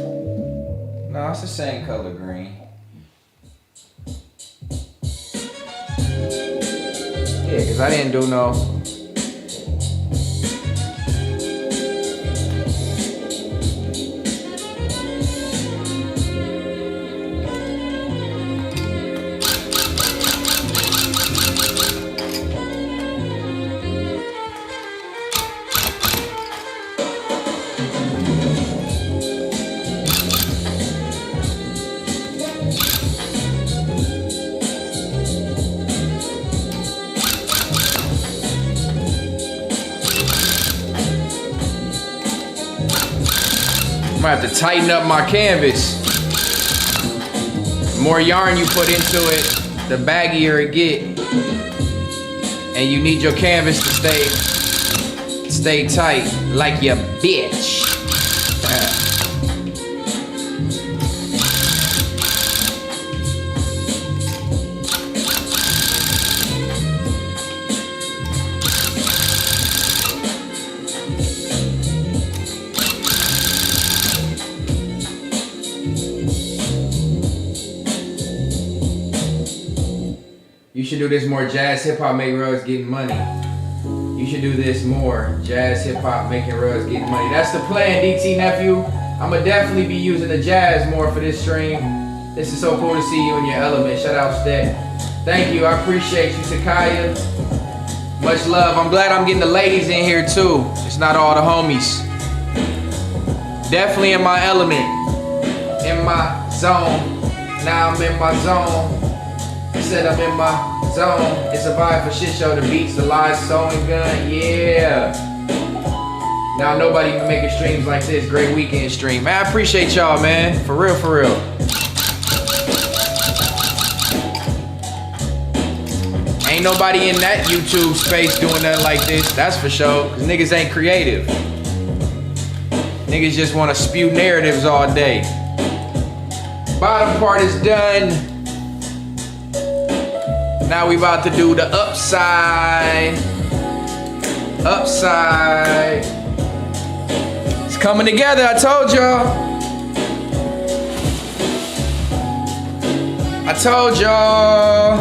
No, it's the same color green. Yeah, because I didn't do no. I'm gonna have to tighten up my canvas. more yarn you put into it, the baggier it get. And you need your canvas to stay tight like your bitch. You should do this more. Jazz hip hop make rugs getting money. You should do this more. Jazz hip hop making rugs getting money. That's the plan, DT nephew. I'ma definitely be using the jazz more for this stream. This is so cool to see you in your element. Shout out Stet. Thank you. I appreciate you, Cre8ive. Much love. I'm glad I'm getting the ladies in here too. It's not all the homies. Definitely in my element. In my zone. Now I'm in my zone. I said I'm in my zone. It's a vibe for shit show. The beats, the live sewing gun, yeah. Now nobody even making streams like this. Great weekend stream. Man, I appreciate y'all, man. For real, for real. Ain't nobody in that YouTube space doing nothing like this. That's for sure. Cause niggas ain't creative. Niggas just want to spew narratives all day. Bottom part is done. Now we about to do the upside. Upside. It's coming together, I told y'all. I told y'all.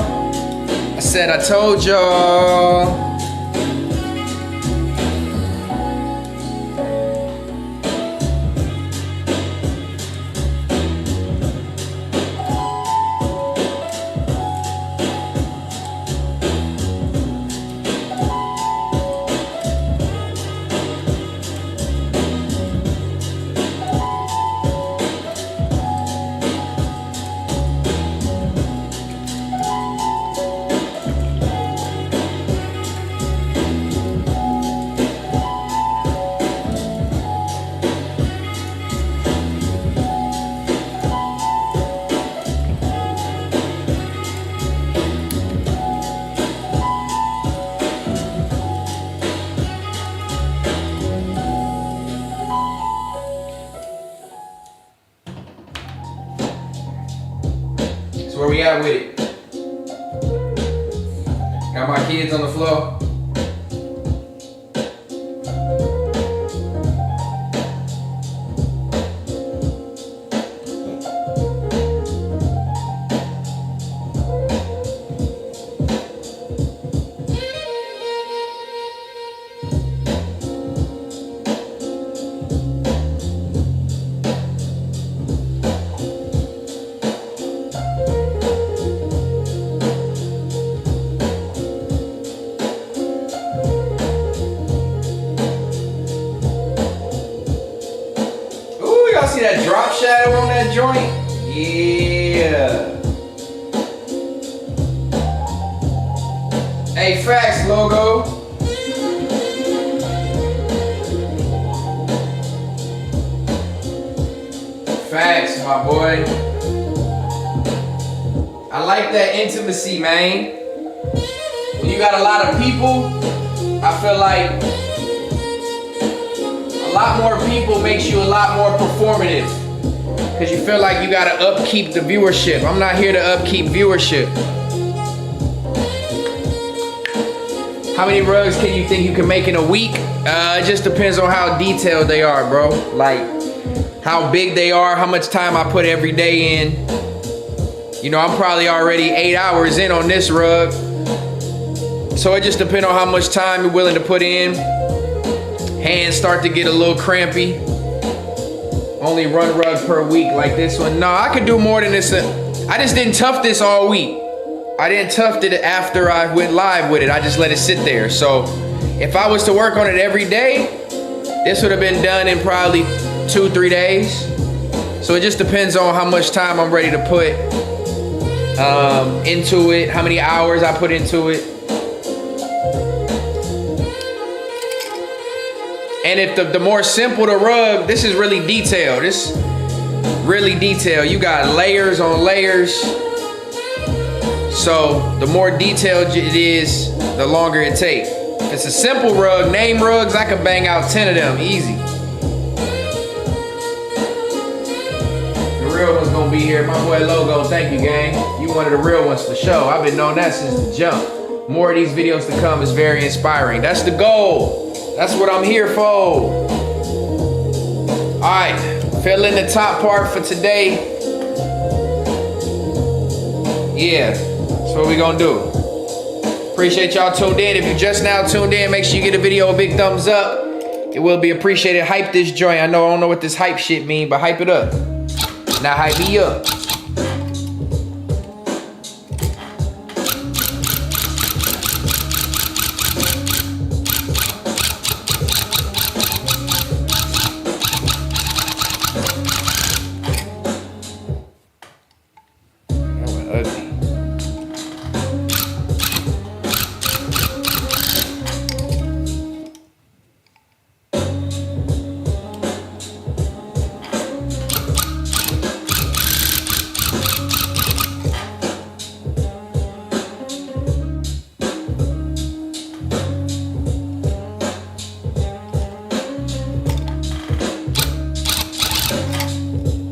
I said I told y'all. Where we at with it? Got my kids on the floor. See that drop shadow on that joint? Yeah. Hey, facts, logo. Facts, my boy. I like that intimacy, man. When you got a lot of people, I feel like a lot more people makes you a lot more performative. Cause you feel like you gotta upkeep the viewership. I'm not here to upkeep viewership. How many rugs can you think you can make in a week? It just depends on how detailed they are, bro. Like how big they are, how much time I put every day in. You know, I'm probably already 8 hours in on this rug. So it just depends on how much time you're willing to put in. Hands start to get a little crampy. Only run rug per week like this one. No, I could do more than this. I just didn't tuft this all week. I didn't tuft it after I went live with it. I just let it sit there. So if I was to work on it every day, this would have been done in probably 2-3 days. So it just depends on how much time I'm ready to put into it, how many hours I put into it. And if the more simple the rug, this is really detailed. really detailed. You got layers on layers. So the more detailed it is, the longer it takes. If it's a simple rug, name rugs, I could bang out 10 of them easy. The real one's gonna be here. My boy Logo, thank you, gang. You one of the real ones for sure. I've been knowing that since the jump. More of these videos to come is very inspiring. That's the goal. That's what I'm here for. All right, fill in the top part for today. Yeah, that's what we gonna do. Appreciate y'all tuned in. If you just now tuned in, make sure you get a video a big thumbs up. It will be appreciated. Hype this joint. I don't know what this hype shit mean, but hype it up. Now hype me up.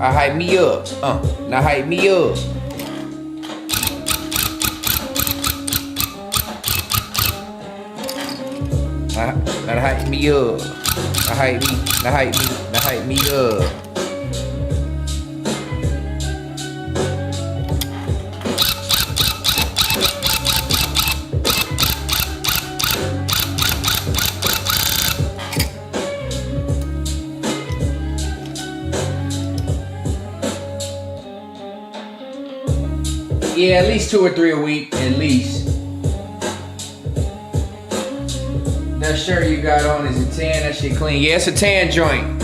I hype me up. Now hype me up. Now hype me up. Now hype me. Now hype me. Now hype me up. Yeah, at least 2 or 3 a week, at least. That shirt you got on is a tan, that shit clean. Yeah, it's a tan joint.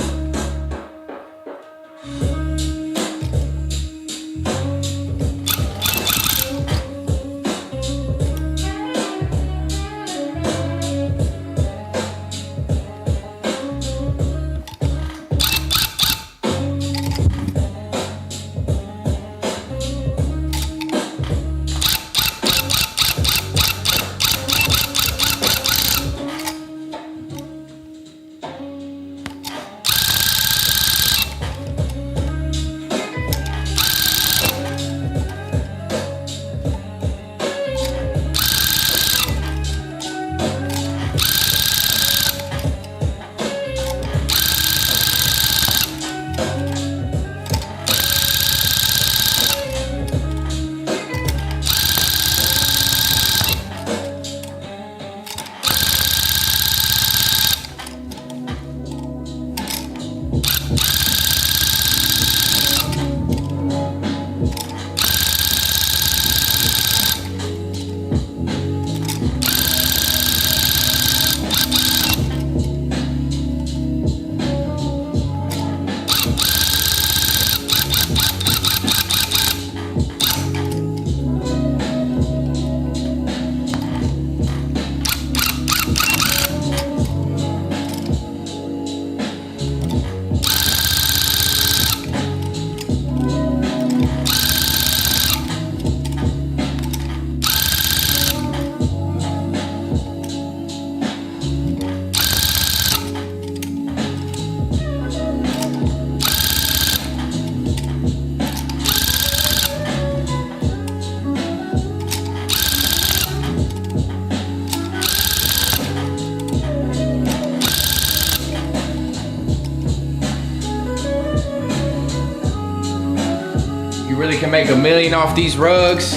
Really can make $1 million off these rugs.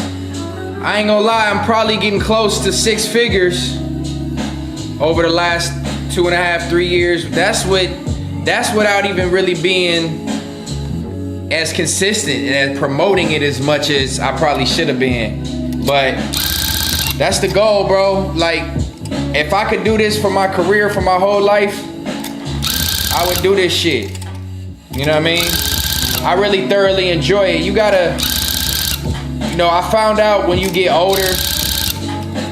I ain't gonna lie, I'm probably getting close to 6 figures over the last 2.5, 3 years. That's without even really being as consistent and promoting it as much as I probably should have been. But that's the goal, bro. Like, if I could do this for my career, for my whole life, I would do this shit. You know what I mean? I really thoroughly enjoy it. You gotta, you know, I found out when you get older,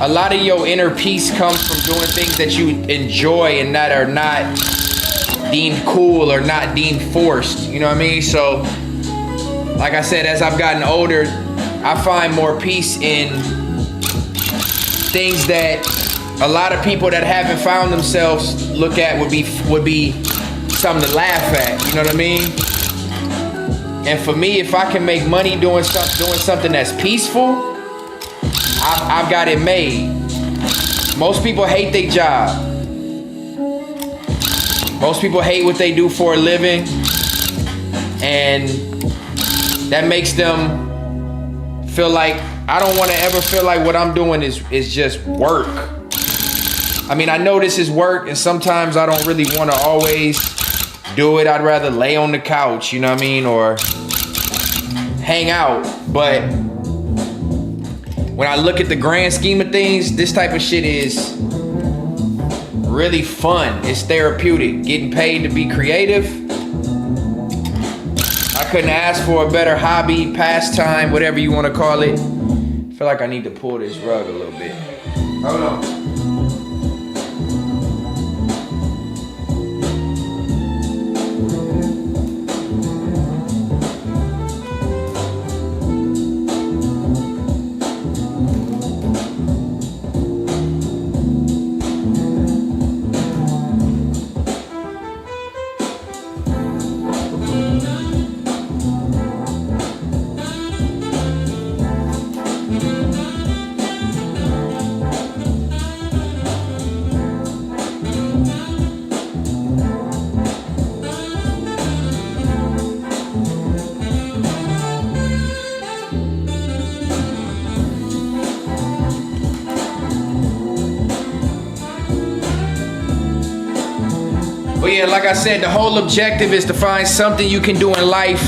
a lot of your inner peace comes from doing things that you enjoy and that are not deemed cool or not deemed forced. You know what I mean? So like I said, as I've gotten older, I find more peace in things that a lot of people that haven't found themselves look at would be something to laugh at. You know what I mean? And for me, if I can make money doing something that's peaceful, I've got it made. Most people hate their job. Most people hate what they do for a living, and that makes them feel like, I don't want to ever feel like what I'm doing is just work. I mean, I know this is work, and sometimes I don't really want to always do it. I'd rather lay on the couch, you know what I mean, or hang out. But when I look at the grand scheme of things, this type of shit is really fun. It's therapeutic. Getting paid to be creative. I couldn't ask for a better hobby, pastime, whatever you want to call it. I feel like I need to pull this rug a little bit. Hold on. But yeah, like I said, the whole objective is to find something you can do in life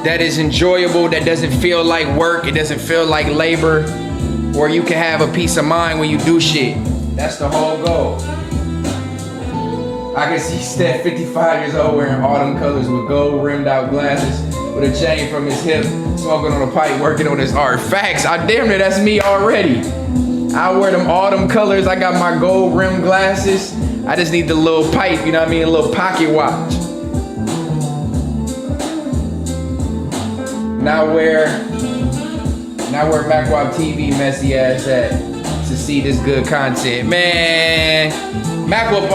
that is enjoyable, that doesn't feel like work, it doesn't feel like labor, or you can have a peace of mind when you do shit. That's the whole goal. I can see Stet, 55 years old, wearing autumn colors with gold rimmed out glasses, with a chain from his hip, smoking on a pipe, working on his art. Facts, I damn near, that's me already. I wear them autumn colors, I got my gold rimmed glasses. I just need the little pipe, you know what I mean? A little pocket watch. Now where MacWap TV messy ass at to see this good content? Man, MacWap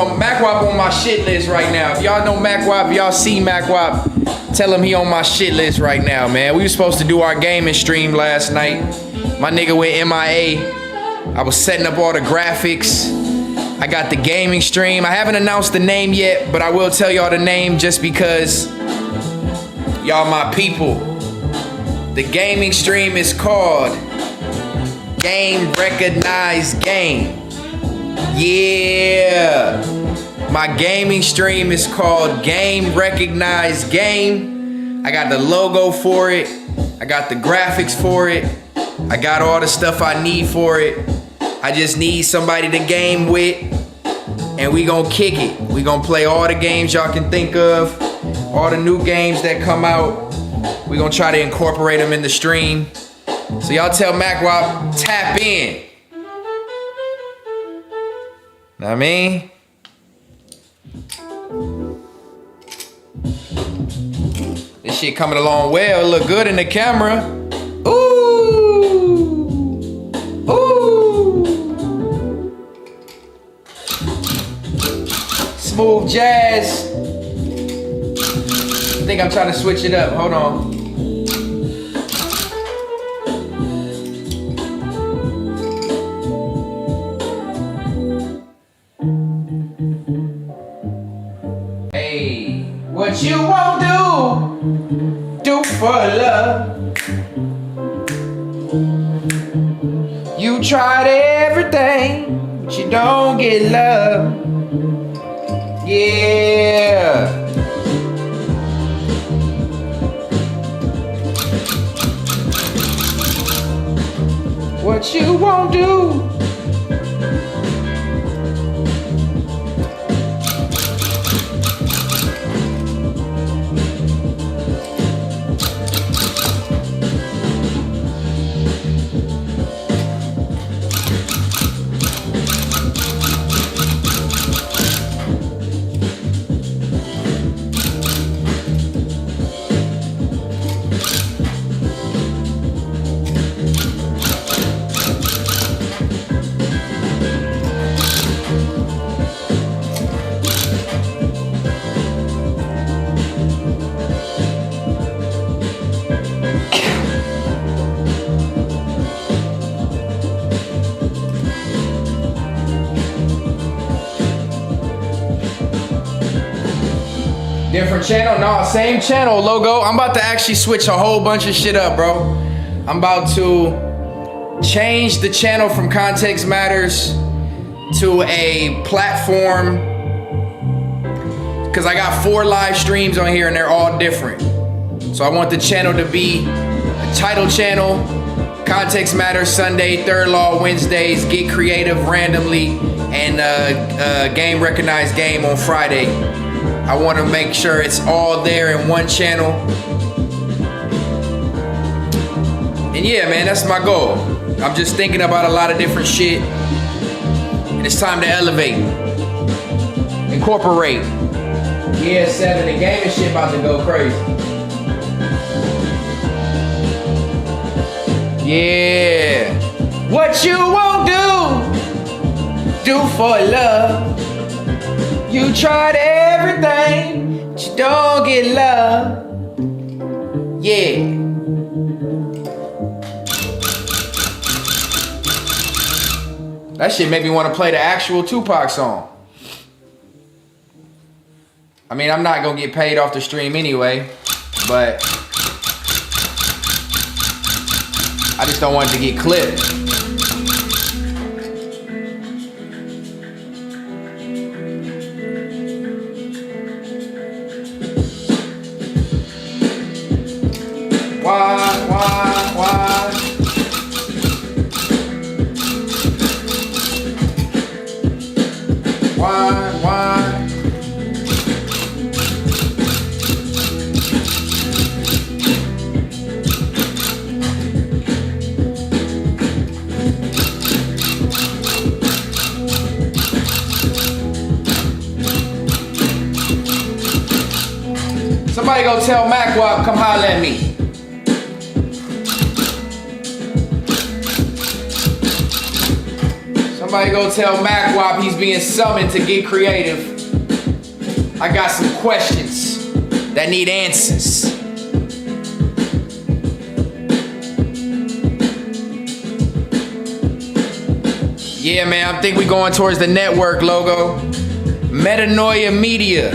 on my shit list right now. If y'all know MacWap, if y'all see MacWap, tell him he on my shit list right now, man. We were supposed to do our gaming stream last night. My nigga went MIA. I was setting up all the graphics. I got the gaming stream. I haven't announced the name yet, but I will tell y'all the name just because y'all my people. The gaming stream is called Game Recognized Game. Yeah. My gaming stream is called Game Recognized Game. I got the logo for it. I got the graphics for it. I got all the stuff I need for it. I just need somebody to game with, and we gonna kick it. We gonna play all the games y'all can think of, all the new games that come out. We gonna try to incorporate them in the stream. So y'all tell MacWap, tap in. Know what I mean? This shit coming along well. It look good in the camera. Ooh. Ooh. Smooth jazz. I think I'm trying to switch it up. Hold on. Hey, what you won't do for love. You tried everything, but you don't get love. Yeah. What you won't do. Different channel? No, same channel logo. I'm about to actually switch a whole bunch of shit up, bro. I'm about to change the channel from Context Matters to a platform, because I got 4 live streams on here and they're all different. So I want the channel to be a title channel, Context Matters Sunday, Third Law Wednesdays, Get Creative randomly, and Game Recognized Game on Friday. I want to make sure it's all there in one channel. And yeah, man, that's my goal. I'm just thinking about a lot of different shit. And it's time to elevate. Incorporate. Yeah, 7, the gaming shit about to go crazy. Yeah. What you won't do for love. You tried everything, but you don't get love. Yeah. That shit made me want to play the actual Tupac song. I mean, I'm not gonna get paid off the stream anyway, but I just don't want it to get clipped. Why? Somebody go tell MacWap, come holler at me. Somebody go tell MacWap he's being summoned to get creative. I got some questions that need answers. Yeah, man, I think we going towards the network logo. Metanoia Media.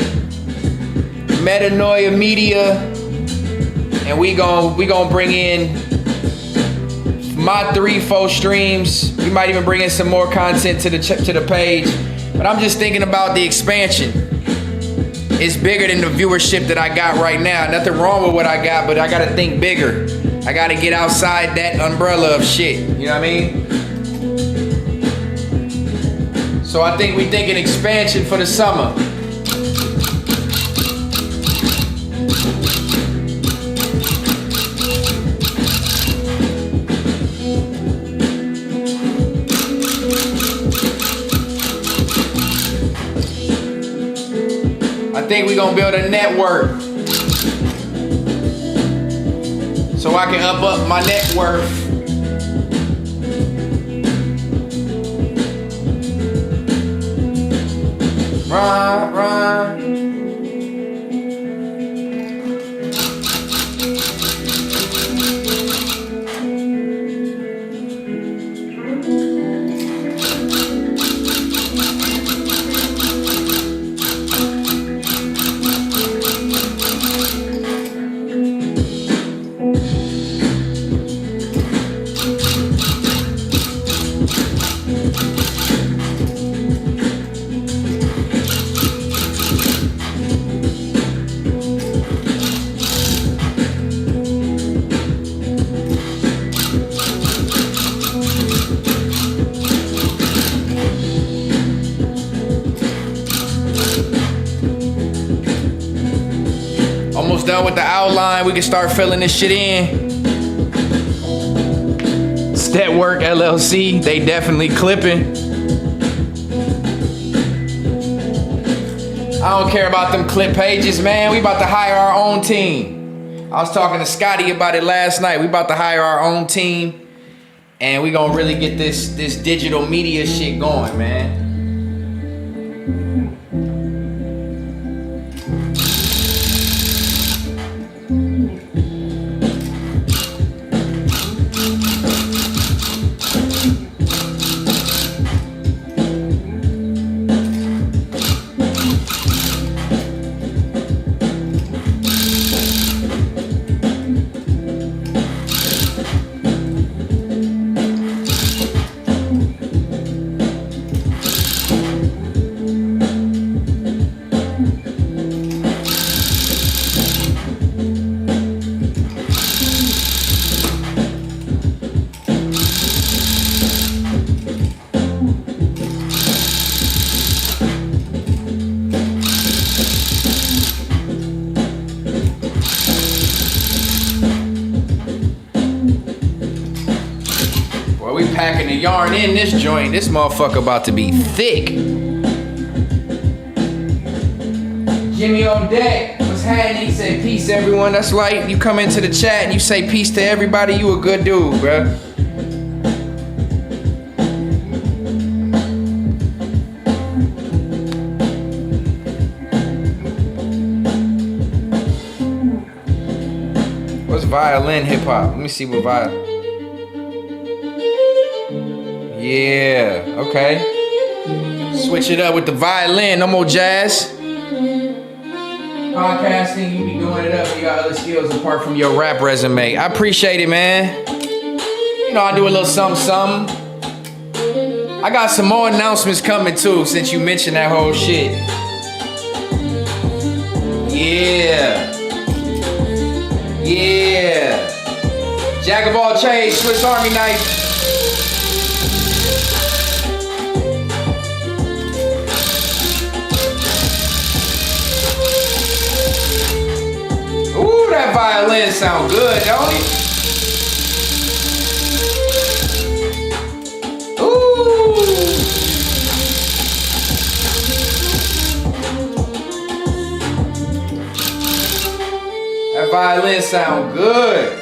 Metanoia Media. And we gon' bring in my 3-4 streams. We might even bring in some more content to the page. But I'm just thinking about the expansion. It's bigger than the viewership that I got right now. Nothing wrong with what I got, but I gotta think bigger. I gotta get outside that umbrella of shit. You know what I mean? So I think we thinking expansion for the summer. I think we're gonna build a network so I can up my net worth. Run. Almost done with the outline. We can start filling this shit in. Stetwork LLC, they definitely clipping. I don't care about them clip pages, man. We about to hire our own team. I was talking to Scotty about it last night. We about to hire our own team, and we gonna really get this digital media shit going, man. Boy, we packing the yarn in this joint. This motherfucker about to be thick. Jimmy on deck. What's happening? He said peace to everyone. That's right. You come into the chat and you say peace to everybody. You a good dude, bruh. What's violin hip hop? Let me see what violin. Yeah, okay. Switch it up with the violin. No more jazz. Podcasting, you be doing it up. You got other skills apart from your rap resume. I appreciate it, man. You know, I do a little something, something. I got some more announcements coming too, since you mentioned that whole shit. Yeah. Yeah. Jack of all trades, Swiss Army knife. Ooh, that violin sound good, don't it? Ooh. That violin sound good.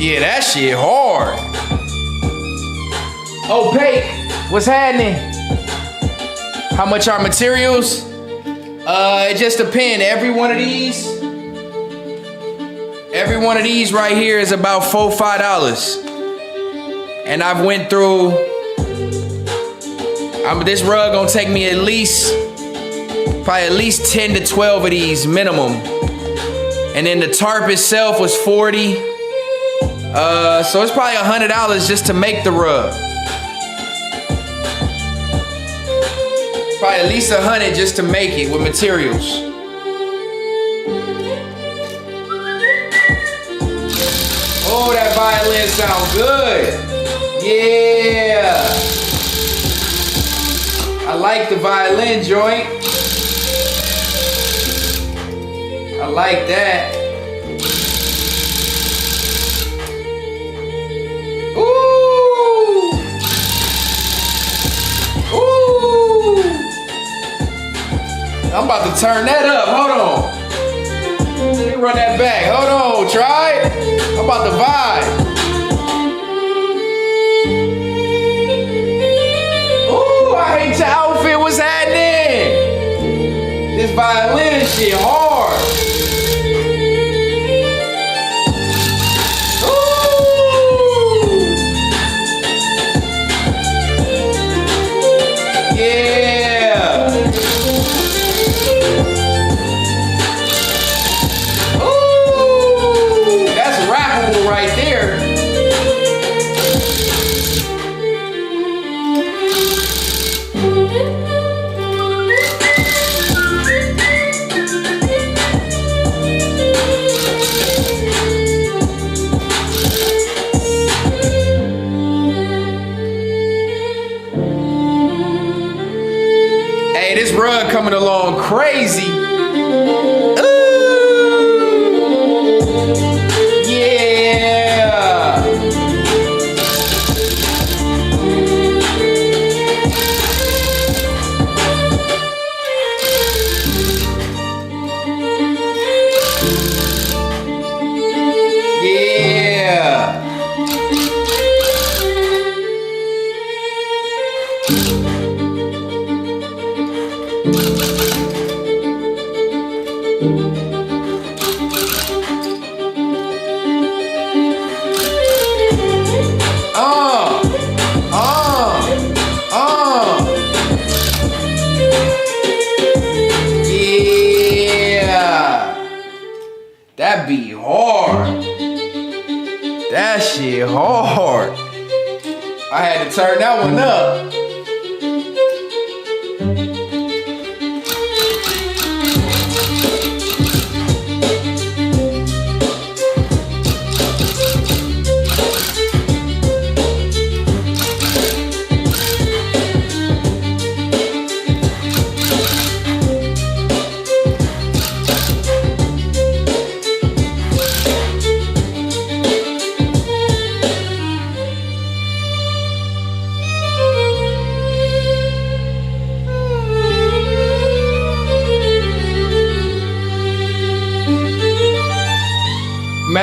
Yeah, that shit hard. Oh, Pate, what's happening? How much are materials? It just depends. Every one of these right here is about $4-5. And I've went through, this rug gonna take me probably at least 10 to 12 of these minimum. And then the tarp itself was 40. So it's probably $100 just to make the rug. Probably at least 100 just to make it with materials. Oh, that violin sound good. Yeah. I like the violin joint. I like that. Ooh. Ooh. I'm about to turn that up. Hold on. Let me run that back. Hold on. Try it. I'm about to vibe. Ooh, I hate your outfit. What's happening? This violin shit hard. Ooh. Yeah. Ooh, that's rappable right there. Hey, this rug coming along crazy. Ooh. Yeah. Yeah. Yeah. That be hard. That shit hard. I had to turn that one up.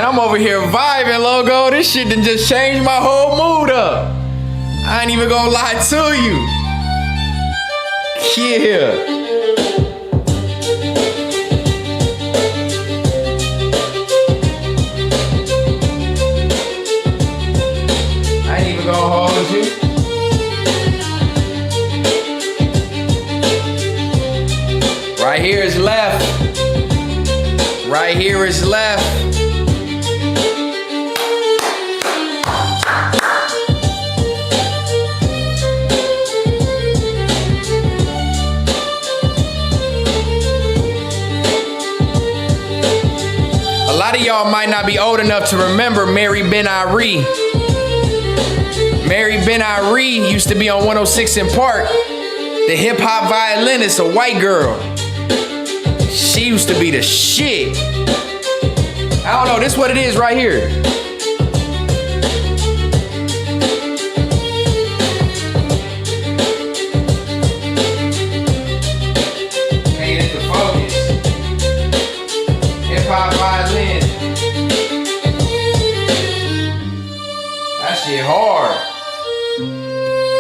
I'm over here vibing, logo. This shit done just changed my whole mood up. I ain't even gonna lie to you. Yeah. I ain't even gonna hold you. Right here is left. Right here is left. A lot of y'all might not be old enough to remember Mary Ben Ari. Mary Ben Ari used to be on 106 in Park. The hip hop violinist, a white girl. She used to be the shit. I don't know, this is what it is right here. Can't hit the focus. Hip hop violin. That shit hard.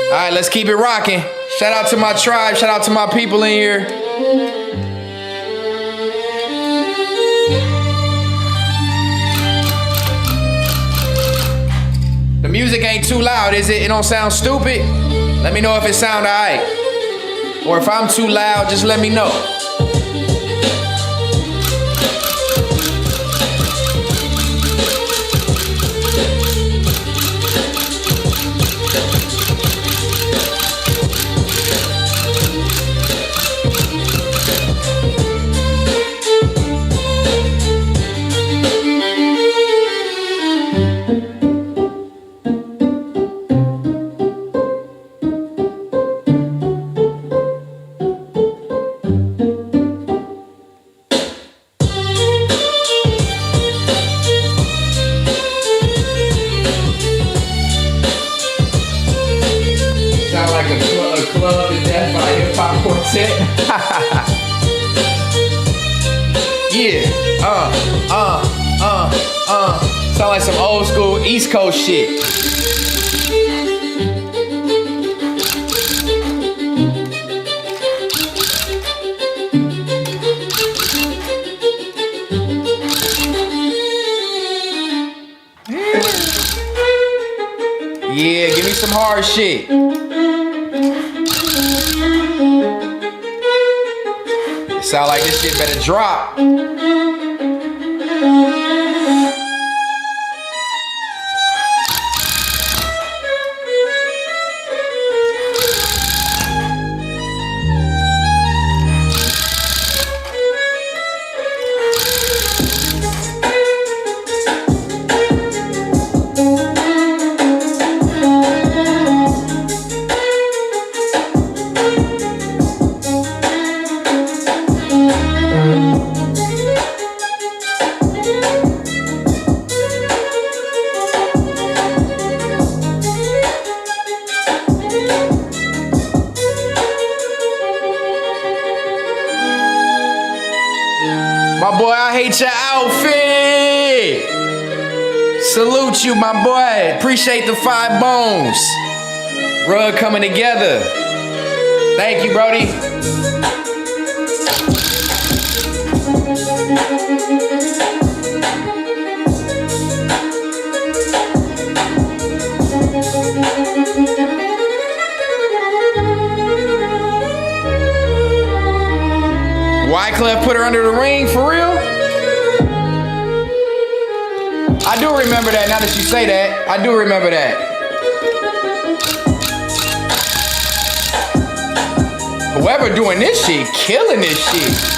All right, let's keep it rocking. Shout out to my tribe, shout out to my people in here. The music ain't too loud, is it? It don't sound stupid? Let me know if it sound alright. Or if I'm too loud, just let me know. Yeah, sound like some old school East Coast shit. Yeah, give me some hard shit. Sound like this shit better drop. My boy, I hate your outfit. Salute you, my boy. Appreciate the 5 bones. Rug coming together. Thank you, Brody. Wyclef put her under the ring, for real? I do remember that, now that you say that. I do remember that. Whoever doing this shit, killing this shit.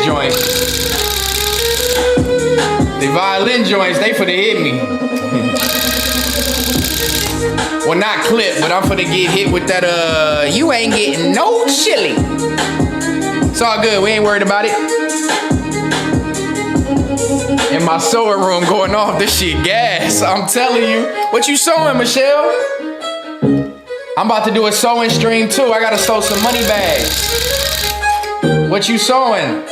joint. The violin joints, they finna hit me. Well, not clip, but I'm finna get hit with that, you ain't getting no chili. It's all good, we ain't worried about it. In my sewing room going off, this shit gas, I'm telling you. What you sewing, Michelle? I'm about to do a sewing stream too. I gotta sew some money bags. What you sewing?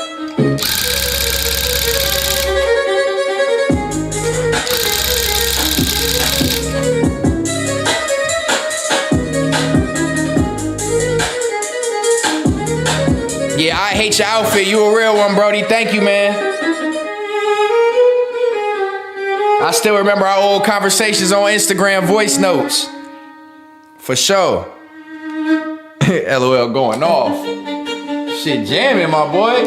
Yeah, I hate your outfit. You a real one, Brody. Thank you, man. I still remember our old conversations on Instagram voice notes. For sure. LOL going off. Shit jamming, my boy.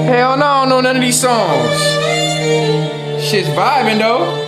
Hell no, I don't know none of these songs. Shit's vibing though.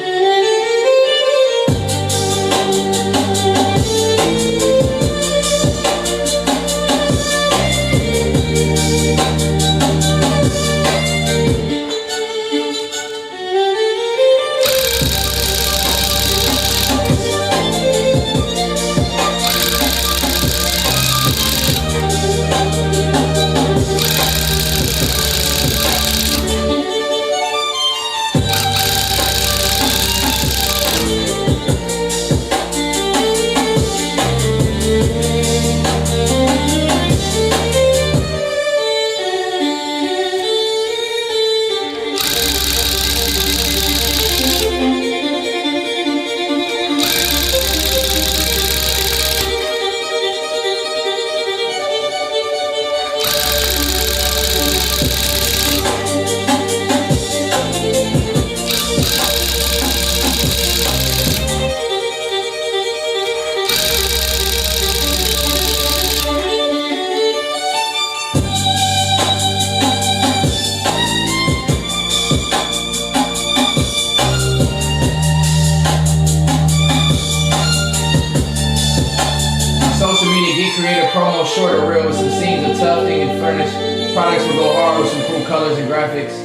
Creative promo, shorter reels, some scenes of Tufting and furnished products will go hard with some cool colors and graphics.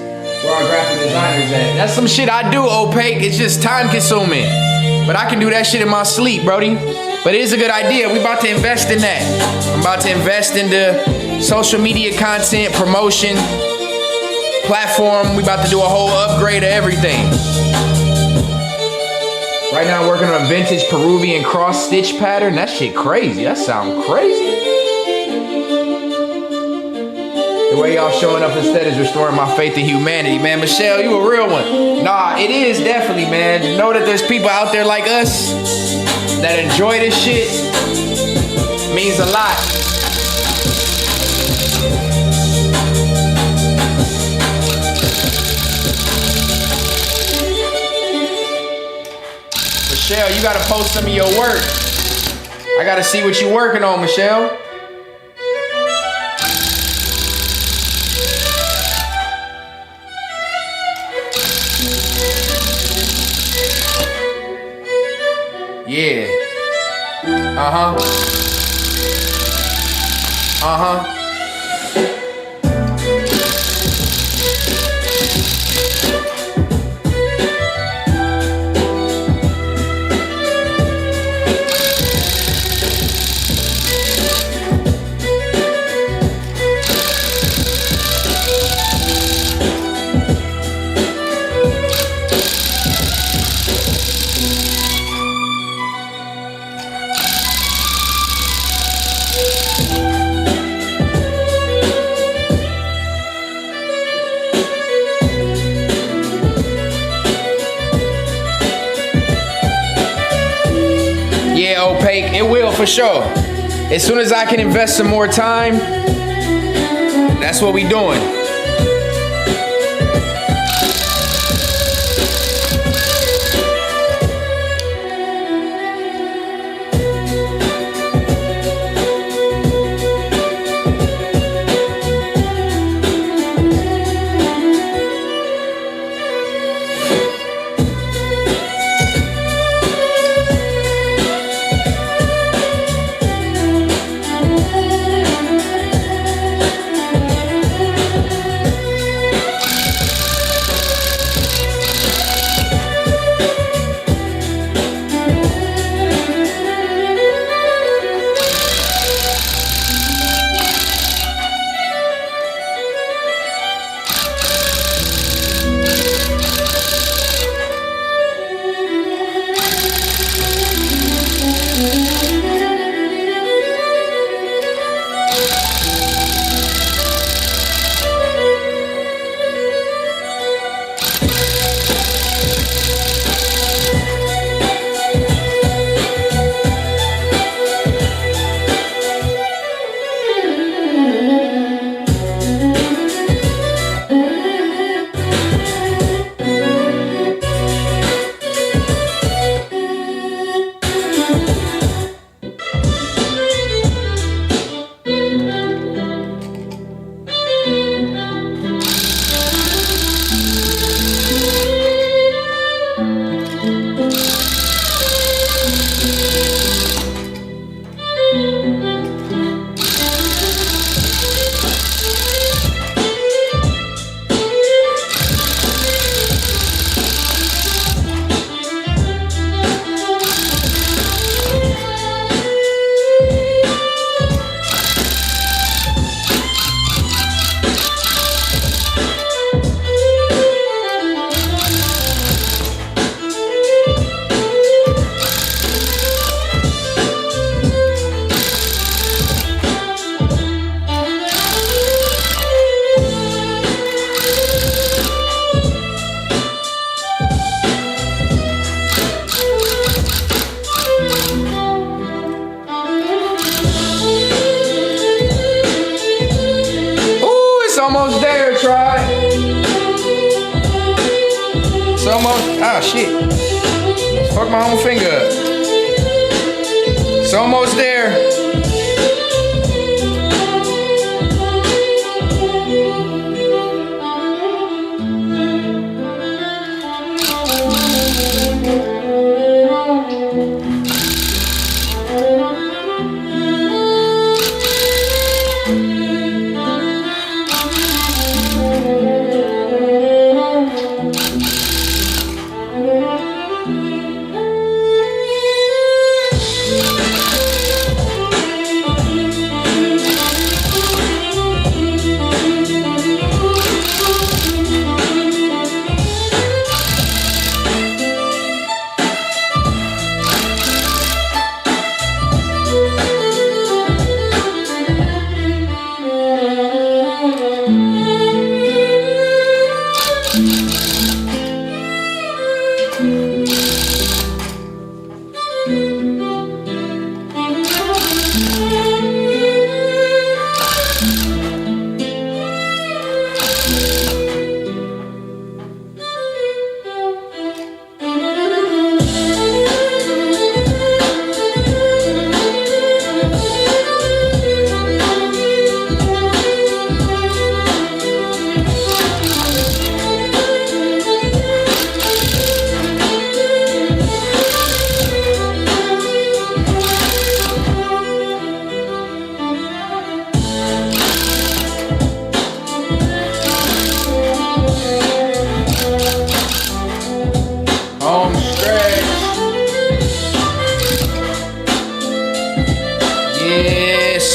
Where our graphic designers at? That's some shit I do, Opaque. It's just time consuming. But I can do that shit in my sleep, Brody. But it is a good idea. We about to invest in that. I'm about to invest into social media content, promotion, platform. We about to do a whole upgrade of everything. Right now I'm working on a vintage Peruvian cross stitch pattern. That shit crazy. That sound crazy. The way y'all showing up instead is restoring my faith in humanity, man. Michelle, you a real one. Nah, it is definitely, man. Know that there's people out there like us that enjoy this shit. Means a lot. Michelle, you gotta post some of your work. I gotta see what you're working on, Michelle. Yeah. Uh-huh. Uh-huh. opaque. It will for sure. As soon as I can invest some more time, that's what we doing. Almost there, try. It's almost, ah shit. Fuck my own finger up. It's almost there.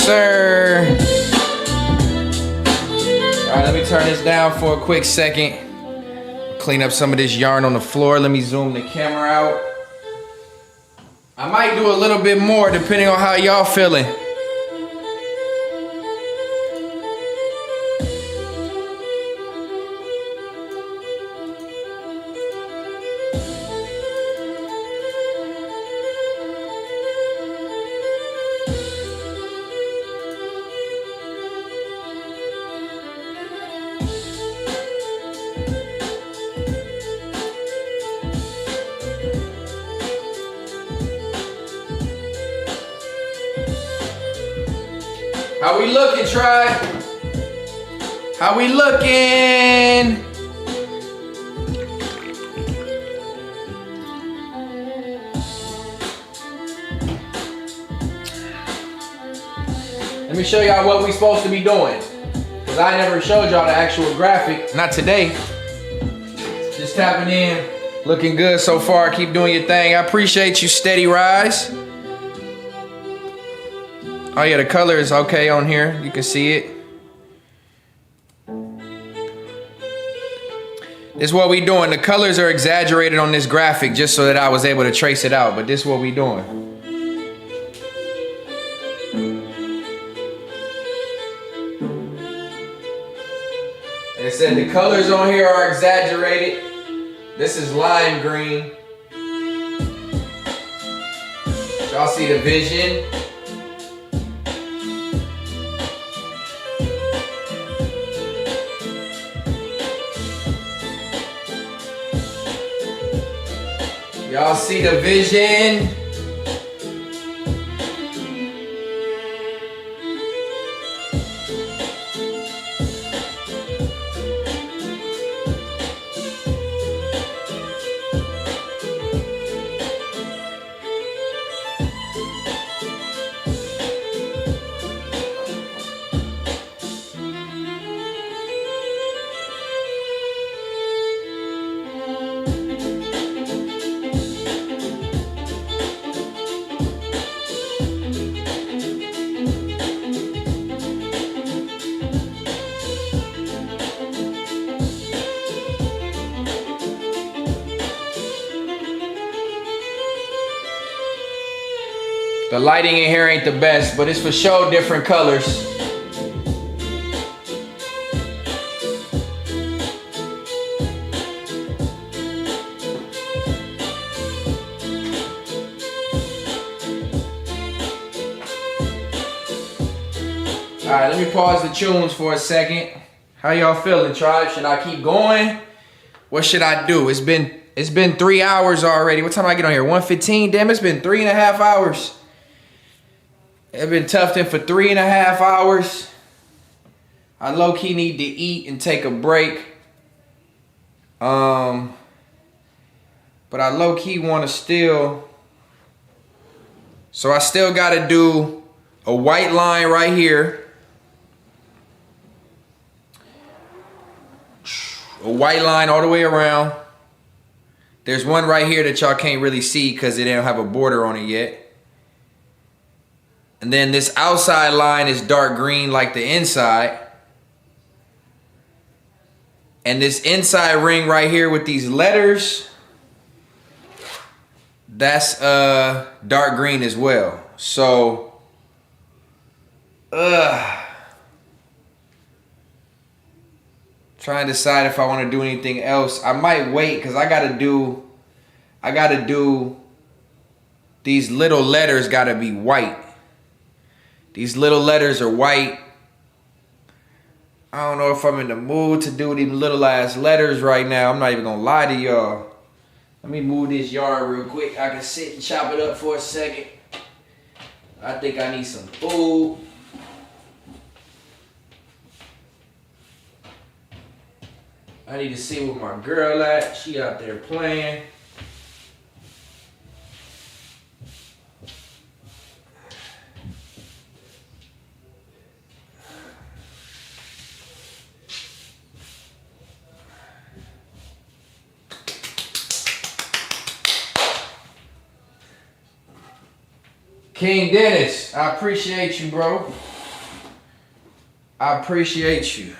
Sir. All right, let me turn this down for a quick second. Clean up some of this yarn on the floor. Let me zoom the camera out. I might do a little bit more depending on how y'all feeling. How we looking, tribe? How we looking? Let me show y'all what we supposed to be doing. Cause I never showed y'all the actual graphic. Not today. Just tapping in. Looking good so far. Keep doing your thing. I appreciate you, Steady Rise. Oh yeah, the color is okay on here. You can see it. This is what we doing. The colors are exaggerated on this graphic just so that I was able to trace it out. But this is what we doing. It said the colors on here are exaggerated. This is lime green. Y'all see the vision? Y'all see the vision? The lighting in here ain't the best, but it's for sure different colors. All right, let me pause the tunes for a second. How y'all feeling, tribe? Should I keep going? What should I do? It's been 3 hours already. What time I get on here? 1:15? Damn, it's been 3.5 hours. I've been tufting for 3.5 hours. I low-key need to eat and take a break. But I low-key want to still. So I still got to do a white line right here. A white line all the way around. There's one right here that y'all can't really see because it don't have a border on it yet. And then this outside line is dark green like the inside. And this inside ring right here with these letters, that's dark green as well. So, trying to decide if I want to do anything else. I might wait because I gotta do these little letters gotta be white. These little letters are white. I don't know if I'm in the mood to do these little ass letters right now. I'm not even gonna lie to y'all. Let me move this yard real quick. I can sit and chop it up for a second. I think I need some food. I need to see where my girl at. She out there playing. King Dennis, I appreciate you, bro. I appreciate you.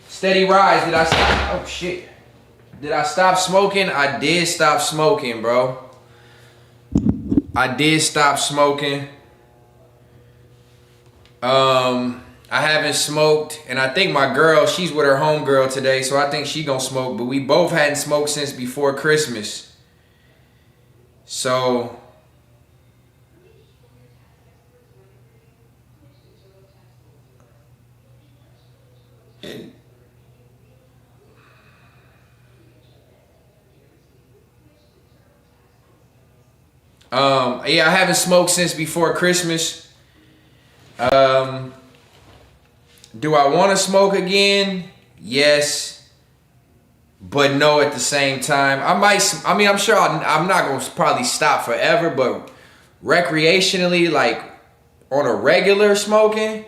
Steady Rise, did I stop? Oh shit. Did I stop smoking? I did stop smoking, bro. I did stop smoking. I haven't smoked, and I think my girl, she's with her homegirl today, so I think she gonna smoke, but we both hadn't smoked since before Christmas. So yeah, I haven't smoked since before Christmas. Do I want to smoke again? Yes, but no at the same time. I'm sure I'm not going to probably stop forever, but recreationally, like on a regular smoking,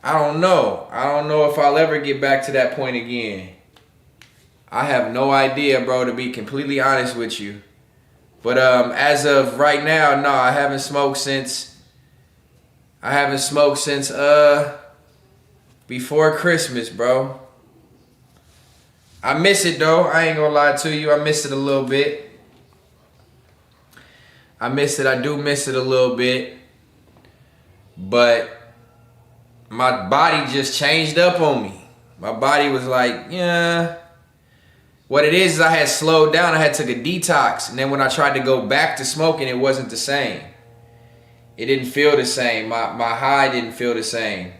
I don't know. I don't know if I'll ever get back to that point again. I have no idea, bro, to be completely honest with you. But as of right now, no, I haven't smoked since before Christmas, bro. I miss it though. I ain't gonna lie to you. I miss it a little bit. I miss it. I do miss it a little bit. But my body just changed up on me. My body was like, yeah. What it is I had slowed down. I had took a detox. And then when I tried to go back to smoking, it wasn't the same. It didn't feel the same. My high didn't feel the same.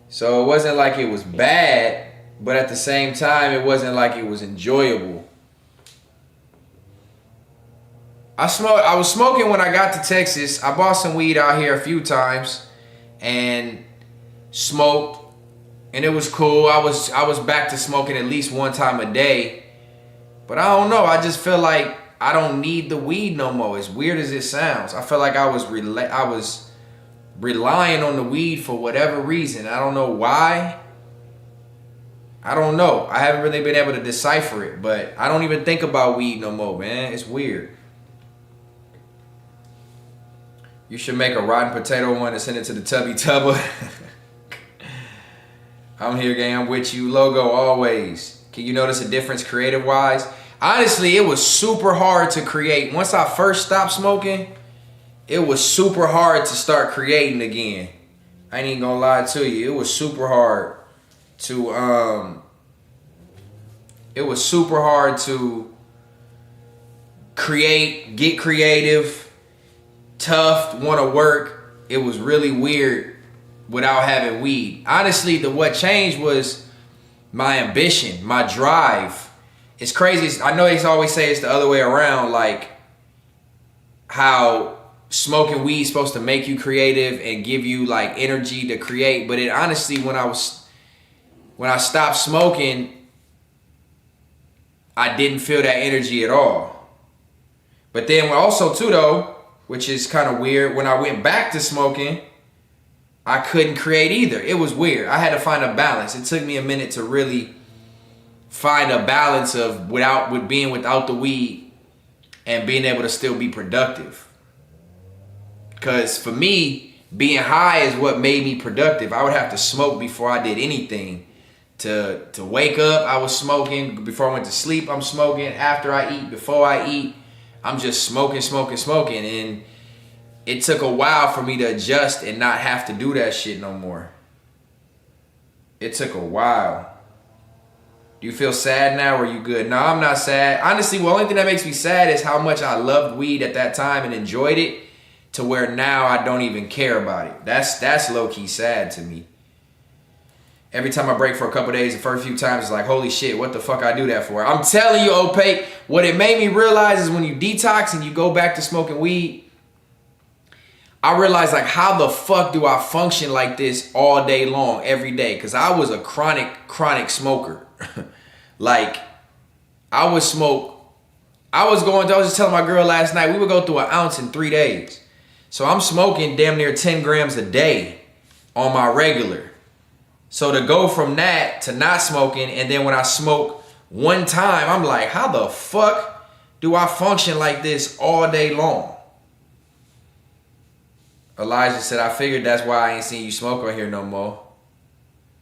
So it wasn't like it was bad, but at the same time, it wasn't like it was enjoyable. I was smoking when I got to Texas. I bought some weed out here a few times and smoked, and it was cool. I was back to smoking at least one time a day. But I don't know. I just feel like I don't need the weed no more. As weird as it sounds, I feel like I was relying on the weed for whatever reason. I don't know why. I don't know. I haven't really been able to decipher it, but I don't even think about weed no more, man. It's weird. You should make a rotten potato one and send it to the Tubby Tubber. I'm here, gang. I'm with you. Logo always. Can you notice a difference creative wise? Honestly, it was super hard to create. Once I first stopped smoking, it was super hard to start creating again. I ain't even gonna lie to you. It was super hard to create, get creative, tough, want to work. It was really weird without having weed. Honestly, what changed was my ambition, my drive. It's crazy. I know they always say it's the other way around, like how smoking weed is supposed to make you creative and give you like energy to create. But it honestly, when I stopped smoking, I didn't feel that energy at all. But then also too though, which is kind of weird, when I went back to smoking, I couldn't create either. It was weird. I had to find a balance. It took me a minute to really find a balance of being without the weed and being able to still be productive. Because for me, being high is what made me productive. I would have to smoke before I did anything. To wake up, I was smoking. Before I went to sleep, I'm smoking. After I eat, before I eat, I'm just smoking. And it took a while for me to adjust and not have to do that shit no more. It took a while. Do you feel sad now or are you good? No, I'm not sad. Honestly, the only thing that makes me sad is how much I loved weed at that time and enjoyed it to where now I don't even care about it. That's low-key sad to me. Every time I break for a couple days, the first few times it's like, holy shit, what the fuck I do that for? I'm telling you, Opaque, what it made me realize is when you detox and you go back to smoking weed, I realized like how the fuck do I function like this all day long, every day? Because I was a chronic smoker. Like I was just telling my girl last night, we would go through an ounce in 3 days. So I'm smoking damn near 10 grams a day on my regular. So to go from that to not smoking, and then when I smoke one time, I'm like, how the fuck do I function like this all day long? Elijah said, I figured that's why I ain't seen you smoke on here no more.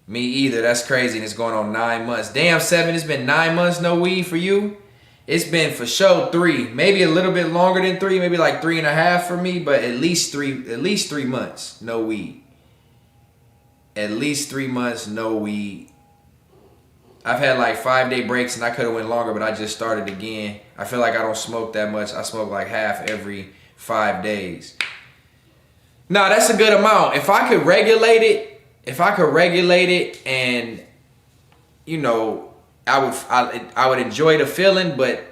Me either. That's crazy. And it's going on 9 months. Damn, 7, it's been 9 months no weed for you. It's been for sure 3. Maybe a little bit longer than 3. Maybe like 3.5 for me. But at least 3 months no weed. At least 3 months no weed. I've had like 5-day breaks and I could have went longer, but I just started again. I feel like I don't smoke that much. I smoke like half every 5 days. No, that's a good amount. If I could regulate it, and you know, I would enjoy the feeling. But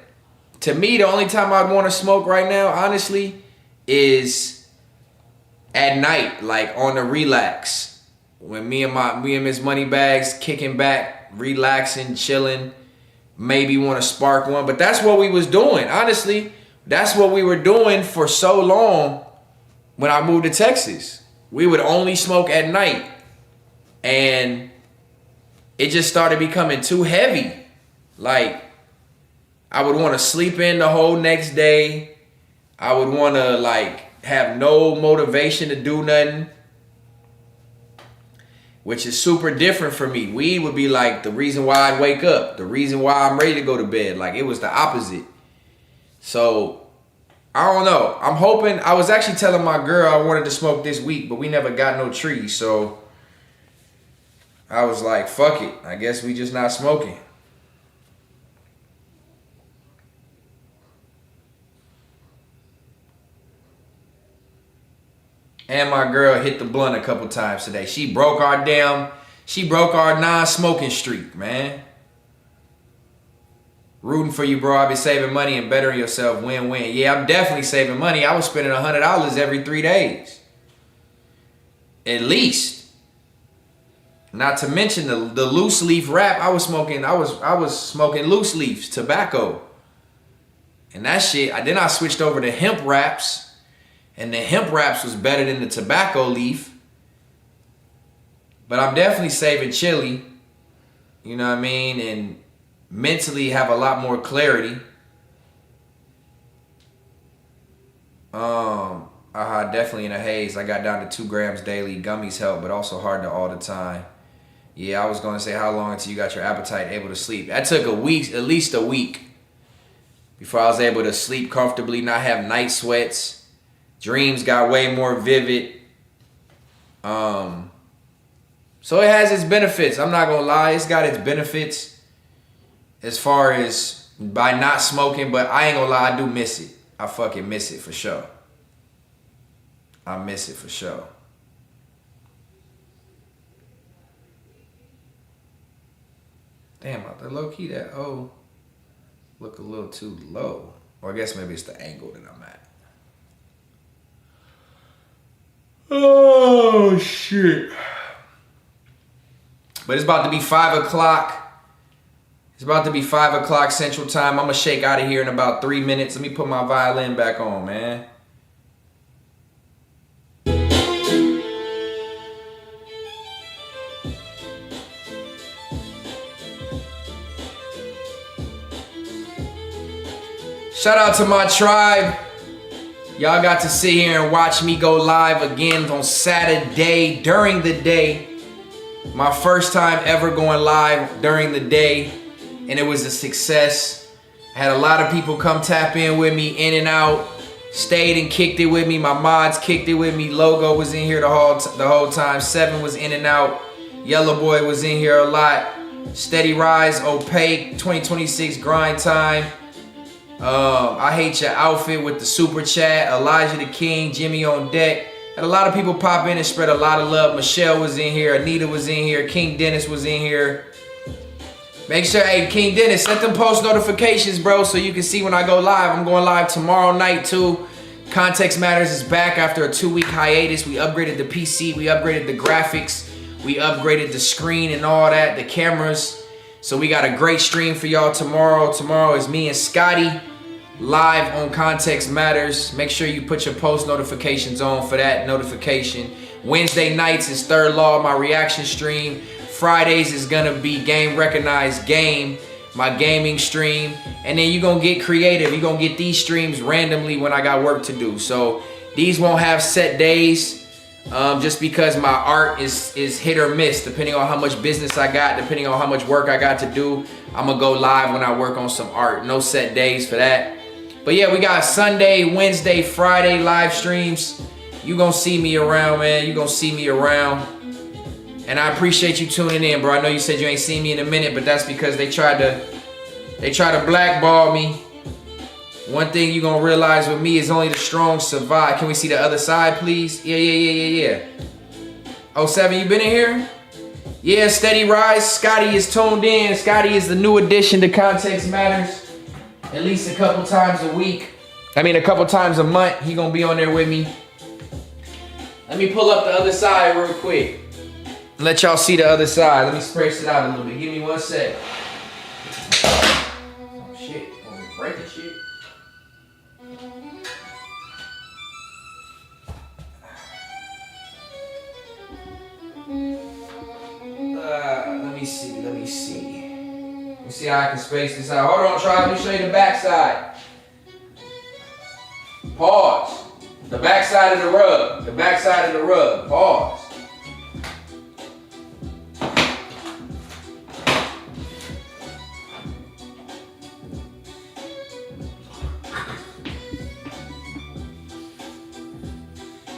to me, the only time I'd want to smoke right now, honestly, is at night, like on the relax. When me and Miss Moneybags kicking back, relaxing, chilling, maybe want to spark one. But that's what we was doing. Honestly, that's what we were doing for so long when I moved to Texas. We would only smoke at night. And it just started becoming too heavy. Like, I would want to sleep in the whole next day. I would want to, like, have no motivation to do nothing, which is super different for me. Weed would be like the reason why I'd wake up, the reason why I'm ready to go to bed. Like, it was the opposite. So, I don't know. I'm hoping, I was actually telling my girl I wanted to smoke this week, but we never got no trees. So, I was like, fuck it. I guess we just not smoking. And my girl hit the blunt a couple times today. She broke our non-smoking streak, man. Rooting for you, bro. I've been saving money and bettering yourself. Win-win. Yeah, I'm definitely saving money. I was spending $100 every 3 days. At least. Not to mention the loose leaf wrap. I was smoking loose leaves, tobacco. And that shit, then I switched over to hemp wraps. And the hemp wraps was better than the tobacco leaf. But I'm definitely saving chili. You know what I mean? And mentally have a lot more clarity. Definitely in a haze. I got down to 2 grams daily. Gummies help, but also hard to all the time. Yeah, I was going to say how long until you got your appetite able to sleep. That took a week, at least a week, before I was able to sleep comfortably, not have night sweats. Dreams got way more vivid. So it has its benefits. I'm not gonna lie, it's got its benefits as far as by not smoking, but I ain't gonna lie, I do miss it. I fucking miss it for sure. I miss it for sure. Damn, out there low key that look a little too low. Or I guess maybe it's the angle that I'm at. Oh, shit. But it's about to be 5 o'clock. It's about to be 5 o'clock Central Time. I'm going to shake out of here in about 3 minutes. Let me put my violin back on, man. Shout out to my tribe. Y'all got to sit here and watch me go live again on Saturday during the day. My first time ever going live during the day, and it was a success. I had a lot of people come tap in with me, in and out, stayed and kicked it with me. My mods kicked it with me. Logo was in here the whole time. 7 was in and out. Yellow Boy was in here a lot. Steady Rise, Opaque, 2026 grind time. I hate your outfit with the super chat. Elijah the King, Jimmy on deck. Had a lot of people pop in and spread a lot of love. Michelle was in here. Anita was in here. King Dennis was in here. Make sure, hey, King Dennis, set them post notifications, bro, so you can see when I go live. I'm going live tomorrow night, too. Context Matters is back after a 2-week hiatus. We upgraded the PC. We upgraded the graphics. We upgraded the screen and all that, the cameras. So we got a great stream for y'all tomorrow. Tomorrow is me and Scotty live on Context Matters. Make sure you put your post notifications on for that notification. Wednesday nights is Third Law, my reaction stream. Fridays is gonna be Game Recognized Game, my gaming stream. And then you're gonna get creative. You're gonna get these streams randomly when I got work to do. So these won't have set days. Just because my art is hit or miss, depending on how much business I got, depending on how much work I got to do. I'm gonna go live when I work on some art. No set days for that. But yeah, we got Sunday, Wednesday, Friday live streams. You gonna see me around, man. You gonna see me around. And I appreciate you tuning in, bro. I know you said you ain't seen me in a minute, but that's because they tried to blackball me. One thing you gonna realize with me is only the strong survive. Can we see the other side, please? Yeah. 07, you been in here? Yeah, Steady Rise. Scotty is tuned in. Scotty is the new addition to Context Matters. At least a couple times a week. I mean, a couple times a month. He gonna be on there with me. Let me pull up the other side real quick. Let y'all see the other side. Let me space it out a little bit. Give me 1 sec. Oh shit, I'm gonna break the shit. Let me see how I can space this out. Hold on, try. Let me show you the back side. Pause. The back side of the rug. The back side of the rug. Pause.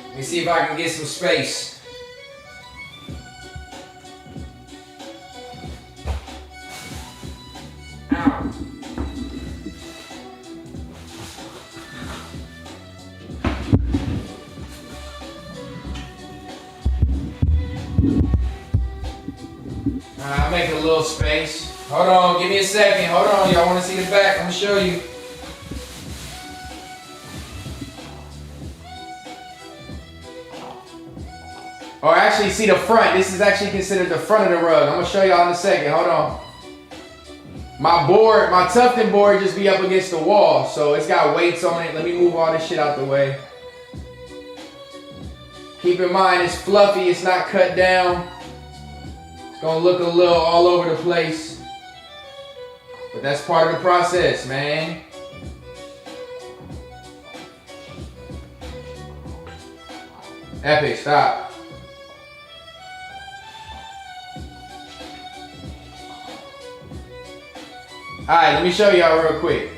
Let me see if I can get some space. I'll make a little space. Hold on, give me a second. Hold on, y'all want to see the back? I'm gonna show you. Or actually, see the front. This is actually considered the front of the rug. I'm gonna show y'all in a second. Hold on. My board, my Tufting board just be up against the wall, so it's got weights on it. Let me move all this shit out the way. Keep in mind, it's fluffy. It's not cut down. It's gonna look a little all over the place, but that's part of the process, man. Epic, stop. All right, let me show y'all real quick.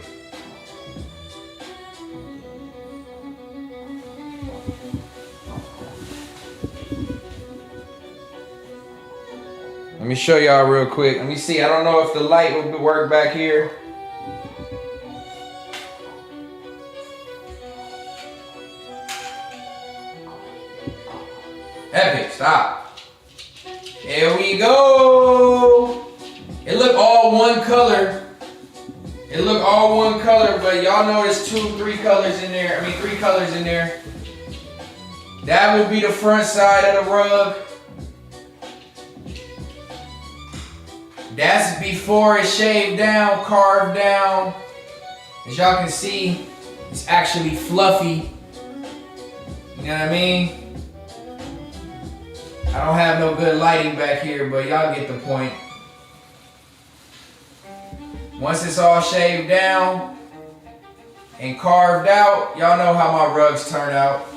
Let me show y'all real quick. Let me see. I don't know if the light will work back here. Epic, stop. There we go. It look all one color. It look all one color, but y'all know there's 2, 3 colors in there. I mean, 3 colors in there. That would be the front side of the rug. That's before it's shaved down, carved down. As y'all can see, it's actually fluffy. You know what I mean? I don't have no good lighting back here, but y'all get the point. Once it's all shaved down and carved out, y'all know how my rugs turn out.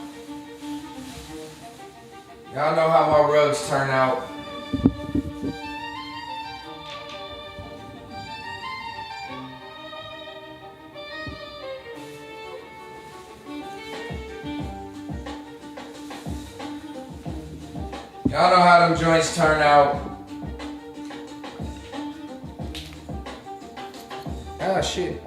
Y'all know how my rugs turn out. Y'all know how them joints turn out. Ah, shit.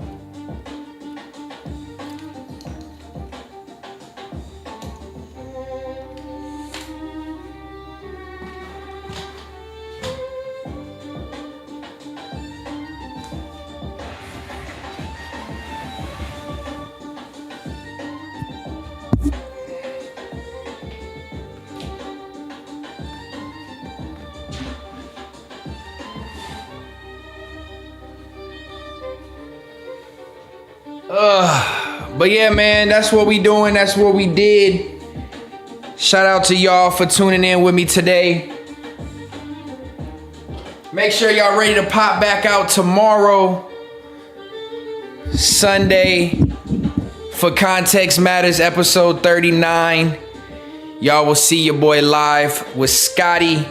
But yeah, man, that's what we doing. That's what we did. Shout out to y'all for tuning in with me today. Make sure y'all ready to pop back out tomorrow, Sunday, for Context Matters episode 39. Y'all will see your boy live with Scotty.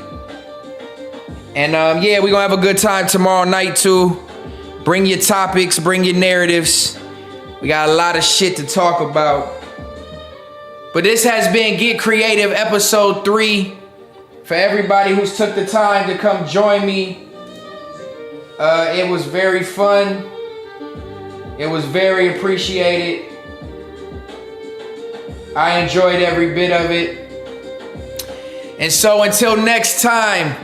And yeah, we're gonna have a good time tomorrow night too. Bring your topics, bring your narratives. We got a lot of shit to talk about. But this has been Get Creative episode 3. For everybody who's took the time to come join me, it was very fun. It was very appreciated. I enjoyed every bit of it. And so until next time,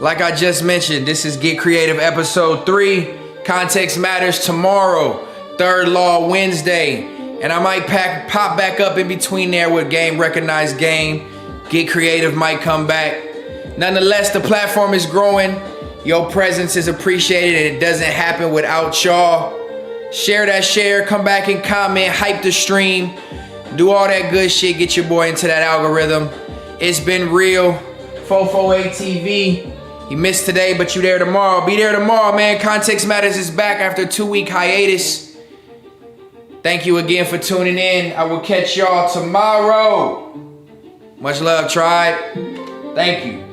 like I just mentioned, this is Get Creative episode 3. Context Matters tomorrow. Third Law Wednesday, and I might pop back up in between there with Game Recognized Game. Get Creative might come back. Nonetheless, the platform is growing. Your presence is appreciated, and it doesn't happen without y'all. Share that share, come back and comment, hype the stream, do all that good shit, get your boy into that algorithm. It's been real. 448 TV. You missed today, but you there tomorrow. Be there tomorrow, man. Context Matters is back after a 2-week hiatus. Thank you again for tuning in. I will catch y'all tomorrow. Much love, tribe. Thank you.